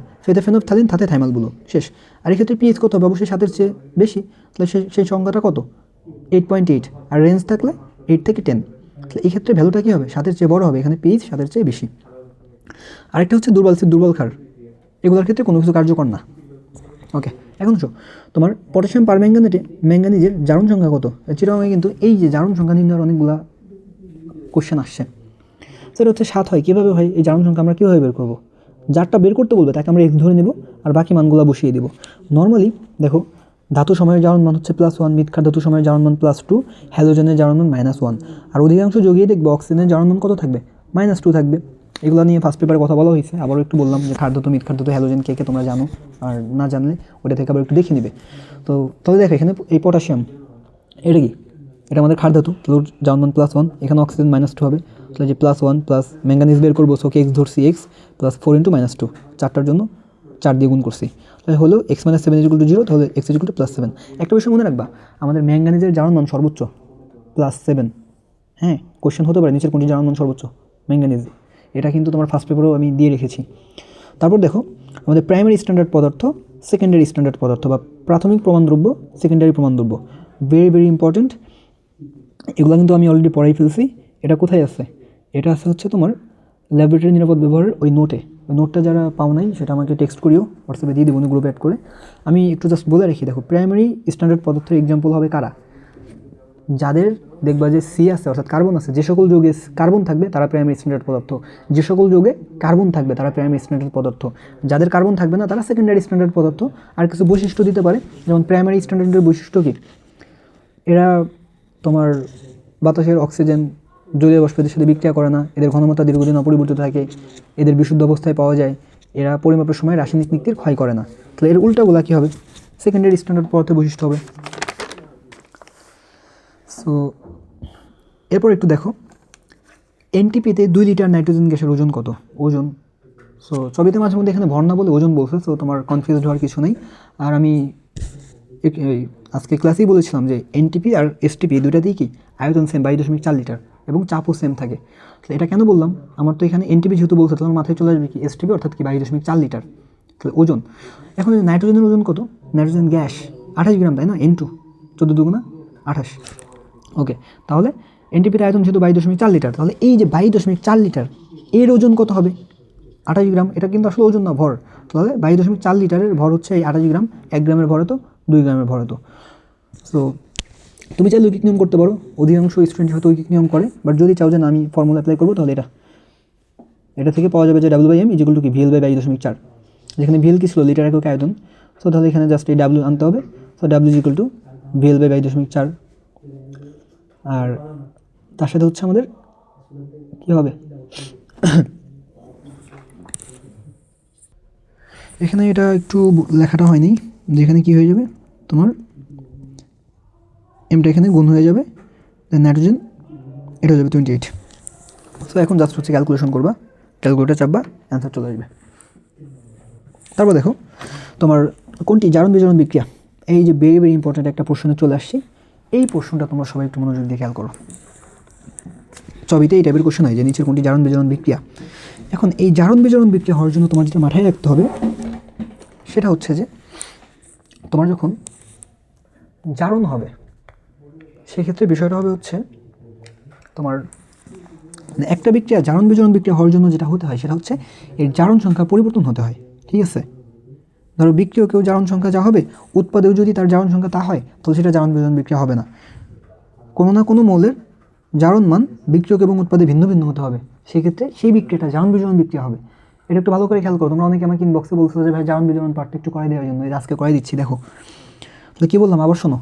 ফেনোফথ্যালিন তাতে থাইমালগুলো শেষ। আর এক্ষেত্রে পিএইচ কত হবে? অবশ্যই 7-এর চেয়ে বেশি, তাহলে সেই সংখ্যাটা কত? 8.8। আর রেঞ্জ থাকলে 8 থেকে 10, তাহলে এই ক্ষেত্রে ভ্যালুটা কী হবে? 7-এর চেয়ে বড় হবে, এখানে পিএইচ 7-এর চেয়ে বেশি। আরেকটা হচ্ছে দুর্বল অ্যাসিড দুর্বল ক্ষার, এগুলোর ক্ষেত্রে কোনো কিছু কার্যকর না। ওকে, এখন তোমার পটাশিয়াম পারম্যাঙ্গানেটে ম্যাঙ্গানিজের জারণ সংখ্যা কত? চিরঙে কিন্তু এই যে জারণ সংখ্যা নির্ণয়ের অনেকগুলা কোশ্চেন আসছে। সেটা হচ্ছে 7 হয়, কীভাবে হয় এই জারণ সংখ্যা আমরা কীভাবে বের করবো? যারটা বের করতে বলবে তাকে আমরা x ধরে নেব, আর বাকি মানগুলো বসিয়ে দেবো। নর্মালি দেখো ধাতু সময়ের জারণ মান হচ্ছে +1, মৃৎক্ষার ধাতু সময়ের জারণ মান +2, হ্যালোজেনের জারণ মান -1। আর অধিকাংশ যোগেই দেখবো অক্সিজেনের জারণ মান কত থাকবে? -2 থাকবে। এগুলো নিয়ে ফার্স্ট পেপারে কথা বলা হয়েছে, আবারও একটু বললাম যে ক্ষার ধাতু, মৃৎক্ষার ধাতু, হ্যালোজেন কে তোমরা জানো, আর না জানলে ওটা থেকে আবার একটু দেখে নিবে। তো তাহলে দেখো এখানে এই পটাশিয়াম, এটা কি? এটা আমাদের ক্ষার ধাতু, জারণ মান +1, এখানে অক্সিজেন -2 হবে, তাহলে যে +1 প্লাস ম্যাঙ্গানিজ বের করবো, সো x ধরছি x প্লাস 4 × -2, 4টার জন্য 4 দিয়ে গুণ করছি, তাহলে হলো x - 7 = 0, তাহলে x = +7। একটা বিষয় মনে রাখবা, আমাদের ম্যাঙ্গানিজের জারণ মান সর্বোচ্চ +7। হ্যাঁ, কোশ্চেন হতে পারে নিচের কোনটি জারণ মান সর্বোচ্চ? ম্যাঙ্গানিজ। এটা কিন্তু তোমার ফার্স্ট পেপারেও আমি দিয়ে রেখেছি। তারপর দেখো আমাদের প্রাইমারি স্ট্যান্ডার্ড পদার্থ, সেকেন্ডারি স্ট্যান্ডার্ড পদার্থ, বা প্রাথমিক প্রমাণদ্রব্য, সেকেন্ডারি প্রমাণদ্রব্য, ভেরি ভেরি ইম্পর্টেন্ট। এগুলো কিন্তু আমি অলরেডি পড়াই ফেলছি। এটা কোথায় আছে? এটা আছে হচ্ছে তোমার ল্যাবরেটরি নিরাপদ ব্যবহারের ওই নোটে। ওই নোটটা যারা পাও নাই সেটা আমাকে টেক্সট করিও, হোয়াটসঅ্যাপে দিয়ে দেবো গ্রুপে অ্যাড করে। আমি একটু জাস্ট বলে রাখি, দেখো প্রাইমারি স্ট্যান্ডার্ড পদার্থের এক্সাম্পল হবে কারা? যাদের দেখবা যে সি আছে, অর্থাৎ কার্বন আছে, যে সকল যৌগে কার্বন থাকবে তারা প্রাইমারি স্ট্যান্ডার্ড পদার্থ, যে সকল যৌগে কার্বন থাকবে তারা প্রাইমারি স্ট্যান্ডার্ড পদার্থ, যাদের কার্বন থাকবে না তারা সেকেন্ডারি স্ট্যান্ডার্ড পদার্থ। আর কিছু বৈশিষ্ট্য দিতে পারে, যেমন প্রাইমারি স্ট্যান্ডার্ডের বৈশিষ্ট্য কী? এরা তোমার বাতাসের অক্সিজেন জলীয় বাষ্পের সাথে বিক্রিয়া করে না, এদের ঘনমাত্রা দীর্ঘদিন অপরিবর্তিত থাকে, এদের বিশুদ্ধ অবস্থায় পাওয়া যায়, এরা পরিমাপের সময় রাসায়নিক নিক্তির ক্ষয় করে না। তাহলে এর উল্টাগুলা কী হবে? সেকেন্ডারি স্ট্যান্ডার্ড পদার্থের বৈশিষ্ট্য হবে। সো এরপর একটু দেখো এনটিপিতে 2 লিটার নাইট্রোজেন গ্যাসের ওজন কত? ওজন, সো ছবিতে মাঝে মধ্যে এখানে ভর না বলে ওজন বলছে, সো তোমার কনফিউজড হওয়ার কিছু নেই। আর আমি আজকে ক্লাসেই বলেছিলাম যে এনটিপি আর এসটিপি দুইটাতেই কি আয়তন সেম, 22.4 লিটার, এবং চাপও সেম থাকে। তাহলে এটা কেন বললাম? আমার তো এখানে এনটিপি যেহেতু বলছে, তোমার মাথায় চলে আসবে কি এসটিপি, অর্থাৎ কি 22.4 লিটার। তাহলে ওজন, এখন নাইট্রোজেনের ওজন কত? নাইট্রোজেন গ্যাস 28 গ্রাম, তাই না? N2, 14 দুগুণা 28। ওকে, তাহলে এনটিপির আয়তন যেহেতু 22.4 লিটার, তাহলে এই যে 22.4 লিটার এর ওজন কত হবে? 28 গ্রাম। এটা কিন্তু আসলে ওজন না, ভর। তাহলে 22.4 লিটারের ভর হচ্ছে এই 28 গ্রাম। 1 গ্রামের ভর হতো, 2 গ্রামের ভর হতো। সো তুমি চাইলে ঐকিক নিয়ম করতে পারো, অধিকাংশ স্টুডেন্ট হয়তো ঐকিক নিয়ম করে, বাট যদি চাও যে না আমি ফর্মুলা অ্যাপ্লাই করবো, তাহলে এটা থেকে পাওয়া যাবে যে W/m = কি VL/ 22.4, যেখানে VL কি ছিল? লিটার একক আয়তন। সো তাহলে এখানে জাস্ট এই W আনতে হবে। So W = VL/ 22.4। আর তার সাথে হচ্ছে আমাদের কী হবে? এখানে এটা একটু লেখাটা হয়নি, যেখানে কি হয়ে যাবে তোমার এমটা এখানে গুণ হয়ে যাবে, দেন নাইট্রোজেন এটা হয়ে যাবে 28। সো এখন জাস্ট হচ্ছে ক্যালকুলেশন করবা, ক্যালকুলেটার চাপবা, অ্যান্সার চলে আসবে। তারপর দেখো তোমার কোনটি জারণ বিজারণ বিক্রিয়া, এই যে ভেরি ভেরি ইম্পর্ট্যান্ট একটা প্রশ্নে চলে আসছি। এই প্রশ্নটা তোমরা সবাই একটু মনোযোগ দিয়ে খেয়াল করো। ছবিতে এই টাইপের কোশ্চেন হয় যে নিচের কোনটি জারণ বিজারণ বিক্রিয়া। এখন এই জারণ বিজারণ বিক্রিয়া হওয়ার জন্য তোমার যেটা মাথায় রাখতে হবে সেটা হচ্ছে যে তোমার যখন জারণ হবে সেক্ষেত্রে বিষয়টা হবে হচ্ছে তোমার মানে একটা বিক্রিয়া জারণ বিজারণ বিক্রিয়া হওয়ার জন্য যেটা হতে হয় সেটা হচ্ছে এর জারণ সংখ্যা পরিবর্তন হতে হয়, ঠিক আছে? ধরো বিক্রিয়কেও জারণ সংখ্যা যা হবে, উৎপাদেও যদি তার জারণ সংখ্যা তা হয়, তাহলে সেটা জারণ বিজারণ বিক্রিয়া হবে না। কোনো না কোনো মৌলের জারণ মান বিক্রিয়ক এবং উৎপাদে ভিন্ন ভিন্ন হতে হবে, সেক্ষেত্রে সেই বিক্রিয়াটা জারণ বিজারণ বিক্রিয়া হবে। এটা একটু ভালো করে খেয়াল করো। তোমরা অনেকে আমাকে ইনবক্সে বলছো যে ভাই জারণ বিজারণ পার্টটা একটু করে দেওয়ার জন্য, এই আজকে করে দিচ্ছি। দেখো তাহলে কী বললাম, আবার শোনো।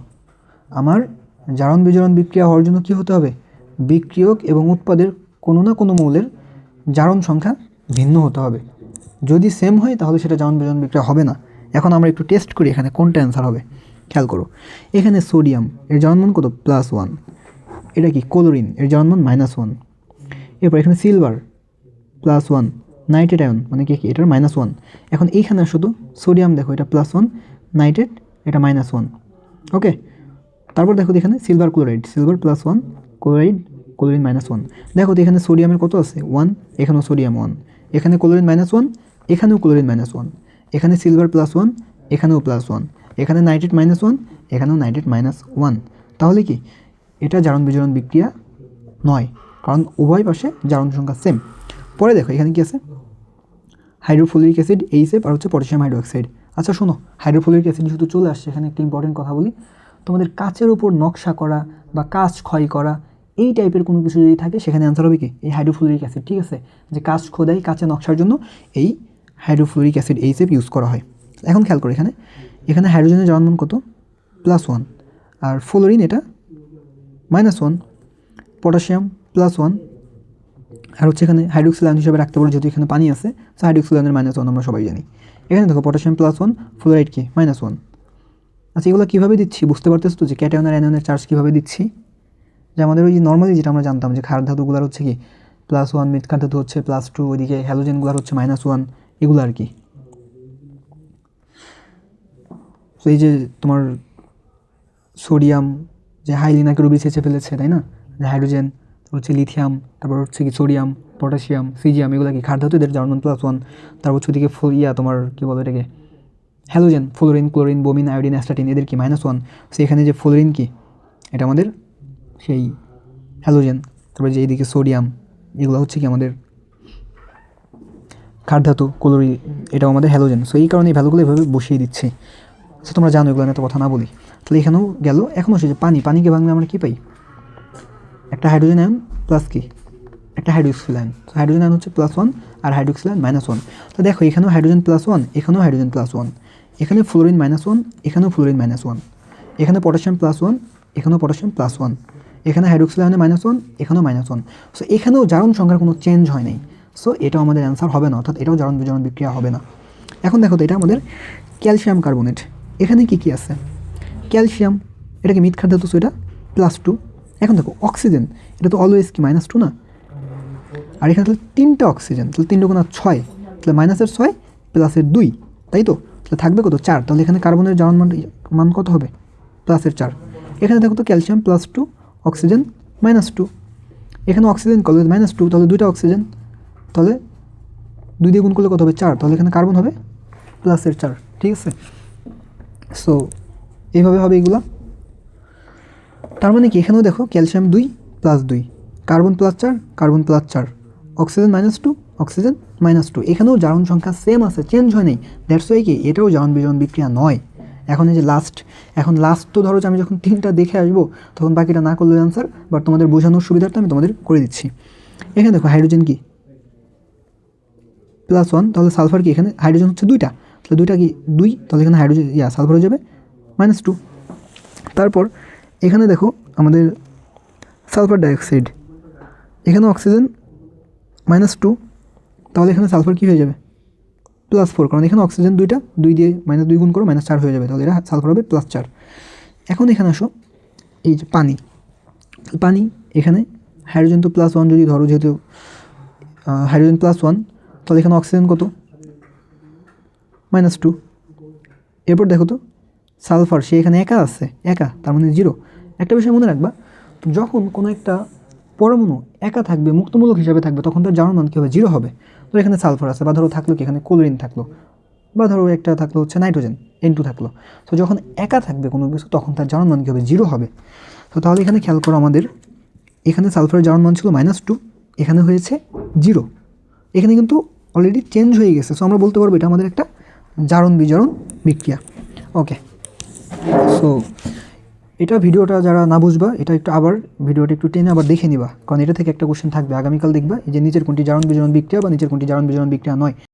আমার জারণ বিজারণ বিক্রিয়া হওয়ার জন্য কী হতে হবে, বিক্রিয়ক এবং উৎপাদের কোনো না কোনো মৌলের জারণ সংখ্যা ভিন্ন হতে হবে। যদি সেম হয় তাহলে সেটা জারণ বিজারণ বিক্রিয়া হবে না। এখন আমরা একটু টেস্ট করি এখানে কোনটা অ্যান্সার হবে। খেয়াল করো, এখানে সোডিয়াম এর জারণ মান কত, +1। এটা কি ক্লোরিন, এর জারণ মান -1। এরপর এখানে সিলভার +1, নাইট্রেট আয়ন মানে কি এটার -1। এখন এইখানে শুধু সোডিয়াম দেখো এটা +1, নাইট্রেট এটা -1। ওকে, তারপর দেখো এখানে silver chloride, silver +1, chloride chlorine -1। দেখো তো এখানে সোডিয়ামের কত আছে 1, এখানেও সোডিয়াম 1, এখানে ক্লোরিন -1, এখানেও ক্লোরিন -1, এখানে সিলভার +1, এখানেও +1, এখানে নাইট্রেট -1, এখানেও নাইট্রেট -1। তাহলে কি এটা জারণ বিজারণ বিক্রিয়া নয়, কারণ উভয় পাশে জারণ সংখ্যা সেম। পরে দেখো এখানে কি আছে, হাইড্রোফ্লোরিক অ্যাসিড HF আর হচ্ছে পটাশিয়াম হাইড্রোক্সাইড। আচ্ছা শোনো, হাইড্রোফ্লোরিক অ্যাসিড যেহেতু চলে আসছে, এখানে একটা ইম্পর্টেন্ট কথা বলি। তোমাদের কাচের উপর নকশা করা বা কাচ ক্ষয় করা এই টাইপের কোনো কিছু যদি থাকে, সেখানে অ্যান্সার হবে কি এই হাইড্রোফ্লোরিক অ্যাসিড, ঠিক আছে? যে কাচ খোদাই কাচে নকশার জন্য এই হাইড্রোফ্লোরিক অ্যাসিড HF ইউজ করা হয়। এখন খেয়াল করো এখানে হাইড্রোজেনের জারণ মান কত, +1, আর ফ্লোরিন এটা -1, পটাশিয়াম +1, আর হচ্ছে এখানে হাইড্রোক্সিল আয়ন হিসেবে রাখতে পারো, যেহেতু এখানে পানি আছে, সো হাইড্রোক্সিল আয়নের -1 আমরা সবাই জানি। এখানে দেখো পটাশিয়াম +1, ফ্লোরাইড কি -1। আচ্ছা এগুলো কীভাবে দিচ্ছি বুঝতে পারতেছ তো, যে ক্যাটায়ন আর অ্যানায়নের চার্জ কীভাবে দিচ্ছি? যে আমাদের ওই যে নর্মালি যেটা আমরা জানতাম যে ক্ষার ধাতুগুলার হচ্ছে কি +1, মৃৎ ক্ষার ধাতু হচ্ছে +2, ওইদিকে হ্যালোজেনগুলার হচ্ছে -1, এগুলো আর কি। তো এই যে তোমার সোডিয়াম যে হাইলিনাকে রুবি ছেঁচে ফেলেছে, তাই না? যে হাইড্রোজেন হচ্ছে লিথিয়াম, তারপর হচ্ছে কি সোডিয়াম, পটাশিয়াম, সিজিয়াম, এগুলো কি ক্ষার ধাতু, এদের জারণ মান +1। তারপর হচ্ছে ওদিকে তোমার কী বলো এটাকে, halogen, fluorine, chlorine, bromine, iodine, astatine, এদের কি -1। সো এখানে যে ফ্লোরিন কি এটা আমাদের সেই হ্যালোজেন, তারপরে যে এইদিকে সোডিয়াম, এগুলো হচ্ছে কি আমাদের ক্ষার ধাতু, ক্লোরিন এটাও আমাদের হ্যালোজেন। সো এই কারণে এই ভ্যালুগুলো এভাবে বসিয়ে দিচ্ছি। সো তোমরা জানো এগুলো নিয়ে তো কথা না বলি। তাহলে এখানেও গেল। এখন হচ্ছে যে পানিকে ভাঙলে আমরা কী পাই, একটা হাইড্রোজেন আয়ন প্লাস কি একটা হাইড্রোক্সিল আয়ন। তো হাইড্রোজেন আয়ন হচ্ছে +1 আর হাইড্রোক্সিল আয়ন -1। তো দেখো এখানেও হাইড্রোজেন +1, এখানেও হাইড্রোজেন +1, এখানে ফ্লোরিন -1, এখানেও ফ্লোরিন -1, এখানে পটাশিয়াম +1, এখানেও পটাশিয়াম +1, এখানে হাইড্রোক্সিল আয়নে -1, এখানেও -1। সো এখানেও জারণ সংখ্যার কোনো চেঞ্জ হয় নাই। সো এটাও আমাদের অ্যান্সার হবে না, অর্থাৎ এটাও জারণ বিজারণ বিক্রিয়া হবে না। এখন দেখো তো এটা আমাদের ক্যালসিয়াম কার্বনেট। এখানে কি আছে, ক্যালসিয়াম এটা কি মৃৎ ক্ষার ধাতু, সো এটা +2। এখন দেখো অক্সিজেন, এটা তো অলওয়েজ কি -2 না, আর এখানে তাহলে 3টা অক্সিজেন, তাহলে 3 × 6, তাহলে -6 +2, তাই তো? তাহলে থাকবে কত 4। তাহলে এখানে কার্বনের জারণ মান কত হবে, +4। এখানে দেখো তো ক্যালসিয়াম +2, অক্সিজেন -2, এখানে অক্সিজেন কত -2, তাহলে 2টা অক্সিজেন, তাহলে 2 দিয়ে গুণ করলে কত হবে 4, তাহলে এখানে কার্বন হবে +4, ঠিক আছে? সো এইভাবে হবে এগুলো। তার মানে কি এখানেও দেখো calcium 2 + 2, carbon +4, carbon +4, oxygen -2, oxygen -2, এখানেও জারণ সংখ্যা সেম আছে, চেঞ্জ হয় নাই। দ্যাটস ওয়াই কি এটাও জারণ বিজারণ বিক্রিয়া নয়। এখন এই যে লাস্ট তো ধরো যে আমি যখন 3টা দেখে আসবো তখন বাকিটা না করলে অ্যান্সার, বাট তোমাদের বোঝানোর সুবিধার্থে আমি তোমাদের করে দিচ্ছি। এখানে দেখো হাইড্রোজেন কি +1, তাহলে সালফার কি, এখানে হাইড্রোজেন হচ্ছে 2টা, তাহলে 2টা কি 2, তাহলে এখানে হাইড্রোজেন সালফার হয়ে যাবে -2। তারপর এখানে দেখো আমাদের সালফার ডাইঅক্সাইড, এখানে অক্সিজেন -2, তাহলে এখানে সালফার কী হয়ে যাবে +4, কারণ এখানে অক্সিজেন 2টা, 2 দিয়ে -2 গুণ করো -4 হয়ে যাবে, তাহলে এটা সালফার হবে +4। এখন এখানে আসো এই যে পানি এখানে হাইড্রোজেন তো +1 যদি ধরো, যেহেতু হাইড্রোজেন +1, তাহলে এখানে অক্সিজেন কত -2। এরপর দেখো তো সালফার, সে এখানে একা, তার মানে 0। একটা বিষয় মনে রাখবা, যখন কোনো একটা পরমাণু একা থাকবে, মুক্তমূলক হিসাবে থাকবে, তখন তার জারণ মান কী হবে 0 হবে। তো এখানে সালফার আছে, বা ধরো থাকলো কি এখানে ক্লোরিন থাকলো, বা ধরো একটা থাকলো হচ্ছে নাইট্রোজেন N2 থাকলো। তো যখন একা থাকবে কোনো কিছু তখন তার জারণ মান কী হবে 0 হবে। তো তাহলে এখানে খেয়াল করো, আমাদের এখানে সালফারের জারণ মান ছিল -2, এখানে হয়েছে 0। এখানে কিন্তু অলরেডি চেঞ্জ হয়ে গেছে। সো আমরা বলতে পারবো এটা আমাদের একটা জারণ বিজারণ বিক্রিয়া। ওকে, সো এটা ভিডিওটা যারা না বুঝবা এটা একটু আবার ভিডিওটা একটু টেনে আবার দেখে নিবা, কারণ এটা থেকে একটা কোশ্চেন থাকবে আগামীকাল দেখবা, এই যে নিচের কোনটি জারণ বিজারণ বিক্রিয়া বা নিচের কোনটি জারণ বিজারণ বিক্রিয়া নয়।